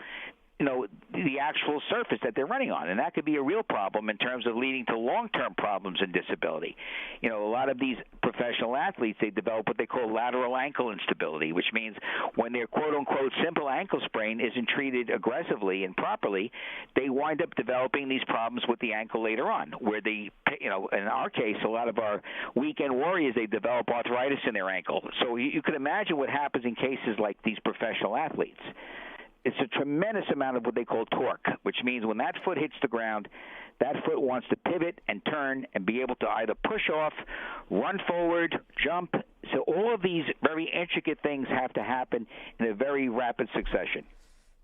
the actual surface that they're running on. And that could be a real problem in terms of leading to long-term problems and disability. A lot of these professional athletes, they develop what they call lateral ankle instability, which means when their quote-unquote simple ankle sprain isn't treated aggressively and properly, they wind up developing these problems with the ankle later on, where they, in our case, a lot of our weekend warriors, they develop arthritis in their ankle. So you can imagine what happens in cases like these professional athletes. It's a tremendous amount of what they call torque, which means when that foot hits the ground, that foot wants to pivot and turn and be able to either push off, run forward, jump. So all of these very intricate things have to happen in a very rapid succession.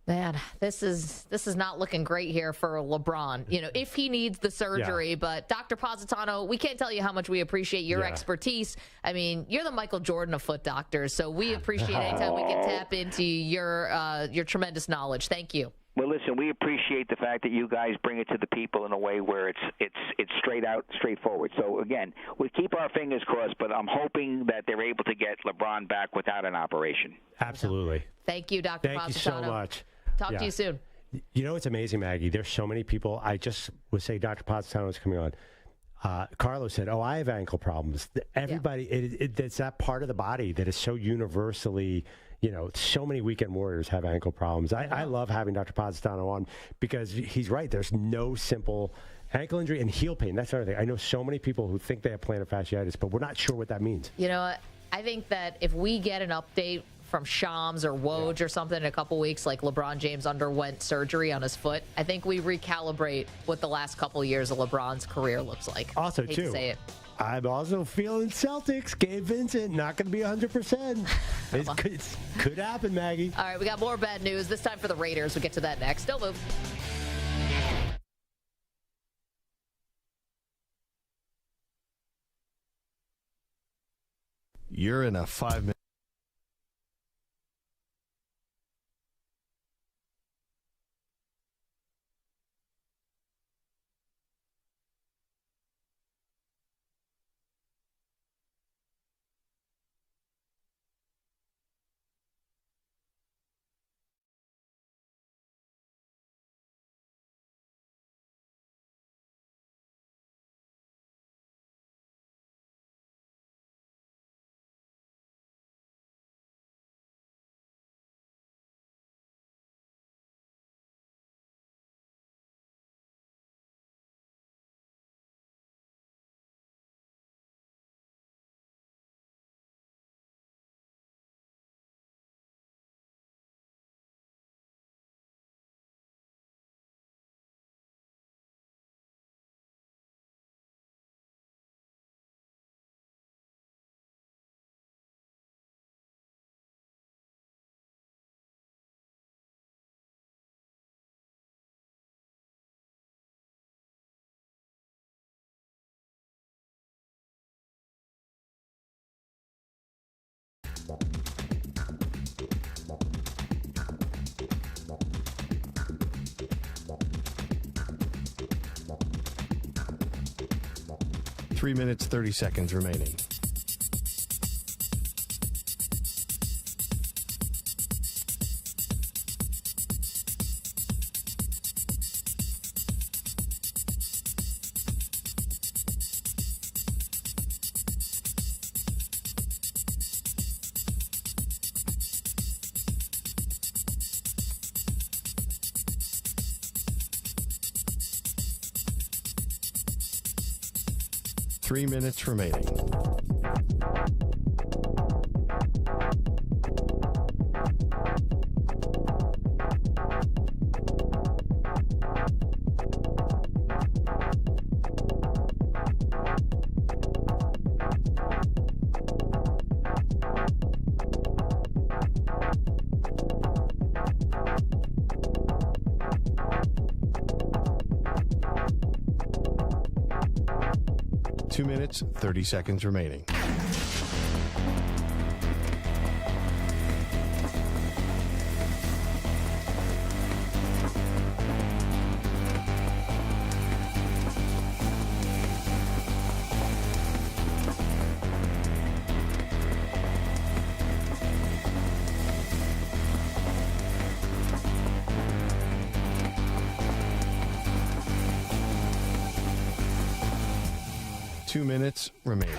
Man, this is not looking great here for LeBron. If he needs the surgery, but Dr. Positano, we can't tell you how much we appreciate your expertise. I mean, you're the Michael Jordan of foot doctors, so we appreciate anytime we can tap into your tremendous knowledge. Thank you. Well, listen, we appreciate the fact that you guys bring it to the people in a way where it's straight out, straightforward. So, again, we keep our fingers crossed, but I'm hoping that they're able to get LeBron back without an operation. Absolutely. Thank you, Dr. Positano. Thank you so much. Talk to you soon. It's amazing, Maggie. There's so many people. I just would say Dr. Positano is coming on. Carlos said, I have ankle problems. Everybody, it's that part of the body that is so universally, so many weekend warriors have ankle problems. I love having Dr. Positano on because he's right. There's no simple ankle injury and heel pain. That's another thing. I know so many people who think they have plantar fasciitis, but we're not sure what that means. I think that if we get an update from Shams or Woj or something in a couple weeks, like LeBron James underwent surgery on his foot, I think we recalibrate what the last couple years of LeBron's career looks like. Also, Hate too, to say it. I'm also feeling Celtics. Gabe Vincent, not going to be 100%. It could happen, Maggie. All right, we got more bad news, this time for the Raiders. We'll get to that next. Don't move. You're in a 5-minute. Three minutes, 30 seconds remaining. Three minutes remaining. Two minutes, 30 seconds remaining. Two minutes remaining.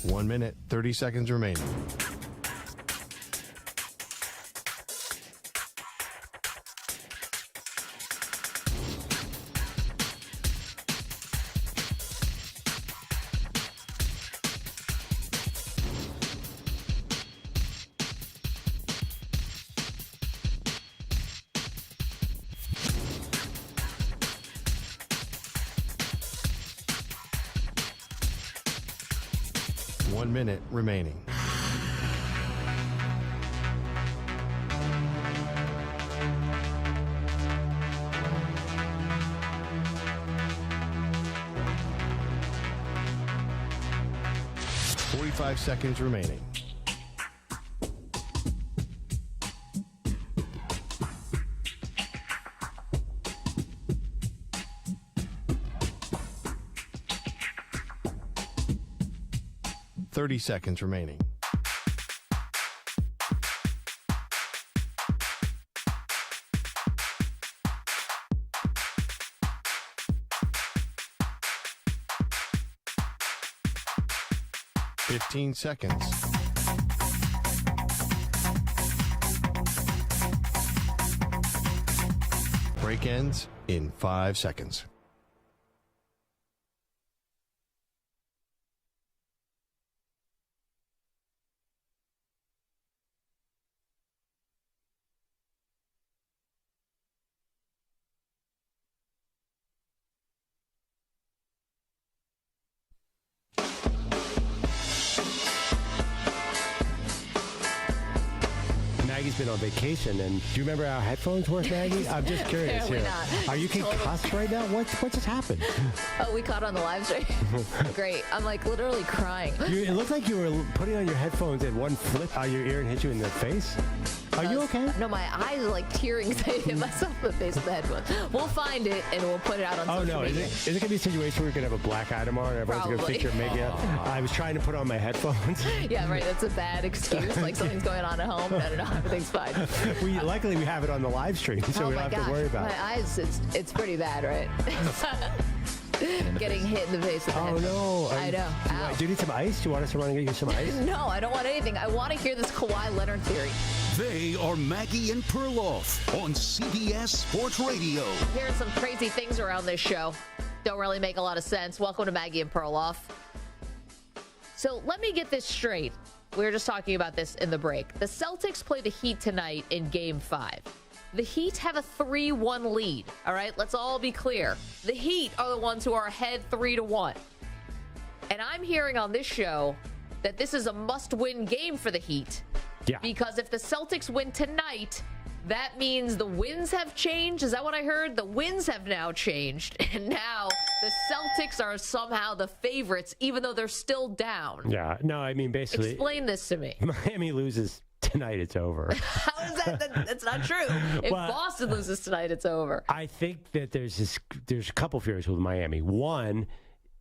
One minute, 30 seconds remaining. 1 minute remaining. Five seconds remaining. Seconds remaining. Seconds. Break ends in 5 seconds. Maggie's been on vacation, and do you remember how headphones work, Maggie? I'm just curious. Apparently here. not. Are you concussed right now? What just happened? Oh, we caught on the live stream. Great. I'm like literally crying. It looked like you were putting on your headphones and one flip out your ear and hit you in the face. Are you okay? No, my eyes are like tearing because I hit myself in the face with the headphones. We'll find it and we'll put it out on social media. Is it going to be a situation where we're going to have a black eye tomorrow and everyone's going to think you're making it? I was trying to put on my headphones. Yeah, right. That's a bad excuse. Like something's going on at home. No, everything's fine. Luckily, we have it on the live stream, so we don't have to worry about it. My eyes, it's pretty bad, right? Getting hit in the face with the headphones. No. I know. Do you need some ice? Do you want us to run and get you some ice? No, I don't want anything. I want to hear this Kawhi Leonard theory. They are Maggie and Perloff on CBS Sports Radio. Hearing some crazy things around this show. Don't really make a lot of sense. Welcome to Maggie and Perloff. So let me get this straight. We were just talking about this in the break. The Celtics play the Heat tonight in Game 5. The Heat have a 3-1 lead. All right, let's all be clear. The Heat are the ones who are ahead 3-1. And I'm hearing on this show that this is a must-win game for the Heat. Yeah. Because if the Celtics win tonight, that means the winds have changed. Is that what I heard? The winds have now changed. And now the Celtics are somehow the favorites, even though they're still down. Yeah. No, I mean, basically. Explain this to me. Miami loses tonight, it's over. How is that? That's not true. If Boston loses tonight, it's over. I think that there's a couple fears with Miami. One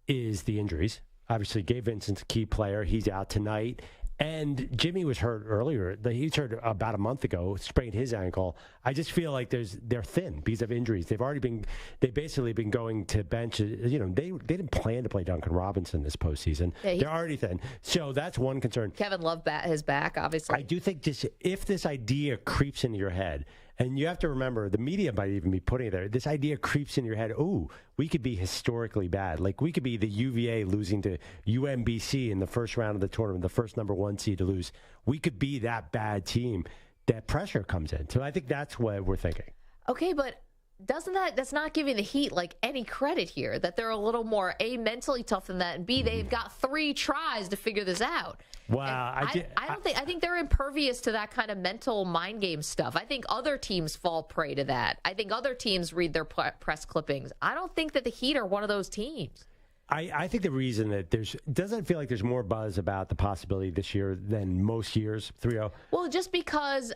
is the injuries. Obviously, Gabe Vincent's a key player. He's out tonight. And Jimmy was hurt earlier. He was hurt about a month ago, sprained his ankle. I just feel like they're thin because of injuries. They've basically been going to benches. You know, they didn't plan to play Duncan Robinson this postseason. Yeah, they're already thin. So that's one concern. Kevin Love his back, obviously. I do think if this idea creeps into your head, and you have to remember, the media might even be putting it there. This idea creeps in your head. Ooh, we could be historically bad. Like, we could be the UVA losing to UMBC in the first round of the tournament, the first number 1 seed to lose. We could be that bad team. That pressure comes in. So I think that's what we're thinking. Okay, but that's not giving the Heat like any credit here, that they're a little more A, mentally tough than that, and B, they've got 3 tries to figure this out. Wow. I think they're impervious to that kind of mental mind game stuff. I think other teams fall prey to that. I think other teams read their press clippings. I don't think that the Heat are one of those teams. I think the reason that doesn't feel like there's more buzz about the possibility this year than most years, 3-0. Well, just because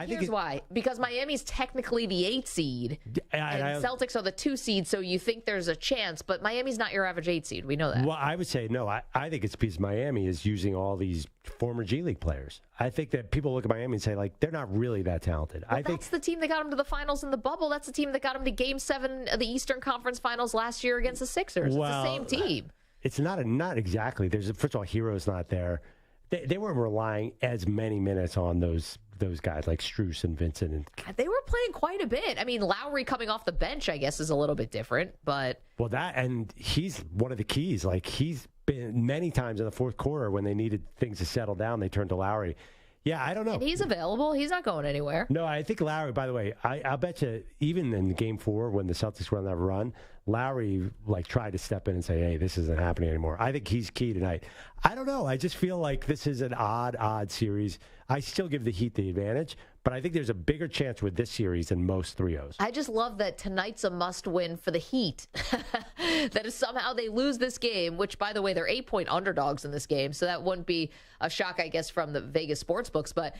here's why. Because Miami's technically the 8 seed, and Celtics are the 2 seed, so you think there's a chance, but Miami's not your average 8 seed. We know that. Well, I would say no. I think it's because Miami is using all these former G League players. I think that people look at Miami and say, like, they're not really that talented. That's the team that got them to the finals in the bubble. That's the team that got them to Game 7 of the Eastern Conference Finals last year against the Sixers. Well, it's the same team. It's not exactly. First of all, Hero's not there. They weren't relying as many minutes on those guys like Strus and Vincent. They were playing quite a bit. I mean, Lowry coming off the bench, I guess, is a little bit different, but... Well, and he's one of the keys. Like, he's been many times in the fourth quarter when they needed things to settle down, they turned to Lowry. Yeah, I don't know. And he's available. He's not going anywhere. No, I think Lowry, by the way, I'll bet you, even in Game 4 when the Celtics were on that run, Lowry tried to step in and say, hey, this isn't happening anymore. I think he's key tonight. I don't know. I just feel like this is an odd series. I still give the Heat the advantage, but I think there's a bigger chance with this series than most 3-0s. I just love that tonight's a must-win for the Heat. That if somehow they lose this game, which, by the way, they're 8-point underdogs in this game, so that wouldn't be a shock, I guess, from the Vegas sportsbooks. But,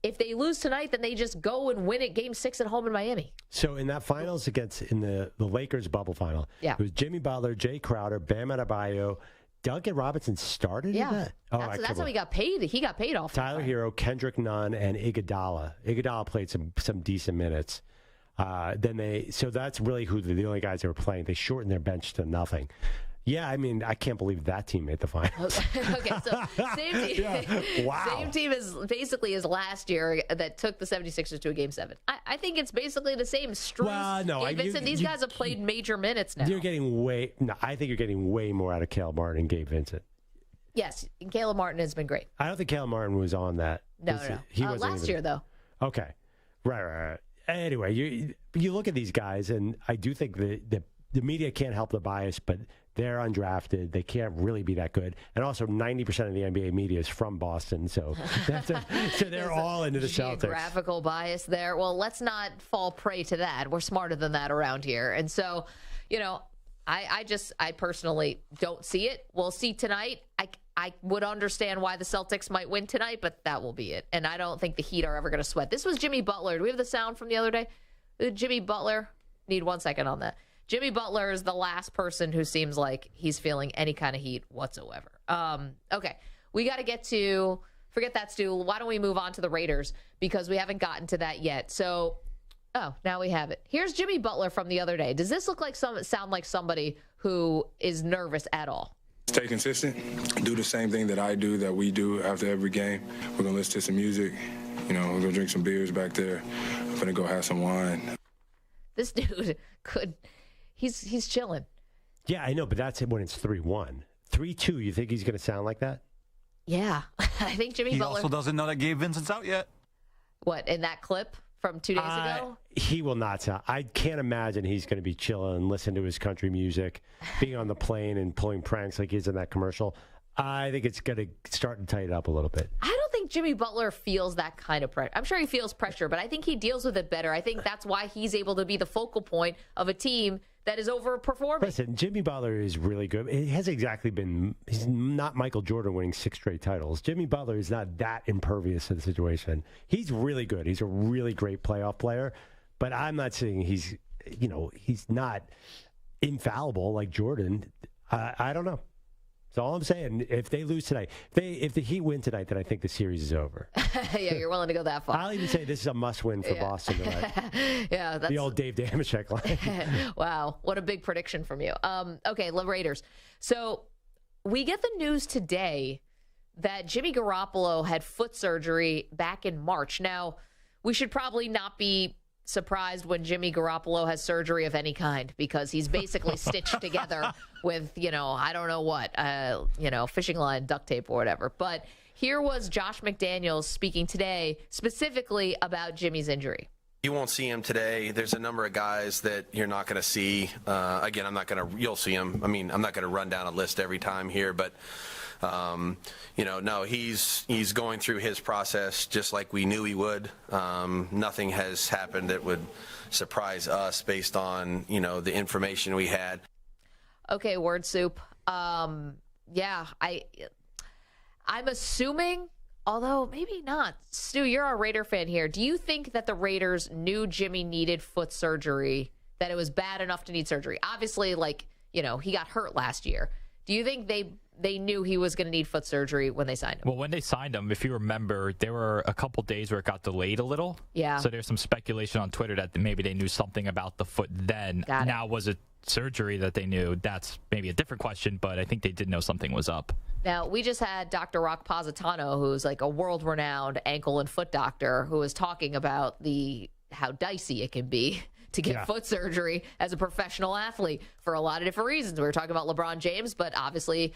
if they lose tonight, then they just go and win it Game 6 at home in Miami. So in that finals in the Lakers bubble final, it was Jimmy Butler, Jay Crowder, Bam Adebayo, Duncan Robinson started in that? Oh, that's how he got paid. He got paid off. Tyler Hero, Kendrick Nunn, and Iguodala. Iguodala played some decent minutes. So that's really who the only guys they were playing. They shortened their bench to nothing. Yeah, I mean, I can't believe that team made the finals. Okay, so same team. Yeah. Wow. Same team as basically as last year that took the 76ers to a Game 7. I think it's basically the same. Struz, Gabe Vincent, these guys have played major minutes now. I think you're getting way more out of Caleb Martin and Gabe Vincent. Yes, Caleb Martin has been great. I don't think Caleb Martin was on that. No. He wasn't last year, though. Okay. Right. Anyway, you look at these guys, and I do think the media can't help the bias, but they're undrafted. They can't really be that good. And also 90% of the NBA media is from Boston, so they're all into the Celtics. Geographical bias there. Well, let's not fall prey to that. We're smarter than that around here. And so, I personally don't see it. We'll see tonight. I would understand why the Celtics might win tonight, but that will be it. And I don't think the Heat are ever going to sweat. This was Jimmy Butler. Do we have the sound from the other day? Jimmy Butler. Need 1 second on that. Jimmy Butler is the last person who seems like he's feeling any kind of heat whatsoever. Okay, we got to get to, forget that, Stu. Why don't we move on to the Raiders? Because we haven't gotten to that yet. So, now we have it. Here's Jimmy Butler from the other day. Does this sound like somebody who is nervous at all? Stay consistent. Do the same thing that I do, that we do after every game. We're going to listen to some music. We're going to drink some beers back there. I'm going to go have some wine. This dude he's chilling. Yeah, I know, but that's when it's 3-1. 3-2, you think he's going to sound like that? Yeah. I think Jimmy Butler... He also doesn't know that Gabe Vincent's out yet. What, in that clip from 2 days ago? He will not sound... I can't imagine he's going to be chilling and listening to his country music, being on the plane and pulling pranks like he's in that commercial. I think it's going to start to tighten up a little bit. I don't think Jimmy Butler feels that kind of pressure. I'm sure he feels pressure, but I think he deals with it better. I think that's why he's able to be the focal point of a team that is overperforming. Listen, Jimmy Butler is really good. It has exactly been, he's not Michael Jordan winning 6 straight titles. Jimmy Butler is not that impervious to the situation. He's really good. He's a really great playoff player, but I'm not saying he's not infallible like Jordan. I don't know. That's all I'm saying. If they lose tonight, if the Heat win tonight, then I think the series is over. Yeah, you're willing to go that far. I'll even say this is a must-win for Boston tonight. Yeah, that's the old Dave Damashek line. Wow, what a big prediction from you. Okay, the Raiders. So we get the news today that Jimmy Garoppolo had foot surgery back in March. Now, we should probably not be surprised when Jimmy Garoppolo has surgery of any kind, because he's basically stitched together with, I don't know what, fishing line, duct tape or whatever. But here was Josh McDaniels speaking today specifically about Jimmy's injury. You won't see him today. There's a number of guys that you're not going to see. Again, you'll see him. I mean, I'm not going to run down a list every time here, but no, he's going through his process just like we knew he would. Nothing has happened that would surprise us based on, the information we had. Okay, word soup. I'm assuming, although maybe not. Stu, you're a Raider fan here. Do you think that the Raiders knew Jimmy needed foot surgery, that it was bad enough to need surgery? Obviously, he got hurt last year. Do you think they knew he was going to need foot surgery when they signed him? Well, when they signed him, if you remember, there were a couple days where it got delayed a little. Yeah. So there's some speculation on Twitter that maybe they knew something about the foot then. Now, was it surgery that they knew? That's maybe a different question, but I think they did know something was up. Now, we just had Dr. Rock Positano, who's like a world-renowned ankle and foot doctor, who was talking about how dicey it can be to get foot surgery as a professional athlete for a lot of different reasons. We were talking about LeBron James, but obviously,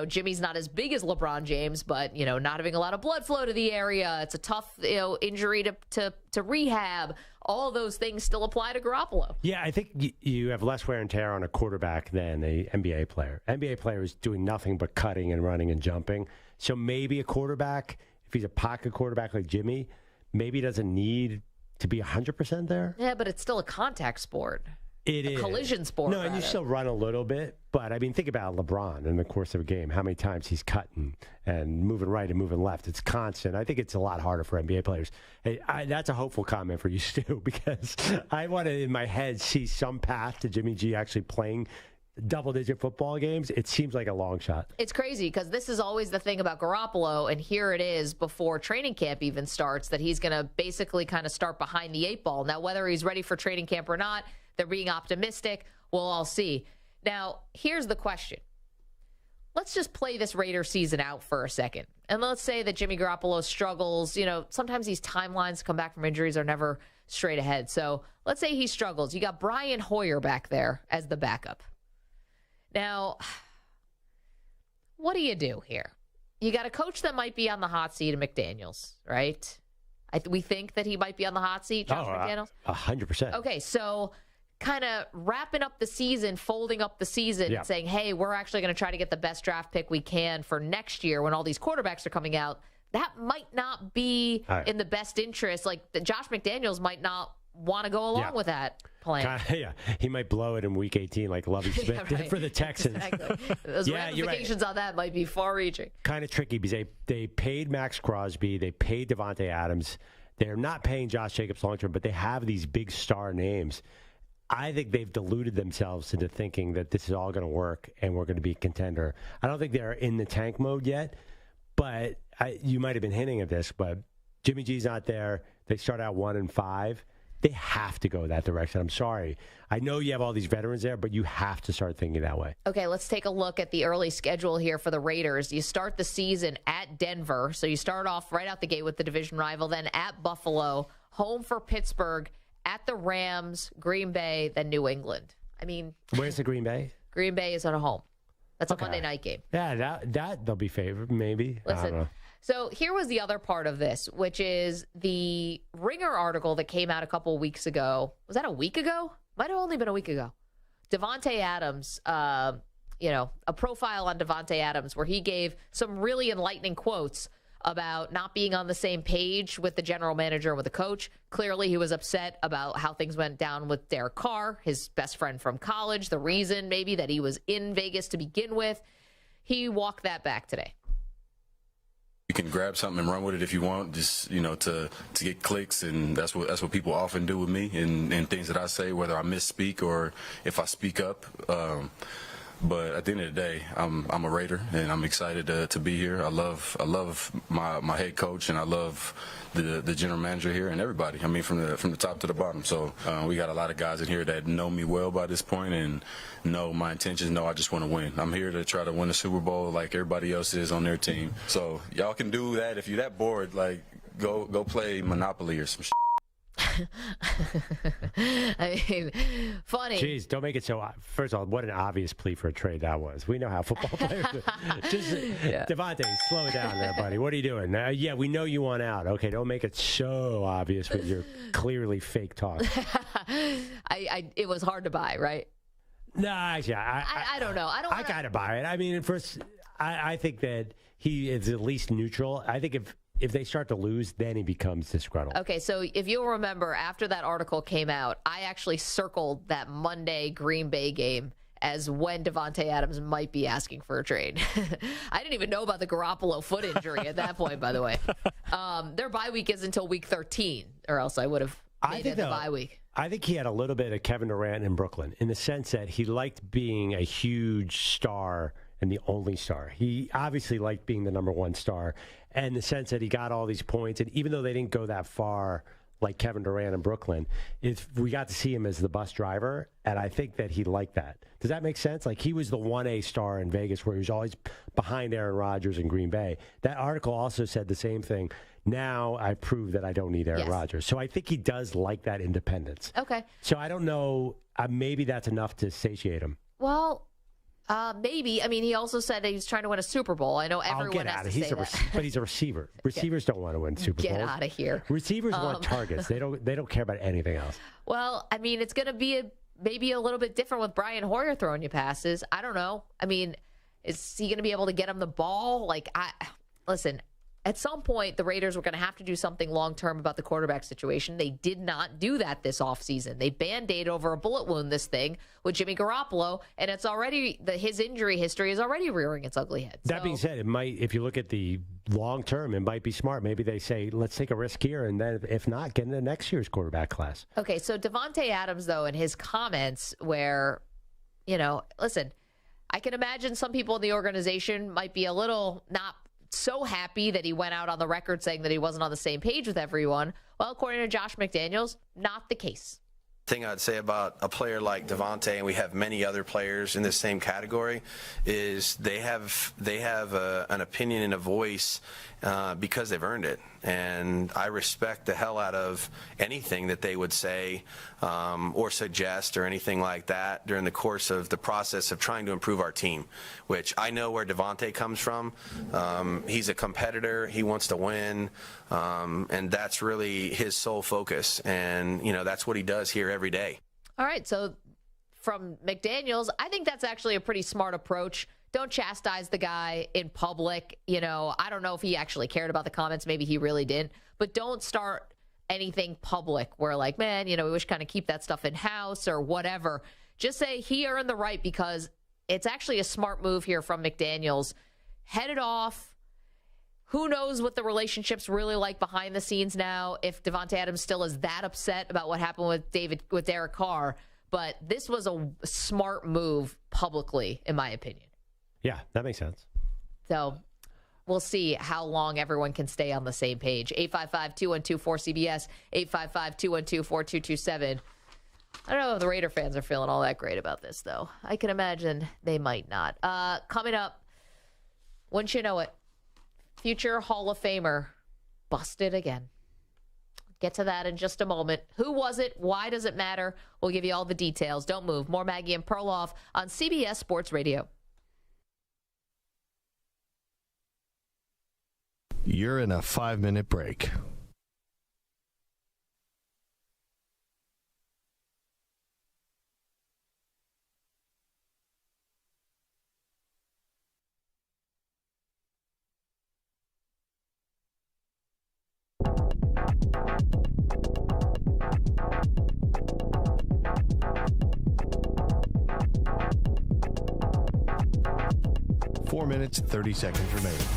Jimmy's not as big as LeBron James, but, not having a lot of blood flow to the area. It's a tough, injury to rehab, all those things still apply to Garoppolo. Yeah, I think you have less wear and tear on a quarterback than an NBA player. NBA player is doing nothing but cutting and running and jumping. So maybe a quarterback, if he's a pocket quarterback like Jimmy, maybe doesn't need to be 100% there. Yeah, but it's still a contact sport. It is. Collision sport. No, and you still run a little bit. But, I mean, think about LeBron in the course of a game. How many times he's cutting and moving right and moving left. It's constant. I think it's a lot harder for NBA players. Hey, that's a hopeful comment for you, Stu, because I want to, in my head, see some path to Jimmy G actually playing double-digit football games. It seems like a long shot. It's crazy because this is always the thing about Garoppolo, and here it is before training camp even starts, that he's going to basically kind of start behind the 8 ball. Now, whether he's ready for training camp or not, they're being optimistic. We'll all see. Now, here's the question. Let's just play this Raiders season out for a second. And let's say that Jimmy Garoppolo struggles. You know, sometimes these timelines to come back from injuries are never straight ahead. So let's say he struggles. You got Brian Hoyer back there as the backup. Now, what do you do here? You got a coach that might be on the hot seat in McDaniels, right? We think that he might be on the hot seat, Josh McDaniels? 100%. Okay, so kind of wrapping up the season, folding up the season, and saying, hey, we're actually going to try to get the best draft pick we can for next year when all these quarterbacks are coming out. That might not be in the best interest. Like, Josh McDaniels might not want to go along with that plan. He might blow it in week 18 like Lovie Smith did for the Texans. Exactly. Those ramifications on that might be far-reaching. Kind of tricky because they paid Max Crosby, they paid Devontae Adams. They're not paying Josh Jacobs long-term, but they have these big star names. I think they've deluded themselves into thinking that this is all going to work and we're going to be a contender. I don't think they're in the tank mode yet, but you might have been hinting at this, but Jimmy G's not there. They start out 1-5. They have to go that direction. I'm sorry. I know you have all these veterans there, but you have to start thinking that way. Okay, let's take a look at the early schedule here for the Raiders. You start the season at Denver, so you start off right out the gate with the division rival, then at Buffalo, home for Pittsburgh, at the Rams, Green Bay, then New England. I mean, where's the Green Bay? Green Bay is at home. That's a Monday night game. Yeah, that they'll be favored, maybe. Listen, I don't know. So here was the other part of this, which is the Ringer article that came out a couple of weeks ago. Was that a week ago? Might have only been a week ago. Devontae Adams, a profile on Devontae Adams where he gave some really enlightening quotes about not being on the same page with the general manager and with the coach. Clearly, he was upset about how things went down with Derek Carr, his best friend from college, the reason maybe that he was in Vegas to begin with. He walked that back today. You can grab something and run with it if you want, just to get clicks, and that's what people often do with me and things that I say, whether I misspeak or if I speak up. But at the end of the day, I'm a Raider, and I'm excited to be here. I love my head coach, and I love the general manager here and everybody. I mean, from the top to the bottom. So we got a lot of guys in here that know me well by this point and know my intentions. Know I just want to win. I'm here to try to win the Super Bowl like everybody else is on their team. So y'all can do that if you're that bored. Like go play Monopoly or some shit. I mean, funny. Jeez, don't make it so. First of all, what an obvious plea for a trade that was. We know how football players do. Devontae, slow it down there, buddy. What are you doing? Yeah, we know you want out. Okay, don't make it so obvious with your clearly fake talk. It was hard to buy, right? No, actually, I don't know. I gotta buy it. I mean, first, I think that he is at least neutral. I think if they start to lose, then he becomes disgruntled. Okay, so if you'll remember, after that article came out, I actually circled that Monday Green Bay game as when Devontae Adams might be asking for a trade. I didn't even know about the Garoppolo foot injury at that point, by the way. Their bye week is until week 13, or else I would have made it the bye week. I think he had a little bit of Kevin Durant in Brooklyn in the sense that he liked being a huge star and the only star. He obviously liked being the number one star, and the sense that he got all these points, and even though they didn't go that far like Kevin Durant in Brooklyn, we got to see him as the bus driver, and I think that he liked that. Does that make sense? Like, he was the 1A star in Vegas where he was always behind Aaron Rodgers in Green Bay. That article also said the same thing. Now I prove that I don't need Aaron Rodgers. So I think he does like that independence. Okay. So I don't know. Maybe that's enough to satiate him. Well, Maybe. I mean, he also said that he's trying to win a Super Bowl. I know everyone has to say that. But he's a receiver. Receivers don't want to win Super Bowls. Get out of here. Receivers want targets. They don't care about anything else. Well, I mean, it's going to be maybe a little bit different with Brian Hoyer throwing you passes. I don't know. I mean, is he going to be able to get him the ball? Listen, at some point, the Raiders were going to have to do something long-term about the quarterback situation. They did not do that this offseason. They Band-Aid over a bullet wound this thing with Jimmy Garoppolo, and it's already his injury history is already rearing its ugly head. That being said, it might, if you look at the long-term, it might be smart. Maybe they say, let's take a risk here, and then if not, get into next year's quarterback class. Okay, so Davante Adams, though, in his comments where, listen, I can imagine some people in the organization might be a little not so happy that he went out on the record saying that he wasn't on the same page with everyone. Well, according to Josh McDaniels, not the case. Thing I'd say about a player like Davante, and we have many other players in this same category, is they have an opinion and a voice because they've earned it. And I respect the hell out of anything that they would say or suggest or anything like that during the course of the process of trying to improve our team, which I know where Davante comes from. He's a competitor. He wants to win. And that's really his sole focus. And, that's what he does here every day. All right. So from McDaniels, I think that's actually a pretty smart approach. Don't chastise the guy in public. I don't know if he actually cared about the comments. Maybe he really didn't. But don't start anything public where man, we wish kind of keep that stuff in-house or whatever. Just say he earned the right because it's actually a smart move here from McDaniels. Head it off. Who knows what the relationship's really like behind the scenes now, if Davante Adams still is that upset about what happened with Derek Carr. But this was a smart move publicly, in my opinion. Yeah, that makes sense. So we'll see how long everyone can stay on the same page. 855-212-4CBS, 855-212-4227. I don't know if the Raider fans are feeling all that great about this, though. I can imagine they might not. Coming up, wouldn't you know it, future Hall of Famer busted again. Get to that in just a moment. Who was it? Why does it matter? We'll give you all the details. Don't move. More Maggie and Perloff on CBS Sports Radio. You're in a 5-minute break. Four minutes, 30 seconds remaining.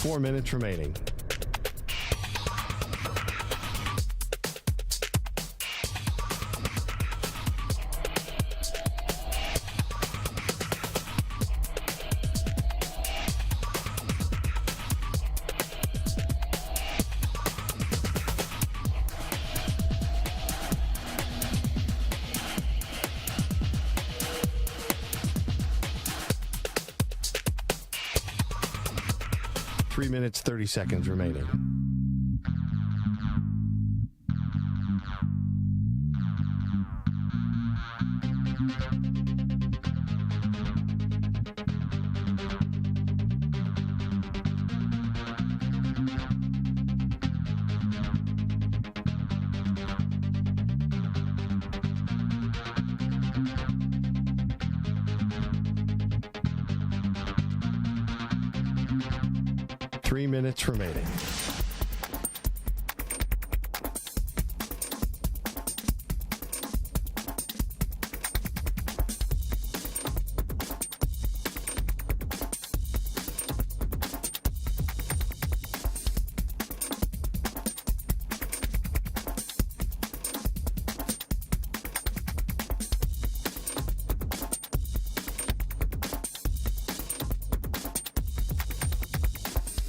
Four minutes remaining. Three minutes, 30 seconds remaining. Minutes remaining.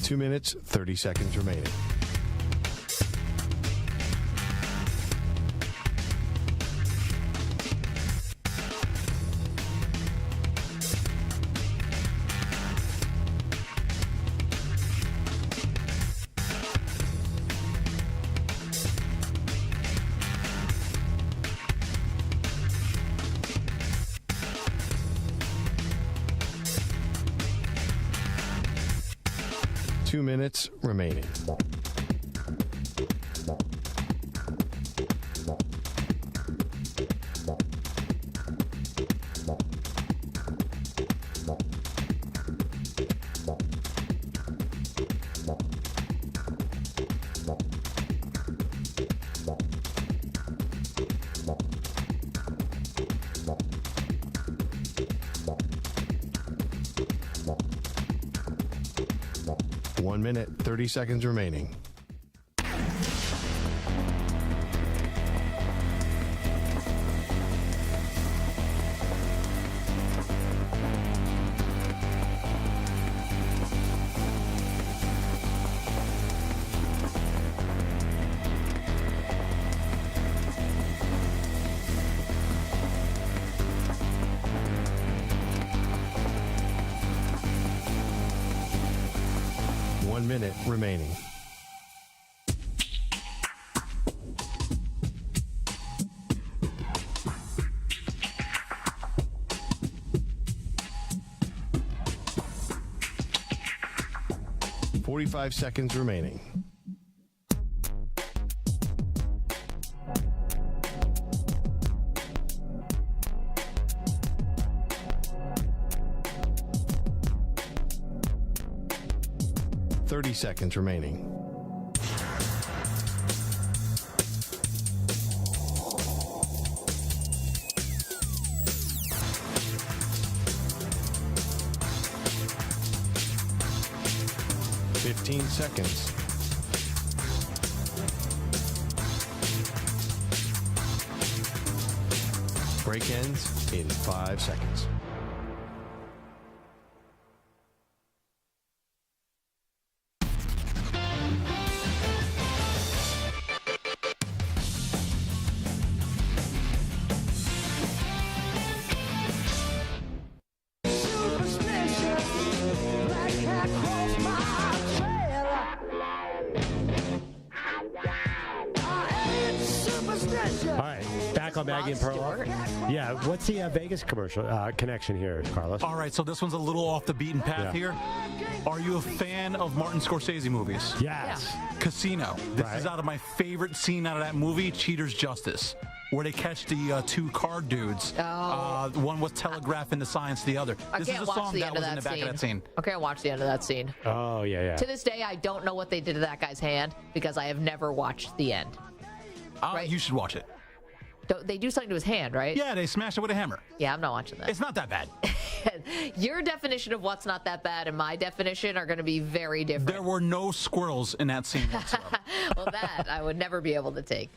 2 minutes, 30 seconds remaining. Two minutes remaining. One minute, 30 seconds remaining. Minute remaining. .45 seconds remaining. .30 seconds remaining. .15 seconds. Break ends in 5 seconds. Maggie and Perloff. Yeah, what's the Vegas commercial connection here, Carlos? All right, so this one's a little off the beaten path here. Are you a fan of Martin Scorsese movies? Yes. Yeah. Casino. This is out of my favorite scene out of that movie, Cheater's Justice, where they catch the two card dudes. One was telegraphing the science to the other. This is a song that was in the back of that scene. Okay, I watched the end of that scene. Oh, yeah. To this day, I don't know what they did to that guy's hand because I have never watched the end. Right? You should watch it. They do something to his hand, right? Yeah, they smash it with a hammer. Yeah, I'm not watching that. It's not that bad. Your definition of what's not that bad and my definition are going to be very different. There were no squirrels in that scene whatsoever. Well, that I would never be able to take.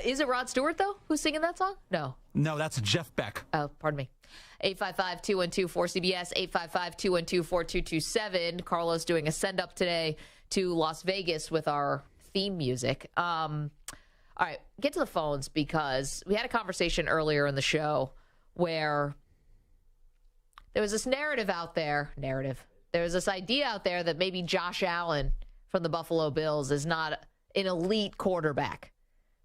Is it Rod Stewart, though, who's singing that song? No. No, that's Jeff Beck. Oh, pardon me. 855-212-4CBS, 855-212-4227. Carlos doing a send-up today to Las Vegas with our theme music. All right, get to the phones because we had a conversation earlier in the show where there was this narrative out there. There was this idea out there that maybe Josh Allen from the Buffalo Bills is not an elite quarterback.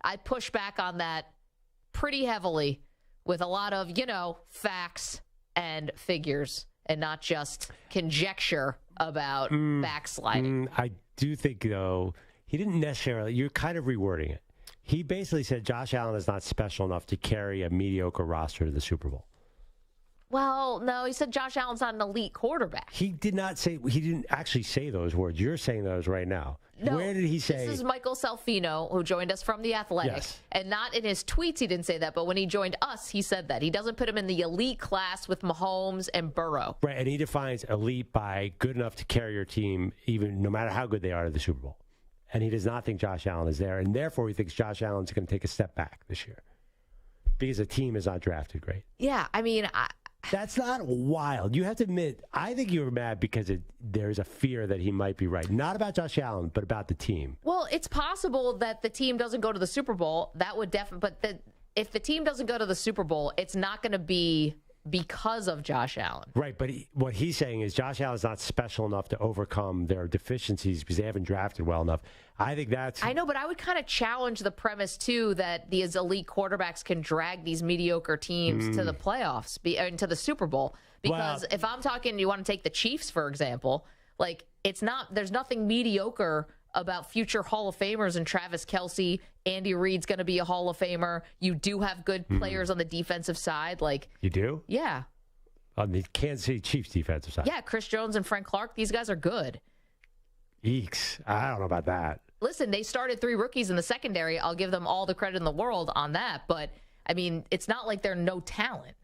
I push back on that pretty heavily with a lot of, facts and figures and not just conjecture about backsliding. I do think, though, he didn't necessarily, you're kind of rewording it. He basically said Josh Allen is not special enough to carry a mediocre roster to the Super Bowl. Well, no, he said Josh Allen's not an elite quarterback. He didn't actually say those words. You're saying those right now. No, where did he say? This is Michael Salfino, who joined us from The Athletic. Yes. And not in his tweets, he didn't say that, but when he joined us, he said that. He doesn't put him in the elite class with Mahomes and Burrow. Right, and he defines elite by good enough to carry your team, even no matter how good they are, to the Super Bowl. And he does not think Josh Allen is there, and therefore he thinks Josh Allen's going to take a step back this year because the team is not drafted great. Yeah, I mean, That's not wild. You have to admit, I think you were mad because there's a fear that he might be right. Not about Josh Allen, but about the team. Well, it's possible that the team doesn't go to the Super Bowl. That would definitely, but if the team doesn't go to the Super Bowl, it's not going to be because of Josh Allen. Right, but what he's saying is Josh Allen's not special enough to overcome their deficiencies because they haven't drafted well enough. I think that's... I know, but I would kind of challenge the premise, too, that these elite quarterbacks can drag these mediocre teams to the playoffs, to the Super Bowl. Because if I'm talking, you want to take the Chiefs, for example, like, there's nothing mediocre about future Hall of Famers and Travis Kelce. Andy Reid's going to be a Hall of Famer. You do have good players on the defensive side. Like, you do? Yeah. On the Kansas City Chiefs defensive side? Yeah, Chris Jones and Frank Clark, these guys are good. Eeks. I don't know about that. Listen, they started 3 rookies in the secondary. I'll give them all the credit in the world on that. But, I mean, it's not like they're no talent.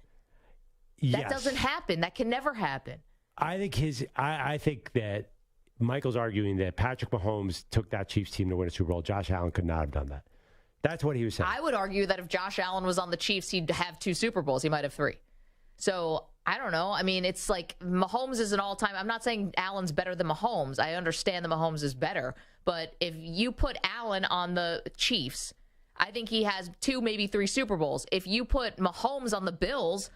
That doesn't happen. That can never happen. I think that Michael's arguing that Patrick Mahomes took that Chiefs team to win a Super Bowl. Josh Allen could not have done that. That's what he was saying. I would argue that if Josh Allen was on the Chiefs, he'd have 2 Super Bowls. He might have 3. So, I don't know. I mean, it's like Mahomes is an all-time. I'm not saying Allen's better than Mahomes. I understand that Mahomes is better. But if you put Allen on the Chiefs, I think he has 2, maybe 3 Super Bowls. If you put Mahomes on the Bills,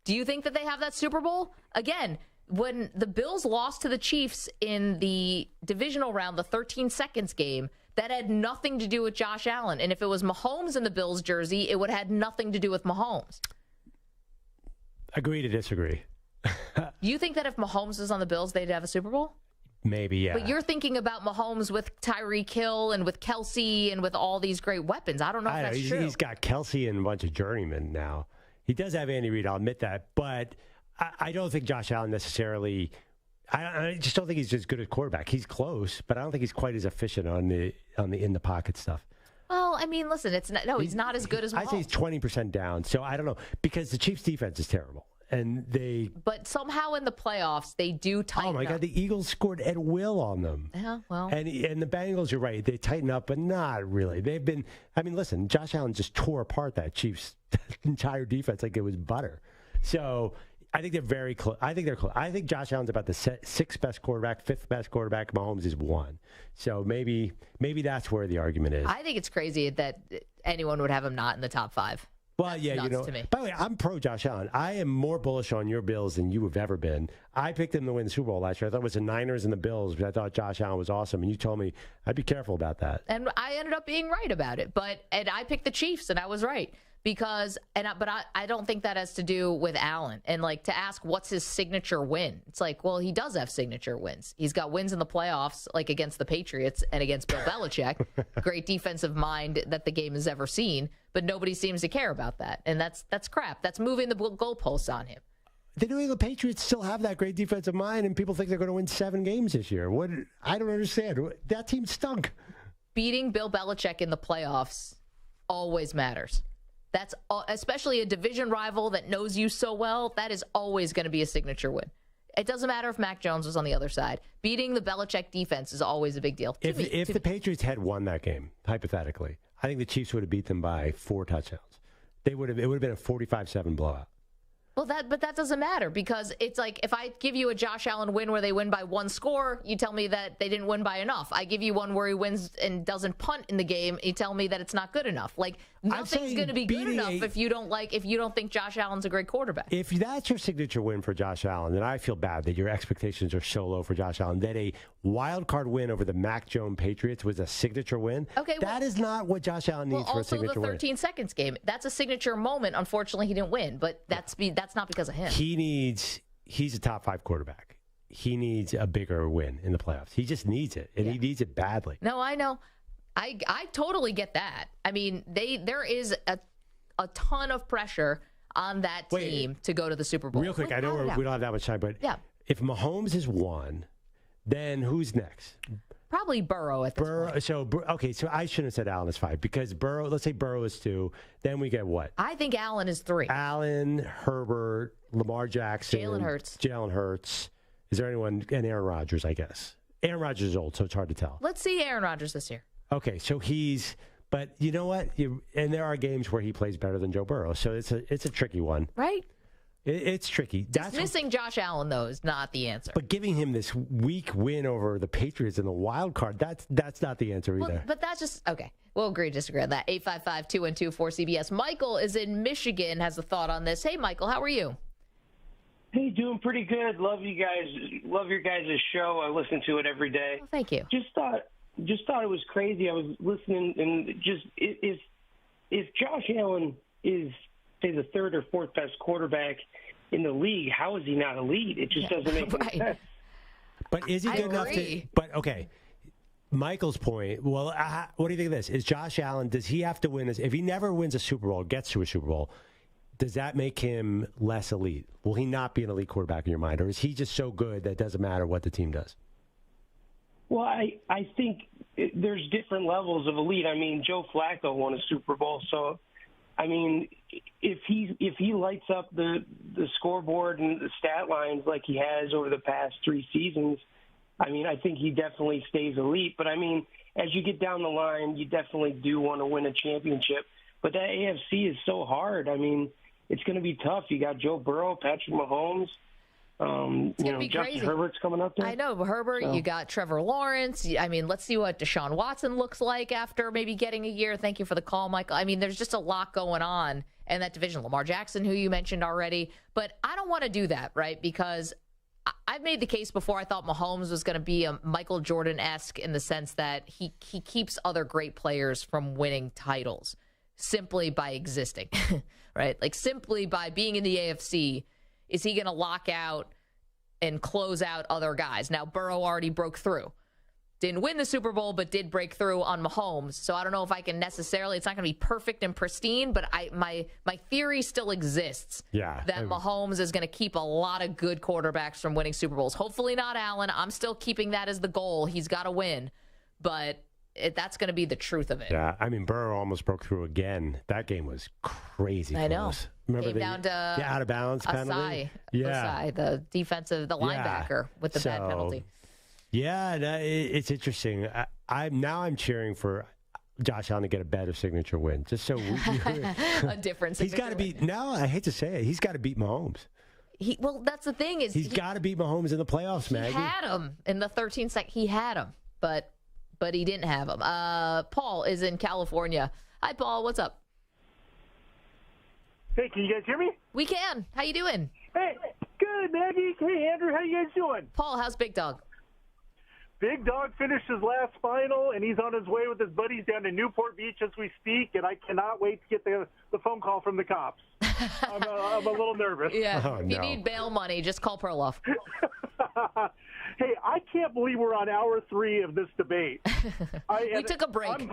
do you think that they have that Super Bowl? Again, when the Bills lost to the Chiefs in the divisional round, the 13 seconds game, that had nothing to do with Josh Allen. And if it was Mahomes in the Bills jersey, it would have had nothing to do with Mahomes. Agree to disagree. You think that if Mahomes was on the Bills, they'd have a Super Bowl? Maybe, yeah. But you're thinking about Mahomes with Tyreek Hill and with Kelce and with all these great weapons. I don't know if that's true. He's got Kelce and a bunch of journeymen now. He does have Andy Reid, I'll admit that. But I don't think Josh Allen necessarily... I just don't think he's as good a quarterback. He's close, but I don't think he's quite as efficient on the in the pocket stuff. Well, I mean, listen, he's not as good as Mahomes. I say he's 20% down, so I don't know because the Chiefs' defense is terrible, But somehow in the playoffs they do tighten up. Oh my God, the Eagles scored at will on them. Yeah, well, and the Bengals, you're right, they tighten up, but not really. They've been. I mean, listen, Josh Allen just tore apart that Chiefs' entire defense like it was butter. So. I think they're very close. I think they're close. I think Josh Allen's about the 6th best quarterback, 5th best quarterback. Mahomes is 1. So maybe that's where the argument is. I think it's crazy that anyone would have him not in the top 5. Well, That's yeah, nuts to me. By the way, I'm pro Josh Allen. I am more bullish on your Bills than you have ever been. I picked them to win the Super Bowl last year. I thought it was the Niners and the Bills, but I thought Josh Allen was awesome. And you told me I'd be careful about that. And I ended up being right about it. And I picked the Chiefs, and I was right. But I don't think that has to do with Allen. And like to ask what's his signature win, it's like, well, he does have signature wins. He's got wins in the playoffs, like against the Patriots and against Bill Belichick. Great defensive mind that the game has ever seen, but nobody seems to care about that. And that's crap. That's moving the goalposts on him. The New England Patriots still have that great defensive mind, and people think they're going to win 7 games this year. What? I don't understand. That team stunk. Beating Bill Belichick in the playoffs always matters. That's especially a division rival that knows you so well. That is always going to be a signature win. It doesn't matter if Mac Jones was on the other side. Beating the Belichick defense is always a big deal. If the Patriots had won that game, hypothetically, I think the Chiefs would have beat them by 4 touchdowns. It would have been a 45-7 blowout. Well, but that doesn't matter because it's like if I give you a Josh Allen win where they win by 1 score, you tell me that they didn't win by enough. I give you one where he wins and doesn't punt in the game, you tell me that it's not good enough. Like nothing's going to be good enough if you don't think Josh Allen's a great quarterback. If that's your signature win for Josh Allen, then I feel bad that your expectations are so low for Josh Allen. That a wild card win over the Mac Jones Patriots was a signature win. Okay, that is not what Josh Allen needs for a signature win. Also, the 13 seconds game. That's a signature moment. Unfortunately, he didn't win, but that's not because of him. He's a top 5 quarterback. He needs a bigger win in the playoffs. He just needs it, and he needs it badly. No, I know. I totally get that. I mean, there is a ton of pressure on that team to go to the Super Bowl. Real quick, I know we don't have that much time, but if Mahomes is 1, then who's next? Probably Burrow at this point. So I shouldn't have said Allen is 5 because Burrow, let's say Burrow is 2, then we get what? I think Allen is 3. Allen, Herbert, Lamar Jackson. Jalen Hurts. Is there anyone? And Aaron Rodgers, I guess. Aaron Rodgers is old, so it's hard to tell. Let's see Aaron Rodgers this year. Okay, so but you know what? And there are games where he plays better than Joe Burrow, so it's a tricky one. Right. It's tricky. Dismissing Josh Allen, though, is not the answer. But giving him this weak win over the Patriots in the wild card, that's not the answer either. But that's just, okay. We'll agree to disagree on that. 855-212-4CBS. Michael is in Michigan, has a thought on this. Hey, Michael, how are you? Hey, doing pretty good. Love you guys. Love your guys' show. I listen to it every day. Oh, thank you. Just thought it was crazy. I was listening and just if Josh Allen is, say, the third or fourth best quarterback in the league, how is he not elite? It just doesn't make any sense. But is he good enough to? But okay, Michael's point. Well, what do you think of this? Is Josh Allen? Does he have to win this? If he never wins a Super Bowl, gets to a Super Bowl, does that make him less elite? Will he not be an elite quarterback in your mind, or is he just so good that it doesn't matter what the team does? Well, I think there's different levels of elite. I mean, Joe Flacco won a Super Bowl, so I mean, if he lights up the scoreboard and the stat lines like he has over the past 3 seasons, I mean, I think he definitely stays elite. But I mean, as you get down the line, you definitely do want to win a championship. But that AFC is so hard. I mean, it's going to be tough. You got Joe Burrow, Patrick Mahomes. Justin crazy. Herbert's coming up there. I know, Herbert. So. You got Trevor Lawrence. I mean, let's see what Deshaun Watson looks like after maybe getting a year. Thank you for the call, Michael. I mean, there's just a lot going on in that division. Lamar Jackson, who you mentioned already. But I don't want to do that, right? Because I've made the case before. I thought Mahomes was going to be a Michael Jordan-esque in the sense that he keeps other great players from winning titles simply by existing, right? Like simply by being in the AFC. Is he going to lock out and close out other guys? Now, Burrow already broke through. Didn't win the Super Bowl, but did break through on Mahomes. So I don't know if I can necessarily, it's not going to be perfect and pristine, but my theory still exists that Mahomes is going to keep a lot of good quarterbacks from winning Super Bowls. Hopefully not Allen. I'm still keeping that as the goal. He's got to win. But that's going to be the truth of it. Yeah, I mean, Burrow almost broke through again. That game was crazy. I know. Remember Came down to out of balance penalty. Osai, the linebacker with the bad penalty. Yeah, it's interesting. I'm cheering for Josh Allen to get a better signature win, just so a different. He's got to beat. No, I hate to say it, he's got to beat Mahomes. Well, that's the thing is he's got to beat Mahomes in the playoffs, Maggie. He had him in the 13th second. He had him, but he didn't have him. Paul is in California. Hi, Paul. What's up? Hey, can you guys hear me? We can. How you doing? Hey, good, Maggie. Hey, Andrew. How you guys doing? Paul, how's Big Dog? Big Dog finished his last final, and he's on his way with his buddies down to Newport Beach as we speak, and I cannot wait to get the phone call from the cops. I'm a little nervous. Yeah, if you need bail money, just call Perloff. Hey, I can't believe we're on hour 3 of this debate. We took a break. I'm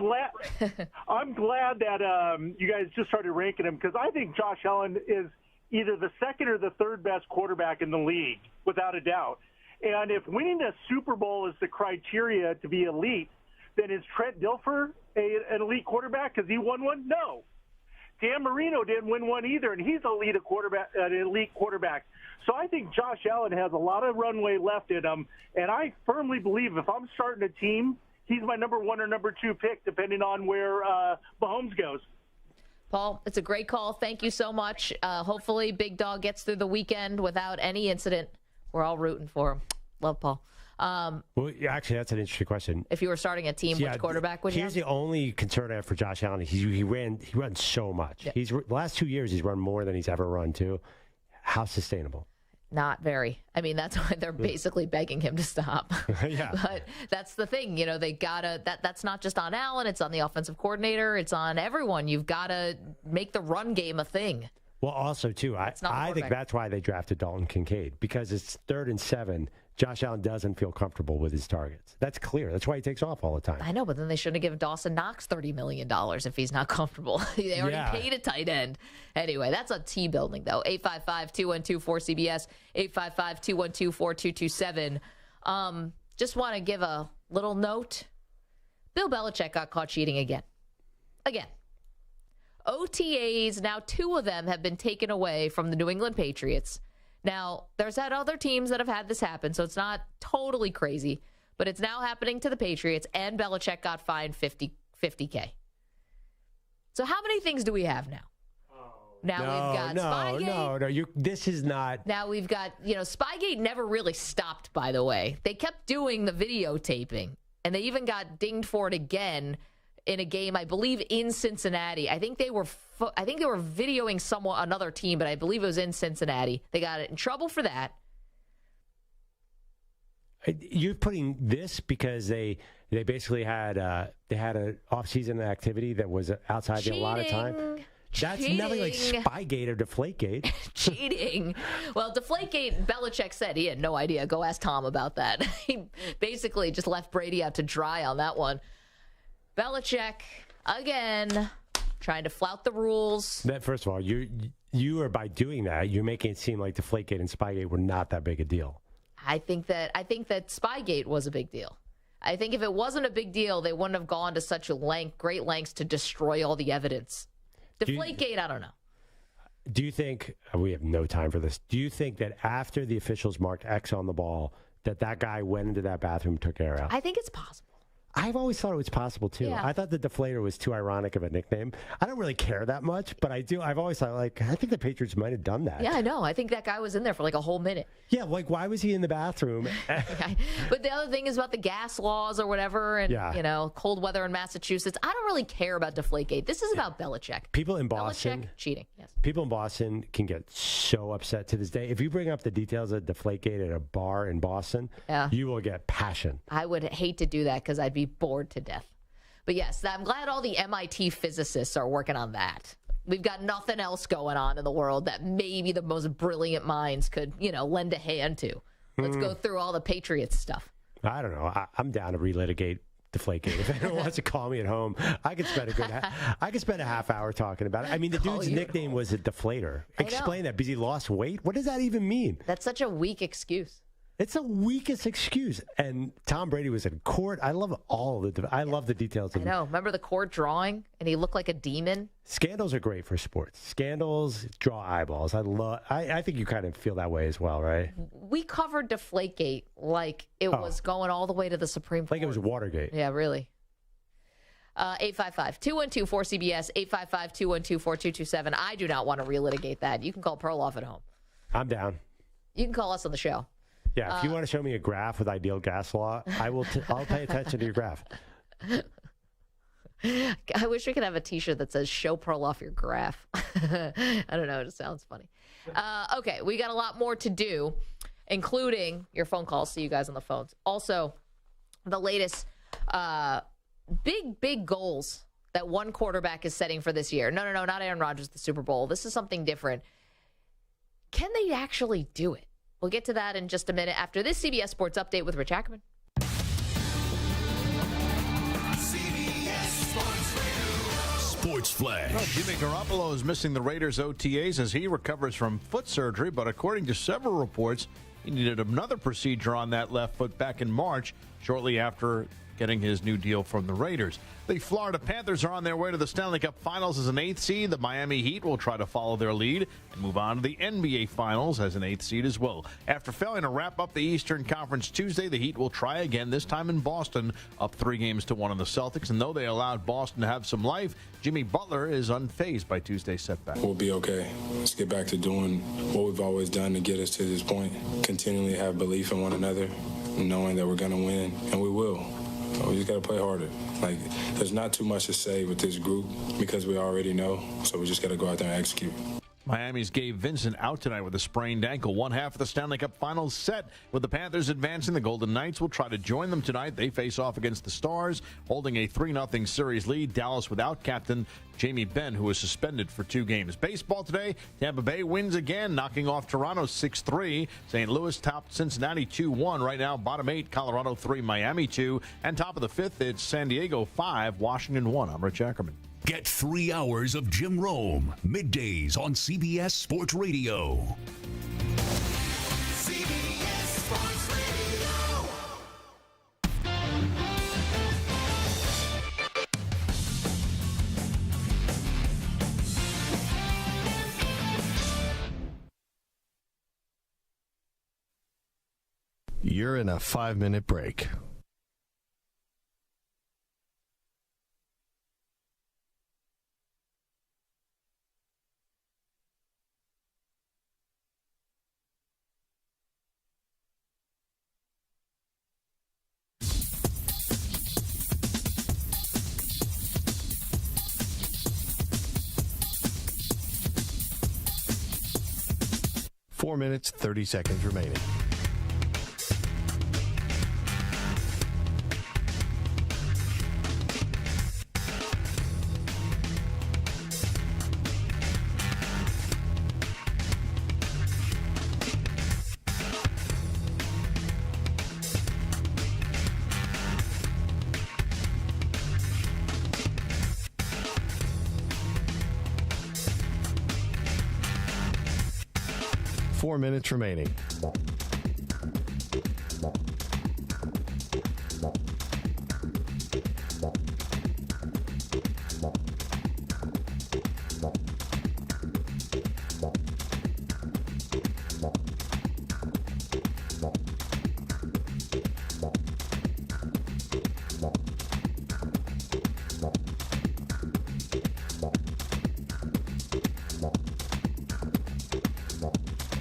glad that you guys just started ranking him, because I think Josh Allen is either the second or the third best quarterback in the league, without a doubt. And if winning a Super Bowl is the criteria to be elite, then is Trent Dilfer an elite quarterback because he won one? No. Dan Marino didn't win one either, and he's an elite quarterback. So I think Josh Allen has a lot of runway left in him, and I firmly believe if I'm starting a team, he's my number 1 or number 2 pick, depending on where Mahomes goes. Paul, it's a great call. Thank you so much. Hopefully Big Dog gets through the weekend without any incident. We're all rooting for him. Love Paul. Well, actually, that's an interesting question. If you were starting a team, which quarterback would you have? Here's the only concern I have for Josh Allen. He runs so much. Yeah. The last 2 years, he's run more than he's ever run, too. How sustainable? Not very. I mean, that's why they're basically begging him to stop. Yeah. But that's the thing. You know, they gotta. That's not just on Allen. It's on the offensive coordinator. It's on everyone. You've got to make the run game a thing. Well, also, too, I think that's why they drafted Dalton Kincaid, because it's 3rd and 7. Josh Allen doesn't feel comfortable with his targets. That's clear. That's why he takes off all the time. I know, but then they shouldn't have given Dawson Knox $30 million if he's not comfortable. They already paid a tight end. Anyway, that's a T building, though. 855-212-4CBS, 855-212-4227. Just want to give a little note. Bill Belichick got caught cheating again. OTAs, now 2 of them have been taken away from the New England Patriots. Now, there's had other teams that have had this happen, so it's not totally crazy, but it's now happening to the Patriots, and Belichick got fined $50K. So how many things do we have now? Now we've got Spygate. No. This is not. Now we've got, Spygate never really stopped, by the way. They kept doing the videotaping, and they even got dinged for it again in a game, I believe, in Cincinnati. I think they were videoing another team, but I believe it was in Cincinnati. They got in trouble for that. You're putting this because they basically had an off-season activity that was outside the allotted time. That's nothing like Spygate or Deflategate. Cheating. Well, Deflategate, Belichick said he had no idea. Go ask Tom about that. He basically just left Brady out to dry on that one. Belichick, again, trying to flout the rules. First of all, you are, by doing that, you're making it seem like Deflategate and Spygate were not that big a deal. I think that Spygate was a big deal. I think if it wasn't a big deal, they wouldn't have gone to such great lengths to destroy all the evidence. Deflategate, I don't know. Do you think, we have no time for this, do you think that after the officials marked X on the ball, that guy went into that bathroom and took air out? I think it's possible. I've always thought it was possible, too. Yeah. I thought the deflator was too ironic of a nickname. I don't really care that much, but I've always thought, I think the Patriots might have done that. Yeah, I know. I think that guy was in there for like a whole minute. Yeah, why was he in the bathroom? But the other thing is about the gas laws or whatever, and, cold weather in Massachusetts. I don't really care about Deflategate. This is about Belichick. People in Boston. Belichick cheating, yes. People in Boston can get so upset to this day. If you bring up the details of Deflategate at a bar in Boston, you will get passion. I would hate to do that because I'd be bored to death. But yes, I'm glad all the MIT physicists are working on that. We've got nothing else going on in the world that maybe the most brilliant minds could, lend a hand to. Let's go through all the Patriots stuff. I don't know. I'm down to relitigate Deflategate. If anyone wants to call me at home, I could spend a half hour talking about it. I mean, the dude's nickname was a deflator. Explain that because he lost weight. What does that even mean? That's such a weak excuse. It's the weakest excuse. And Tom Brady was in court. I love all of I love the details of it. I know. Remember the court drawing? And he looked like a demon? Scandals are great for sports. Scandals draw eyeballs. I think you kind of feel that way as well, right? We covered Deflategate like it was going all the way to the Supreme Court. Like it was Watergate. Yeah, really. 855-212-4CBS, 855-212-4227. I do not want to relitigate that. You can call Perloff at home. I'm down. You can call us on the show. Yeah, if you want to show me a graph with ideal gas law, I'll pay attention to your graph. I wish we could have a T-shirt that says "Show Perloff your graph." I don't know. It just sounds funny. Okay, we got a lot more to do, including your phone calls. See you guys on the phones. Also, the latest big goals that one quarterback is setting for this year. No, not Aaron Rodgers, the Super Bowl. This is something different. Can they actually do it? We'll get to that in just a minute after this CBS Sports Update with Rich Ackerman. Sports Flash. Well, Jimmy Garoppolo is missing the Raiders' OTAs as he recovers from foot surgery, but according to several reports, he needed another procedure on that left foot back in March, shortly after getting his new deal from the Raiders. The Florida Panthers are on their way to the Stanley Cup Finals as an 8th seed. The Miami Heat will try to follow their lead and move on to the NBA Finals as an 8th seed as well. After failing to wrap up the Eastern Conference Tuesday, the Heat will try again, this time in Boston, up 3-1 on the Celtics. And though they allowed Boston to have some life, Jimmy Butler is unfazed by Tuesday's setback. We'll be okay. Let's get back to doing what we've always done to get us to this point. Continually have belief in one another, knowing that we're going to win, and we will. We just got to play harder. There's not too much to say with this group because we already know, so we just got to go out there and execute. Miami's Gabe Vincent out tonight with a sprained ankle. One half of the Stanley Cup Finals set. With the Panthers advancing, the Golden Knights will try to join them tonight. They face off against the Stars, holding a 3-0 series lead. Dallas without captain Jamie Benn, who was suspended for 2 games. Baseball today, Tampa Bay wins again, knocking off Toronto 6-3. St. Louis topped Cincinnati 2-1. Right now, bottom 8, Colorado 3, Miami 2. And top of the 5th, it's San Diego 5, Washington 1. I'm Rich Ackerman. Get 3 hours of Jim Rome, middays on CBS Sports Radio. CBS Sports Radio. You're in a 5-minute break. 4 minutes, 30 seconds remaining. Four minutes remaining.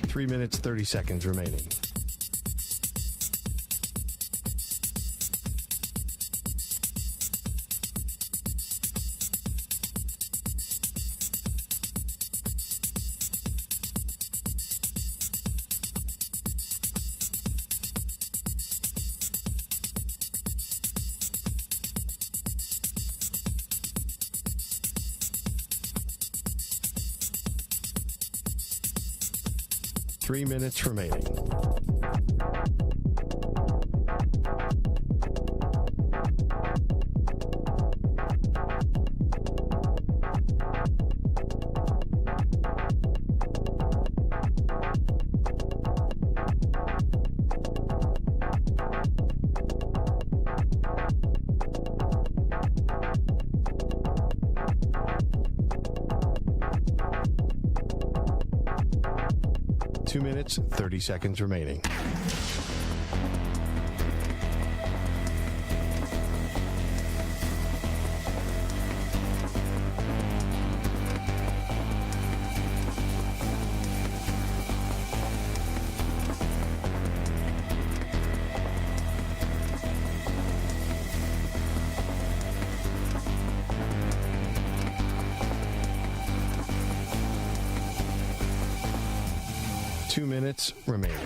Three minutes, 30 seconds remaining. Three minutes remaining. Two minutes, 30 seconds remaining. Two minutes remaining.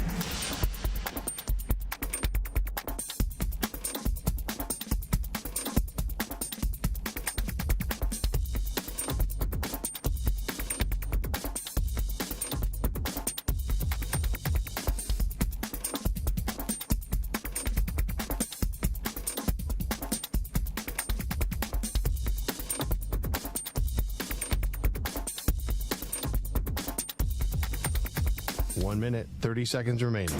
One minute, 30 seconds remaining.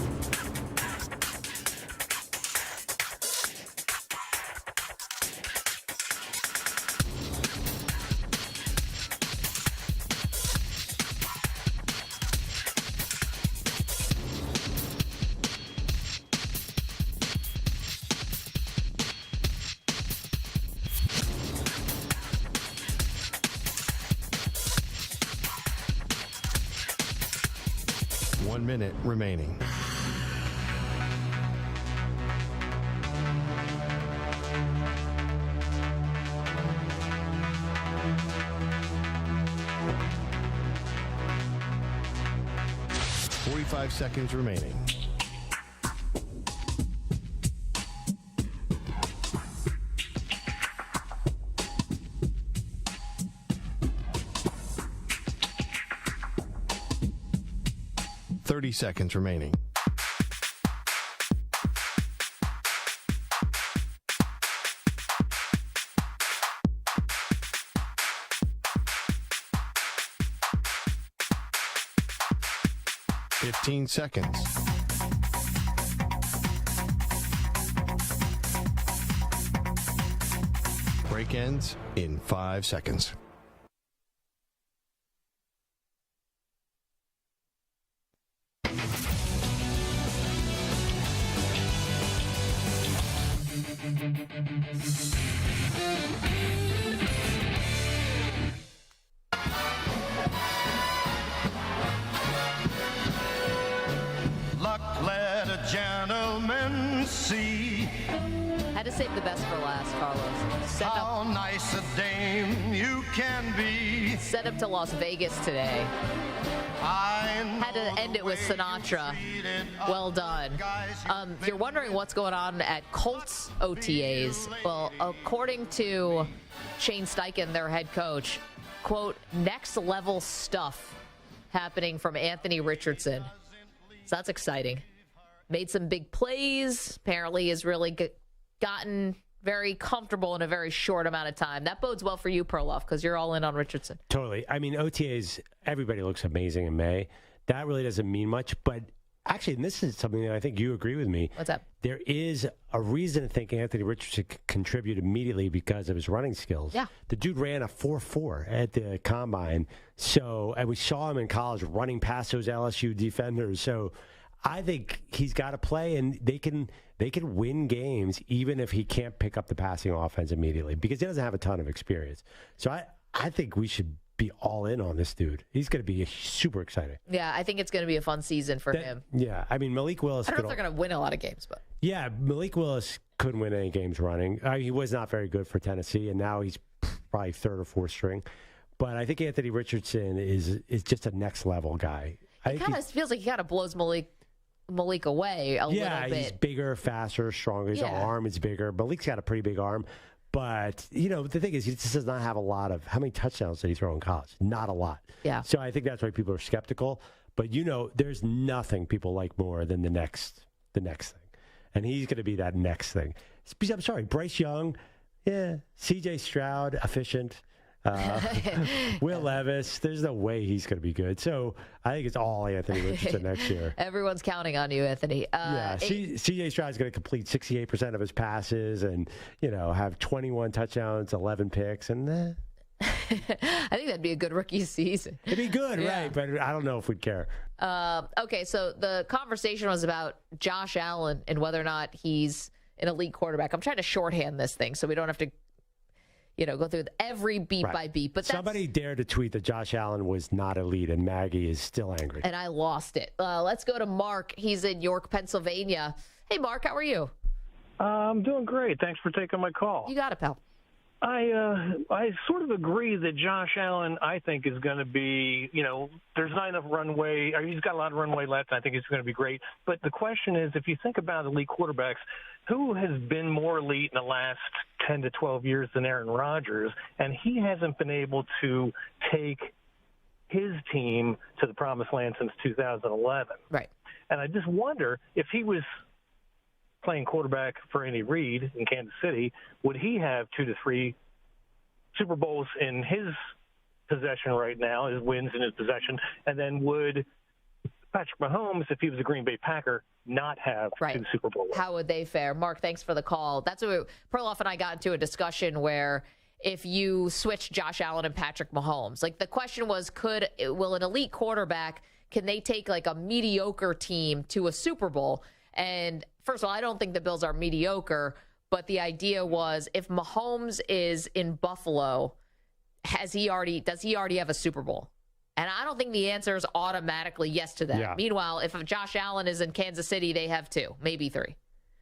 One minute remaining. Five seconds remaining. Seconds remaining. Seconds. Break ends in 5 seconds. Had to save the best for last, Carlos. How nice a dame you can be. Set up to Las Vegas today. Had to end it with Sinatra. Well done. If you're wondering what's going on at Colts OTAs, well, according to Shane Steichen, their head coach, quote, next level stuff happening from Anthony Richardson. So that's exciting. Made some big plays. Apparently has really gotten very comfortable in a very short amount of time. That bodes well for you, Perloff, because you're all in on Richardson. Totally. I mean, OTAs, everybody looks amazing in May. That really doesn't mean much. But actually, and this is something that I think you agree with me. What's up? There is a reason to think Anthony Richardson could contribute immediately because of his running skills. Yeah. The dude ran a 4.4 at the combine. So, and we saw him in college running past those LSU defenders. So I think he's got to play, and they can win games even if he can't pick up the passing offense immediately because he doesn't have a ton of experience. So I think we should be all in on this dude. He's going to be super exciting. Yeah, I think it's going to be a fun season for him. Yeah, I mean, Malik Willis. I don't know if they're going to win a lot of games, but yeah, Malik Willis couldn't win any games running. He was not very good for Tennessee, and now he's probably third or fourth string. But I think Anthony Richardson is just a next level guy. It kind of feels like he kind of blows Malik away a little bit. Yeah, he's bigger, faster, stronger. His arm is bigger. Malik's got a pretty big arm. But, the thing is, he just does not have a lot of – how many touchdowns did he throw in college? Not a lot. Yeah. So I think that's why people are skeptical. But, there's nothing people like more than the next thing. And he's going to be that next thing. I'm sorry, Bryce Young, yeah. C.J. Stroud, efficient. Will Levis, there's no way he's going to be good. So I think it's all Anthony Richardson next year. Everyone's counting on you, Anthony. C.J. Stroud's going to complete 68% of his passes and, have 21 touchdowns, 11 picks. And I think that'd be a good rookie season. It'd be good, right? But I don't know if we'd care. Okay, so the conversation was about Josh Allen and whether or not he's an elite quarterback. I'm trying to shorthand this thing so we don't have to go through every beat by beat. But somebody dared to tweet that Josh Allen was not elite, and Maggie is still angry. And I lost it. Let's go to Mark. He's in York, Pennsylvania. Hey, Mark, how are you? I'm doing great. Thanks for taking my call. You got it, pal. I sort of agree that Josh Allen, I think, is going to be, there's not enough runway. He's got a lot of runway left. I think he's going to be great. But the question is, if you think about elite quarterbacks, who has been more elite in the last 10 to 12 years than Aaron Rodgers? And he hasn't been able to take his team to the promised land since 2011. Right. And I just wonder if he was playing quarterback for Andy Reid in Kansas City, would he have 2 to 3 Super Bowls in his possession right now, his wins in his possession, and then would Patrick Mahomes, if he was a Green Bay Packer, not have 2 Super Bowls? How would they fare? Mark, thanks for the call. That's what Perloff and I got into a discussion where if you switch Josh Allen and Patrick Mahomes, like the question was, will an elite quarterback, can they take like a mediocre team to a Super Bowl? And first of all, I don't think the Bills are mediocre, but the idea was if Mahomes is in Buffalo, does he already have a Super Bowl? And I don't think the answer is automatically yes to that. Yeah. Meanwhile, if Josh Allen is in Kansas City, they have 2, maybe 3.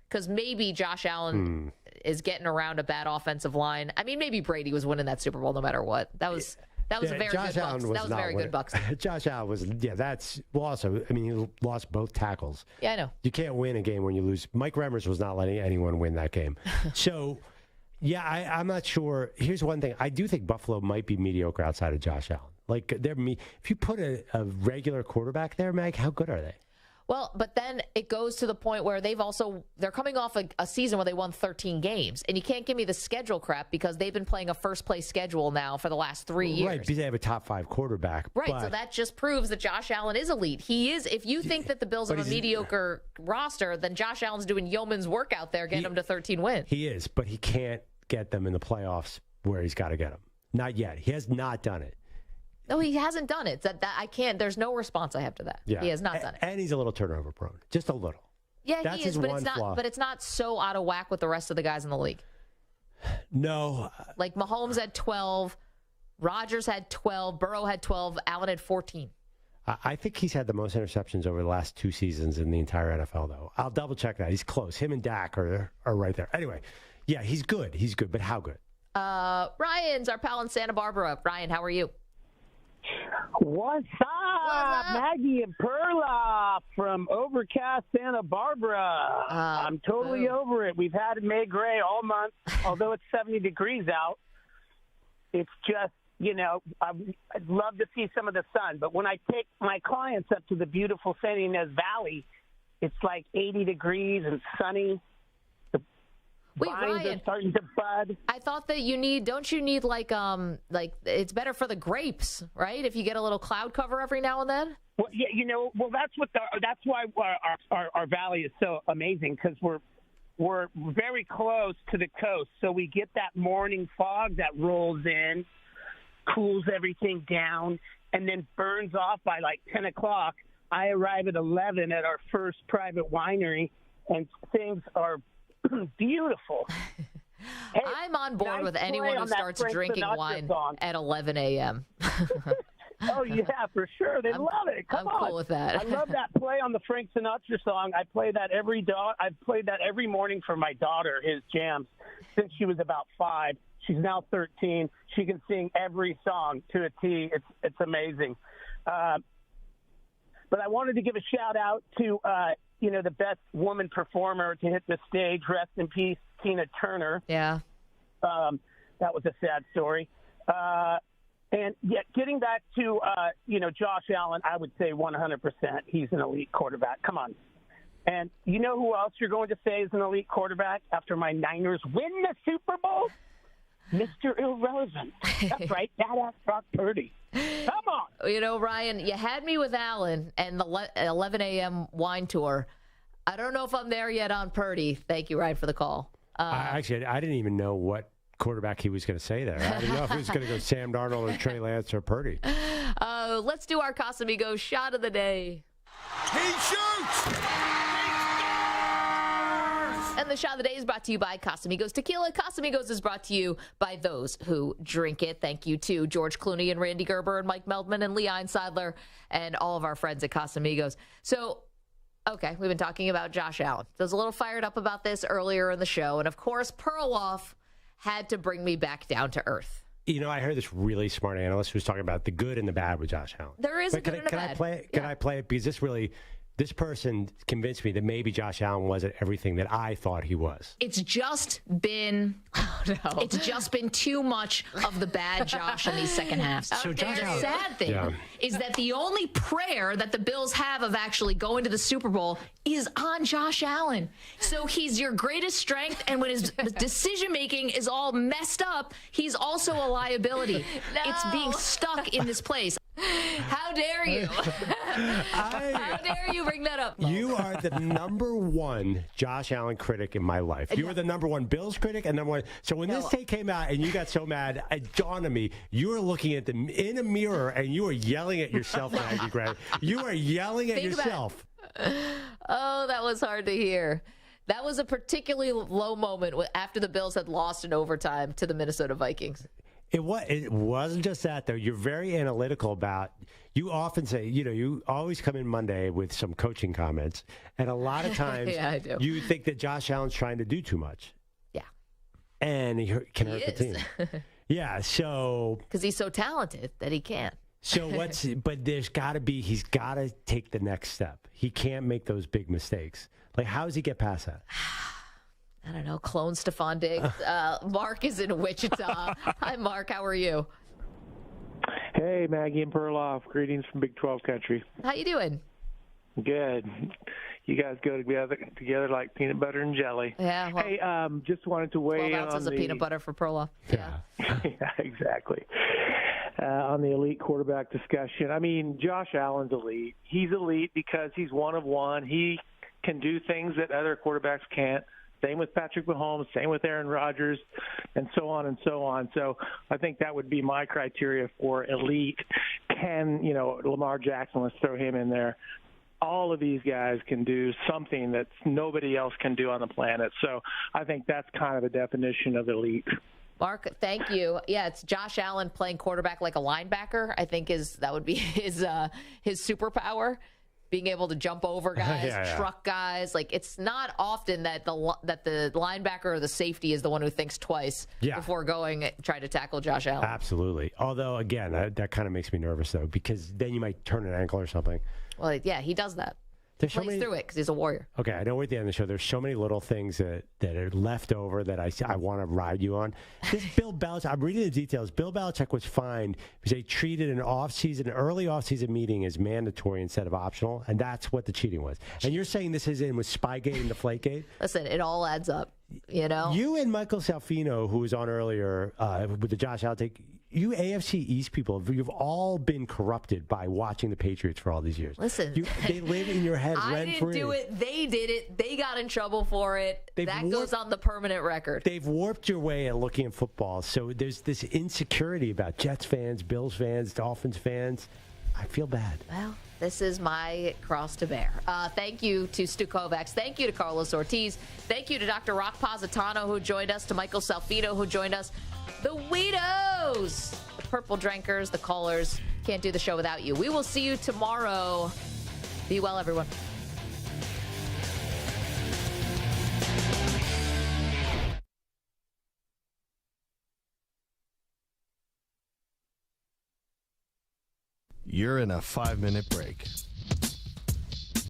Because maybe Josh Allen is getting around a bad offensive line. I mean, maybe Brady was winning that Super Bowl no matter what. That was a very good Bucs. That was very good Bucs. Josh Allen was, that's also, he lost both tackles. Yeah, I know. You can't win a game when you lose. Mike Remmers was not letting anyone win that game. So, yeah, I'm not sure. Here's one thing. I do think Buffalo might be mediocre outside of Josh Allen. Like, if you put a regular quarterback there, Meg, how good are they? Well, but then it goes to the point where they're coming off a season where they won 13 games. And you can't give me the schedule crap because they've been playing a first-place schedule now for the last 3 years. Right, because they have a top-5 quarterback. Right, so that just proves that Josh Allen is elite. He is. If you think that the Bills have a mediocre roster, then Josh Allen's doing yeoman's work out there getting them to 13 wins. He is, but he can't get them in the playoffs where he's got to get them. Not yet. He has not done it. No, he hasn't done it. That I can't. There's no response I have to that. Yeah. He has not done it. And he's a little turnover prone. Just a little. Yeah, That's he is, his but one it's not. flaw. But it's not so out of whack with the rest of the guys in the league. No. Like Mahomes had 12, Rodgers had 12, Burrow had 12, Allen had 14. I think he's had the most interceptions over the last 2 seasons in the entire NFL, though. I'll double check that. He's close. Him and Dak are right there. Anyway, yeah, he's good. He's good, but how good? Ryan's our pal in Santa Barbara. Ryan, how are you? What's up? Maggie and Perloff from overcast Santa Barbara. I'm totally over it. We've had it May gray all month, although it's 70 degrees out. It's just, I'd love to see some of the sun. But when I take my clients up to the beautiful San Ynez Valley, it's like 80 degrees and sunny. Wait, vines Ryan, are starting to bud. I thought that don't you need like it's better for the grapes, right? If you get a little cloud cover every now and then. Well, yeah, that's why our valley is so amazing, because we're very close to the coast, so we get that morning fog that rolls in, cools everything down, and then burns off by like 10 o'clock. I arrive at 11 at our first private winery, and things are beautiful. Hey, I'm on board with anyone who starts drinking wine at 11 a.m. Oh, yeah, for sure. They love it. Come on. I'm cool with that. I love that play on the Frank Sinatra song. I play that I've played that every morning for my daughter, his jams, since she was about 5. She's now 13. She can sing every song to a T. It's amazing. But I wanted to give a shout-out to the best woman performer to hit the stage. Rest in peace, Tina Turner. Yeah. That was a sad story. And yet, getting back to, Josh Allen, I would say 100% he's an elite quarterback. Come on. And you know who else you're going to say is an elite quarterback after my Niners win the Super Bowl? Mr. Irrelevant. That's right. Badass Brock Purdy. Come on. Ryan, you had me with Allen and the 11 a.m. wine tour. I don't know if I'm there yet on Purdy. Thank you, Ryan, for the call. I didn't even know what quarterback he was going to say there. I didn't know if he was going to go Sam Darnold or Trey Lance or Purdy. Let's do our Casamigos shot of the day. He shoots! And the shot of the day is brought to you by Casamigos Tequila. Casamigos is brought to you by those who drink it. Thank you to George Clooney and Randy Gerber and Mike Meldman and Lee Einseidler and all of our friends at Casamigos. So, okay, we've been talking about Josh Allen. I was a little fired up about this earlier in the show. And, of course, Perloff had to bring me back down to earth. I heard this really smart analyst who was talking about the good and the bad with Josh Allen. There is a good and a bad. Can I play it? Because this person convinced me that maybe Josh Allen wasn't everything that I thought he was. It's just been too much of the bad Josh in these second halves. So Josh the Allen, sad thing is that the only prayer that the Bills have of actually going to the Super Bowl is on Josh Allen. So he's your greatest strength, and when his decision-making is all messed up, he's also a liability. No. It's being stuck in this place. How dare you? How dare you bring that up, Mo? You are the number one Josh Allen critic in my life. You were the number one Bills critic and number one. So when this tape came out and you got so mad, it dawned on me, you were looking at in a mirror and you were yelling at yourself, Maggie Gray. You are yelling at yourself. Oh, that was hard to hear. That was a particularly low moment after the Bills had lost in overtime to the Minnesota Vikings. It wasn't just that, though. You're very analytical about, you often say, you always come in Monday with some coaching comments. And a lot of times I do. You think that Josh Allen's trying to do too much. Yeah. And he can hurt the team. Yeah, so. Because he's so talented that he can. So but he's got to take the next step. He can't make those big mistakes. Like, how does he get past that? I don't know, clone Stephon Diggs. Mark is in Wichita. Hi, Mark. How are you? Hey, Maggie and Perloff. Greetings from Big 12 country. How you doing? Good. You guys go together like peanut butter and jelly. Yeah. Well, hey, just wanted to weigh 12 ounces of peanut butter for Perloff. Yeah. Yeah, exactly. On the elite quarterback discussion. I mean, Josh Allen's elite. He's elite because he's one of one. He can do things that other quarterbacks can't. Same with Patrick Mahomes, same with Aaron Rodgers, and so on and so on. So I think that would be my criteria for elite. Can, Lamar Jackson, let's throw him in there. All of these guys can do something that nobody else can do on the planet. So I think that's kind of a definition of elite. Mark, thank you. Yeah, it's Josh Allen playing quarterback like a linebacker, I think that would be his superpower. being able to jump over guys, truck guys. Like, it's not often that the linebacker or the safety is the one who thinks twice before trying to tackle Josh Allen. Absolutely. Although, again, that kind of makes me nervous, though, because then you might turn an ankle or something. Well, yeah, he does that. There's plays through it because he's a warrior. Okay, I know we're at the end of the show. There's so many little things that are left over that I want to ride you on. This Bill Belichick, I'm reading the details. Bill Belichick was fined because they treated an early off-season meeting as mandatory instead of optional, and that's what the cheating was. And you're saying this is in with Spygate and Deflategate? Listen, it all adds up, you know? You and Michael Salfino, who was on earlier with the Josh Allen take, you AFC East people, you've all been corrupted by watching the Patriots for all these years. Listen, they live in your head rent-free. I didn't do it. They did it. They got in trouble for it. That goes on the permanent record. They've warped your way at looking at football. So there's this insecurity about Jets fans, Bills fans, Dolphins fans. I feel bad. Well, this is my cross to bear. Thank you to Stu Kovacs. Thank you to Carlos Ortiz. Thank you to Dr. Rock Positano, who joined us, to Michael Salfino, who joined us. The Weedos, the Purple Drinkers, the Callers. Can't do the show without you. We will see you tomorrow. Be well, everyone. You're in a 5-minute break.